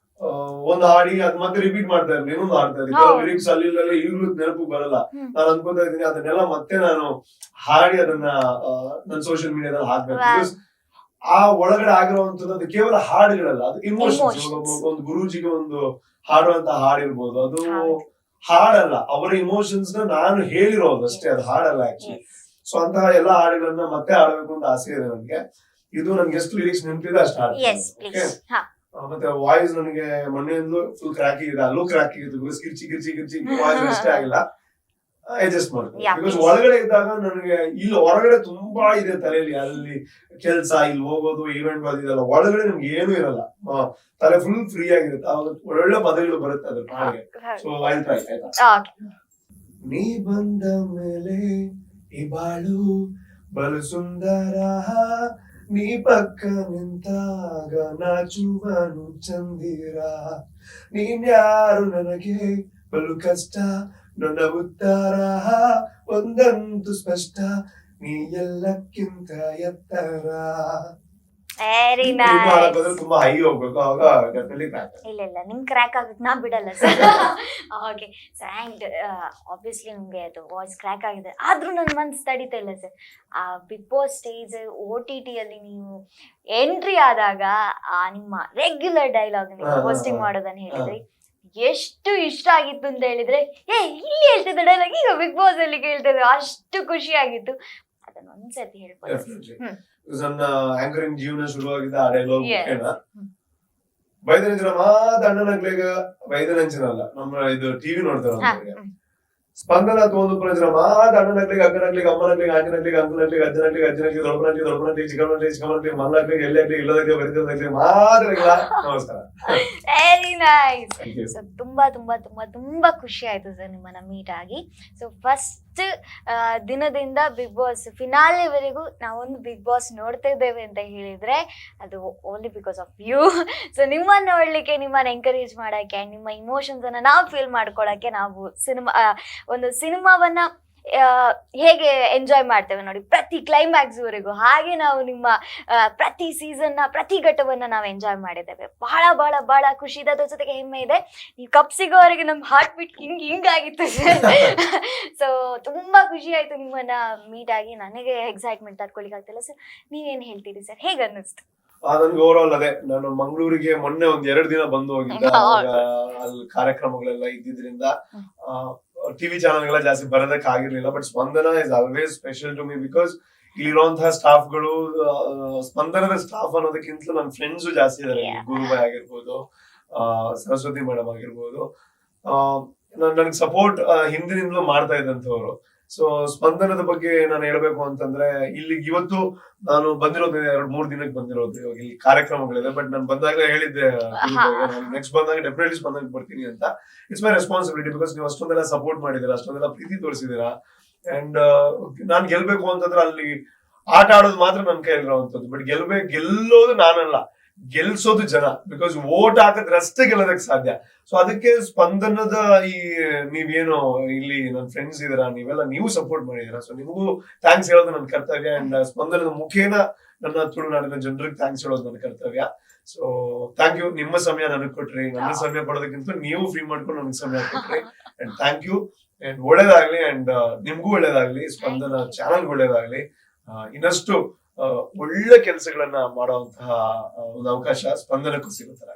ಒಂದು ಹಾಡಿ ಅದ್ ಮತ್ತೆ ರಿಪೀಟ್ ಮಾಡ್ತಾ ಇರ್ತೀನಿ, ಇನ್ನೊಂದು ಹಾಡ್ತಾ ಇದ್ದೀನಿ. ಲಿರಿಕ್ಸ್ ಅಲ್ಲಿ ಈಗಲೂ ನೆನಪು ಬರಲ್ಲ. ನಾನು ಅನ್ಕೋತಾ ಇದ್ದೀನಿ ಅದನ್ನೆಲ್ಲ ಮತ್ತೆ ನಾನು ಹಾಡಿ ಅದನ್ನ ನನ್ನ ಸೋಷಿಯಲ್ ಮೀಡಿಯಾದಲ್ಲಿ ಹಾಕ್ಬೇಕು. ಬಿಕಾಸ್ ಆ ಒಳಗಡೆ ಆಗಿರುವಂತದ್ದು ಅದು ಕೇವಲ ಹಾಡುಗಳಲ್ಲ, ಅದು ಇಮೋಷನ್ಸ್. ಒಂದು ಗುರೂಜಿಗೆ ಒಂದು ಹಾಡುವಂತ ಹಾಡಿರ್ಬೋದು, ಅದು ಹಾಡಲ್ಲ, ಅವರ ಇಮೋಷನ್ಸ್ ನ ನಾನು ಹೇಳಿರೋದು ಅಷ್ಟೇ, ಅದು ಹಾಡಲ್ಲ ಆಕ್ಚುಲಿ. ಸೊ ಅಂತಹ ಎಲ್ಲಾ ಹಾಡುಗಳನ್ನ ಮತ್ತೆ ಹಾಡಬೇಕು ಅಂತ ಆಸೆ ಇದೆ ನನಗೆ. ಇದು ನನ್ಗೆ ಎಷ್ಟು ಲಿರಿಕ್ಸ್ ನೆನಪಿದೆ ಅಷ್ಟು ಹಾಡ್ತೀನಿ. ಮತ್ತೆ ವಾಯ್ಸ್ ನನಗೆ ಮೊನ್ನೆಯಿಂದಲೂ ಫುಲ್ ಕ್ರಾಕಿ ಇದೆ, ಅಲ್ಲೂ ಕ್ರಾಕಿ ಇದೆ. ಬಿಕಾಸ್ ಕಿರ್ಚಿ ವಾಯ್ಸ್ ಅಷ್ಟೇ ಆಗಿಲ್ಲ, ಅಡ್ಜಸ್ಟ್ ಮಾಡ್ತೀನಿ. ಬಿಕಾಸ್ ಒಳಗಡೆ ಇದ್ದಾಗ ನನಗೆ, ಇಲ್ಲಿ ಹೊರಗಡೆ ತುಂಬಾ ಇದೆ ತಲೆಯಲ್ಲಿ, ಅಲ್ಲಿ ಕೆಲ್ಸ, ಇಲ್ಲಿ ಹೋಗೋದು, ಈವೆಂಟ್ ಬಂದಿದೆಲ್ಲ, ಒಳಗಡೆ ನಮ್ಗೆ ಏನು ಇರಲ್ಲ, ತಲೆ ಫುಲ್ ಫ್ರೀ ಆಗಿರುತ್ತೆ. ಅವಾಗ ಒಳ್ಳೆ ಪದಗಳು ಬರುತ್ತೆ ಅದ್ರ ಹಾಗೆ. So I try. ಆಯ್ತಾ? ನೀ ಬಂದ ಮೇಲೆ ಈ ಬಾಳು ಬಲು ಸುಂದರ, ನೀ ಪಕ್ಕ ನಿಂತಾಗ ನಾಚುವನು ಚಂದಿರ, ನೀನ್ಯಾರು ನನಗೆ ಬಲು ಕಷ್ಟ, ನನ್ನ ಉತ್ತರ ಒಂದಂತೂ ಸ್ಪಷ್ಟ, ನೀ ಎಲ್ಲಕ್ಕಿಂತ ಎತ್ತರ. ತುಂಬಾ ಹೈ ಹೋಗ್ಬೇಕು, ಅವಾಗ ಇಲ್ಲ ನಿಮ್ ಕ್ರ್ಯಾಕ್ ಆಗಕ್ ನಾ ಬಿಡಲ್ಲ sir. Okay sir, and obviously ನಿಮ್ಗೆ ಅದು ವಾಯ್ಸ್ ಕ್ರ್ಯಾಕ್ ಆಗಿದೆ, ಆದ್ರೂ ನನ್ನ ಮನ್ಸು ತಡೀತಾ ಇಲ್ಲ ಸರ್. ಆ ಬಿಗ್ ಬಾಸ್ ಸ್ಟೇಜ್ OTT ಅಲ್ಲಿ ನೀವು ಎಂಟ್ರಿ ಆದಾಗ ನಿಮ್ಮ ರೆಗ್ಯುಲರ್ ಡೈಲಾಗ್ ನೀವು ಹೋಸ್ಟಿಂಗ್ ಮಾಡೋದನ್ನ ಹೇಳಿದ್ರಿ, ಎಷ್ಟು ಇಷ್ಟ ಆಗಿತ್ತು ಅಂತ ಹೇಳಿದ್ರೆ, ಇಲ್ಲಿ ಹೇಳ್ತಿದ್ದ ಡೈಲಾಗ್ ಈಗ ಬಿಗ್ ಬಾಸ್ ಅಲ್ಲಿ ಕೇಳ್ತಿದ್ರು, ಅಷ್ಟು ಖುಷಿ ಆಗಿತ್ತು. ಅದನ್ನ ಒಂದ್ಸತಿ ಹೇಳ್ಬೋದು. ನನ್ನ ಆಂಕರಿಂಗ್ ಜೀವನ ಶುರುವಾಗಿದ್ದ ಆ ಡೈಲಾಗ್ ಬೈದನಂಚಿನ ಮಾತ ಅಣ್ಣನಗ್ಲಿಗ ಬೈದನಂಚಿನಲ್ಲ, ನಮ್ಮ ಇದು ಟಿವಿ ನೋಡ್ತಾರೆ ಸ್ಪಂದನ ತೋಂದು ಮಾತ ಅಣ್ಣನಗ್ಲಿಗೆ ಅಕ್ಕನಗ್ಲಿಗೆ ಅಮ್ಮನಗ್ಲಿಗೆ ಆಂಟಿನಗ್ಲಿಗೆ ಅಂಕನಗ್ಲಿಗೆ ಅಜ್ಜನಗ್ಲಿಗೆ ಅಜ್ಜನಗ್ಲಿಗೆ ದೊಡ್ಡನಗ್ಲಿಗೆ ಚಿಕ್ಕನಗ್ಲಿಗೆ ಚಿಕ್ಕಮನಗ್ಲಿಗೆ ಮಲ್ಲಗ್ಲಿಗೆ ಎಲ್ಲಗ್ಲಿಗೆ ಇಲ್ಲದಕ್ಕೆ ಬರಿತದಾಗ್ಲಿಗೆ ಮಾತ್ರ. ನಮಸ್ಕಾರ. Very nice. ತುಂಬಾ ತುಂಬಾ ತುಂಬಾ ತುಂಬಾ ಖುಷಿ ಆಯ್ತು ಸರ್ ನಿಮ್ಮನ್ನ ಮೀಟ್ ಆಗಿ. ಸೊ ಫಸ್ಟ್ ದಿನದಿಂದ ಬಿಗ್ ಬಾಸ್ ಫಿನಾಲೆವರೆಗೂ ನಾವೊಂದು ಬಿಗ್ ಬಾಸ್ ನೋಡ್ತಾ ಇದ್ದೇವೆ ಅಂತ ಹೇಳಿದ್ರೆ ಅದು only because of you. So ನಿಮ್ಮನ್ನ ನೋಡ್ಲಿಕ್ಕೆ, ನಿಮ್ಮನ್ನ ಎಂಕರೇಜ್ ಮಾಡಕ್ಕೆ, ನಿಮ್ಮ ಇಮೋಷನ್ಸ್ ಅನ್ನ ನಾವು ಫೀಲ್ ಮಾಡ್ಕೊಳಕ್ಕೆ ನಾವು ಒಂದು ಸಿನಿಮಾವನ್ನ ಹೇಗೆ ಎಂಜಾಯ್ ಮಾಡ್ತೇವೆ ನೋಡಿ ಪ್ರತಿ ಕ್ಲೈಮ್ಯಾಕ್ಸ್ ವರೆಗೂ, ಹಾಗೆ ನಾವು ನಿಮ್ಮ ಪ್ರತಿ ಸೀಸನ್ ನ ಪ್ರತಿ ಘಟ್ಟವನ್ನ ನಾವು ಎಂಜಾಯ್ ಮಾಡಿದ್ದೇವೆ. ಬಹಳ ಬಹಳ ಬಹಳ ಖುಷಿ ಇದೆ, ಅದ್ರ ಜೊತೆಗೆ ಹೆಮ್ಮೆ ಇದೆ. ನೀವು ಕಪ್ ಸಿಗೋವರೆಗೆ ನಮ್ ಹಾರ್ಟ್ ಬೀಟ್ ಹಿಂಗಾಗಿತ್ತು ಸರ್. ಸೊ ತುಂಬಾ ಖುಷಿ ಆಯ್ತು ನಿಮ್ಮನ್ನ ಮೀಟ್ ಆಗಿ. ನನಗೆ ಎಕ್ಸೈಟ್ಮೆಂಟ್ ತಡ್ಕೊಳಿಕ್ ಆಗ್ತಿಲ್ಲ ಸರ್. ನೀವೇನ್ ಹೇಳ್ತೀರಿ ಸರ್, ಹೇಗ ಅನ್ನಿಸ್ತು? ನನ್ಗೆ ಓವರ್ ಅದೇ, ನಾನು ಮಂಗಳೂರಿಗೆ ಮೊನ್ನೆ ಒಂದ್ 2 ದಿನ ಬಂದು ಹೋಗಿದ್ದೆ. ಅಲ್ಲಿ ಕಾರ್ಯಕ್ರಮಗಳೆಲ್ಲ ಇದ್ದಿದ್ರಿಂದ ಟಿವಿ ಚಾನಲ್ಗಳ ಜಾಸ್ತಿ ಬರೋದಕ್ಕೆ ಆಗಿರ್ಲಿಲ್ಲ. But Spandana is always special to me because ಇಲ್ಲಿರುವಂತಹ ಸ್ಟಾಫ್ಗಳು, ಸ್ಪಂದನದ ಸ್ಟಾಫ್ ಅನ್ನೋದಕ್ಕಿಂತಲೂ ನನ್ನ ಫ್ರೆಂಡ್ಸ್ ಜಾಸ್ತಿ ಇದಾರೆ. ಗುರುಬಾಯ್ ಆಗಿರ್ಬೋದು, ಸರಸ್ವತಿ ಮೇಡಮ್ ಆಗಿರ್ಬೋದು, ನನಗೆ ಸಪೋರ್ಟ್ ಹಿಂದಿನಿಂದಲೂ ಮಾಡ್ತಾ ಇದ್ದಂಥವ್ರು. ಸೊ ಸ್ಪಂದನದ ಬಗ್ಗೆ ನಾನು ಹೇಳ್ಬೇಕು ಅಂತಂದ್ರೆ, ಇಲ್ಲಿಗೆ ಇವತ್ತು ನಾನು ಬಂದಿರೋದು 2-3 ದಿನಕ್ಕೆ ಬಂದಿರೋದು. ಇವಾಗ ಇಲ್ಲಿ ಕಾರ್ಯಕ್ರಮಗಳಿದೆ, ಬಟ್ ನಾನು ಬಂದಾಗಲೇ ಹೇಳಿದ್ದೆ ನೆಕ್ಸ್ಟ್ ಬಂದಾಗ ಡೆಫಿನೆಟ್ಲಿ ಸ್ಪಂದನಕ್ಕೆ ಬರ್ತೀನಿ ಅಂತ. ಇಟ್ಸ್ ಮೈ ರೆಸ್ಪಾನ್ಸಿಬಿಲಿಟಿ ಬಿಕಾಸ್ ನೀವು ಅಷ್ಟೊಂದೆಲ್ಲ ಸಪೋರ್ಟ್ ಮಾಡಿದೀರಾ, ಅಷ್ಟೊಂದೆಲ್ಲ ಪ್ರೀತಿ ತೋರಿಸಿದೀರಾ. ಅಂಡ್ ನಾನ್ ಗೆಲ್ಬೇಕು ಅಂತಂದ್ರೆ ಅಲ್ಲಿ ಆಟ ಆಡೋದು ಮಾತ್ರ ನನ್ನ ಕೈಲಿರುವಂತದ್ದು. ಬಟ್ ಗೆಲ್ಲೋದು ನಾನಲ್ಲ, ಗೆಲ್ಸೋದು ಜನ. ಬಿಕಾಸ್ ವೋಟ್ ಹಾಕಿದ್ರಷ್ಟೇ ಗೆಲ್ಲೋದಕ್ಕೆ ಸಾಧ್ಯ. ಸೊ ಅದಕ್ಕೆ ಸ್ಪಂದನದ ಈ ನೀವೇನು ಇಲ್ಲಿ ನನ್ನ ಫ್ರೆಂಡ್ಸ್ ಇದೀರಾ, ನೀವು ಸಪೋರ್ಟ್ ಮಾಡಿದೀರಾ. ಸೊ ನಿಮಗೂ ಥ್ಯಾಂಕ್ಸ್ ಹೇಳೋದು ನನ್ನ ಕರ್ತವ್ಯ. ಅಂಡ್ ಸ್ಪಂದನದ ಮುಖೇನ ನನ್ನ ತುಳುನಾಡಿನ ಜನರಿಗೆ ಥ್ಯಾಂಕ್ಸ್ ಹೇಳೋದು ನನ್ನ ಕರ್ತವ್ಯ. So thank you. ನಿಮ್ಮ ಸಮಯ ನನಗೆ ಕೊಟ್ರಿ, ನನ್ನ ಸಮಯ ಕೊಡೋದಕ್ಕಿಂತ ನೀವು ಫ್ರೀ ಮಾಡ್ಕೊಂಡು ನನಗೆ ಸಮಯ ಕೊಟ್ರಿ. And thank you. ಅಂಡ್ ಒಳ್ಳೇದಾಗ್ಲಿ. ಅಂಡ್ ನಿಮ್ಗೂ ಒಳ್ಳೇದಾಗ್ಲಿ, ಸ್ಪಂದನ ಚಾನಲ್ಗೆ ಒಳ್ಳೇದಾಗ್ಲಿ. ಇನ್ನಷ್ಟು ಒಳ್ಳೆ ಕೆಲಸಗಳನ್ನ ಮಾಡುವಂತಹ ಒಂದು ಅವಕಾಶ ಸ್ಪಂದನಕ್ಕೂ ಸಿಗುತ್ತಾರೆ.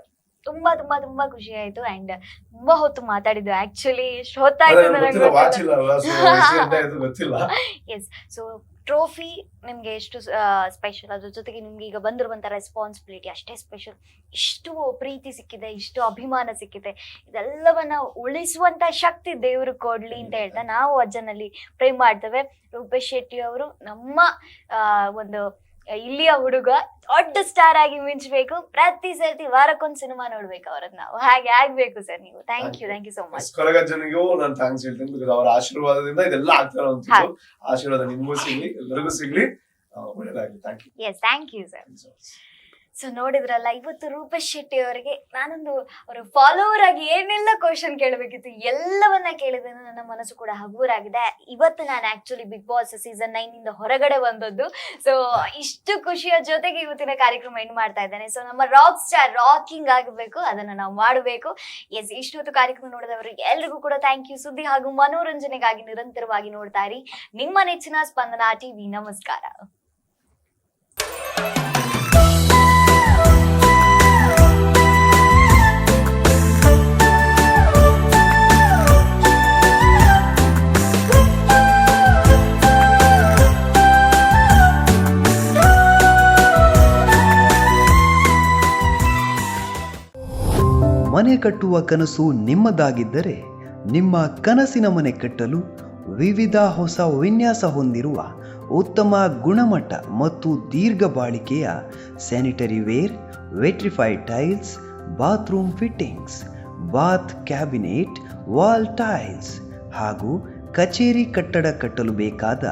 ತುಂಬಾ ತುಂಬಾ ತುಂಬಾ ಖುಷಿ ಆಯ್ತು ಅಂಡ್ ತುಂಬಾ ಹೊತ್ತು ಮಾತಾಡಿದ್ದು ಆಕ್ಚುಲಿ ಎಷ್ಟು ಹೊತ್ತಾಯ್ತು ನನಗೆ ವಾಚ್ ಇಲ್ಲ ಅಲ್ವಾ? So, ಎಷ್ಟು ಗಂಟೆ ಆಯ್ತು ಗೊತ್ತಿಲ್ಲ. ಎಸ್. ಸೊ ಟ್ರೋಫಿ ನಿಮ್ಗೆ ಎಷ್ಟು ಸ್ಪೆಷಲ್, ಅದ್ರ ಜೊತೆಗೆ ನಿಮ್ಗೆ ಈಗ ಬಂದಿರುವಂತ ರೆಸ್ಪಾನ್ಸಿಬಿಲಿಟಿ ಅಷ್ಟೇ ಸ್ಪೆಷಲ್. ಇಷ್ಟು ಪ್ರೀತಿ ಸಿಕ್ಕಿದೆ, ಇಷ್ಟು ಅಭಿಮಾನ ಸಿಕ್ಕಿದೆ, ಇದೆಲ್ಲವನ್ನ ಉಳಿಸುವಂತ ಶಕ್ತಿ ದೇವರು ಕೊಡ್ಲಿ ಅಂತ ಹೇಳ್ತಾ ನಾವು ಅಜ್ಜನಲ್ಲಿ ಪ್ರೇ ಮಾಡ್ತೇವೆ. ರೂಪೇಶ್ ಶೆಟ್ಟಿ ಅವರು ನಮ್ಮ ಒಂದು ಇಲ್ಲಿಯ ಹುಡುಗ ದೊಡ್ಡ ಸ್ಟಾರ್ ಆಗಿ ಮಿಂಚಬೇಕು. ಪ್ರತಿ ಸರ್ತಿ ವಾರಕ್ಕೊಂದು ಸಿನಿಮಾ ನೋಡ್ಬೇಕು ಅವ್ರದ್ದು, ನಾವು ಹಾಗೆ ಆಗ್ಬೇಕು ಸರ್ ನೀವು. Thank you so much. ಕೊರಗಜ್ಜನಿಗೂ ನಾನು ಥ್ಯಾಂಕ್ಸ್ ಹೇಳ್ತೀನಿ, ಬಿಕಾಸ್ ಅವರ ಆಶೀರ್ವಾದದಿಂದ ಇದೆಲ್ಲ ಆಗ್ತಾ ಇರುವಂತದ್ದು. ಆಶೀರ್ವಾದ ನಿಮ್ಗೂ ಸಿಗ್ಲಿ, ಎಲ್ಲರಿಗೂ ಸಿಗ್ಲಿ, ಒಳ್ಳೆದಾಗ್ಲಿ. Thank you. Yes, thank you sir. So ನೋಡಿದ್ರಲ್ಲ, ಇವತ್ತು ರೂಪೇಶ್ ಶೆಟ್ಟಿ ಅವರಿಗೆ ನಾನೊಂದು ಅವರ ಫಾಲೋವರ್ ಆಗಿ ಏನೆಲ್ಲ ಕ್ವಶನ್ ಕೇಳಬೇಕಿತ್ತು ಎಲ್ಲವನ್ನ ಕೇಳಿದ್ರೆ ನನ್ನ ಮನಸ್ಸು ಕೂಡ ಹಗುರಾಗಿದೆ. ಇವತ್ತು ನಾನು ಆಕ್ಚುಲಿ ಬಿಗ್ ಬಾಸ್ ಸೀಸನ್ 9 ಇಂದ ಹೊರಗಡೆ ಬಂದದ್ದು. ಸೊ ಇಷ್ಟು ಖುಷಿಯ ಜೊತೆಗೆ ಇವತ್ತಿನ ಕಾರ್ಯಕ್ರಮ ಎಂಡ್ ಮಾಡ್ತಾ ಇದ್ದೇನೆ. ಸೊ ನಮ್ಮ ರಾಕ್ ಸ್ಟಾರ್ ರಾಕಿಂಗ್ ಆಗಬೇಕು, ಅದನ್ನ ನಾವು ಮಾಡಬೇಕು. ಎಸ್, ಇಷ್ಟೊತ್ತು ಕಾರ್ಯಕ್ರಮ ನೋಡಿದವರಿಗೆ ಎಲ್ರಿಗೂ ಕೂಡ ಥ್ಯಾಂಕ್ ಯು. ಸುದ್ದಿ ಹಾಗೂ ಮನೋರಂಜನೆಗಾಗಿ ನಿರಂತರವಾಗಿ ನೋಡ್ತಾ ಇರಿ ನಿಮ್ಮ ನೆಚ್ಚಿನ ಸ್ಪಂದನ ಟಿವಿ. ನಮಸ್ಕಾರ. ಮನೆ ಕಟ್ಟುವ ಕನಸು ನಿಮ್ಮದಾಗಿದ್ದರೆ ನಿಮ್ಮ ಕನಸಿನ ಮನೆ ಕಟ್ಟಲು ವಿವಿಧ ಹೊಸ ವಿನ್ಯಾಸ ಹೊಂದಿರುವ ಉತ್ತಮ ಗುಣಮಟ್ಟ ಮತ್ತು ದೀರ್ಘ ಬಾಳಿಕೆಯ sanitary ware, vitrified tiles, bathroom fittings, bath cabinet, wall tiles ಹಾಗೂ ಕಚೇರಿ ಕಟ್ಟಡ ಕಟ್ಟಲು ಬೇಕಾದ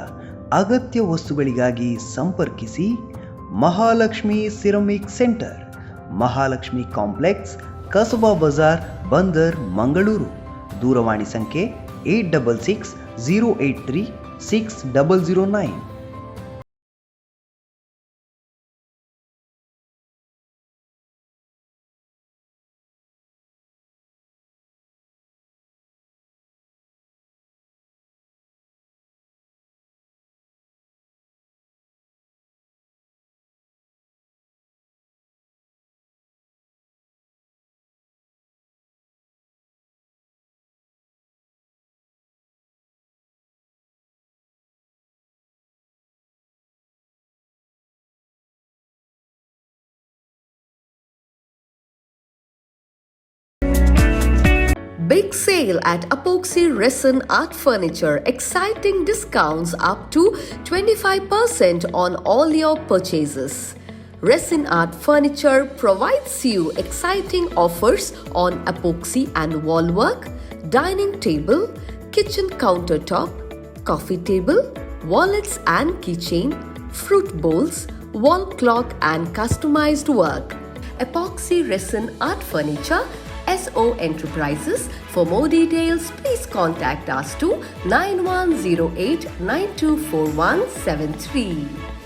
ಅಗತ್ಯ ವಸ್ತುಗಳಿಗಾಗಿ ಸಂಪರ್ಕಿಸಿ Mahalakshmi ceramic centre, Mahalakshmi complex, Kasaba Bazar, Bandar, Mangaluru. ದೂರವಾಣಿ ಸಂಖ್ಯೆ 8660836009. Big sale at Epoxy Resin Art Furniture. Exciting discounts up to 25% on all your purchases. Resin Art Furniture provides you exciting offers on epoxy and wall work, dining table, kitchen countertop, coffee table, wallets and keychain, fruit bowls, wall clock and customized work. Epoxy Resin Art Furniture, SO Enterprises. For more details, please contact us to 9108 924173.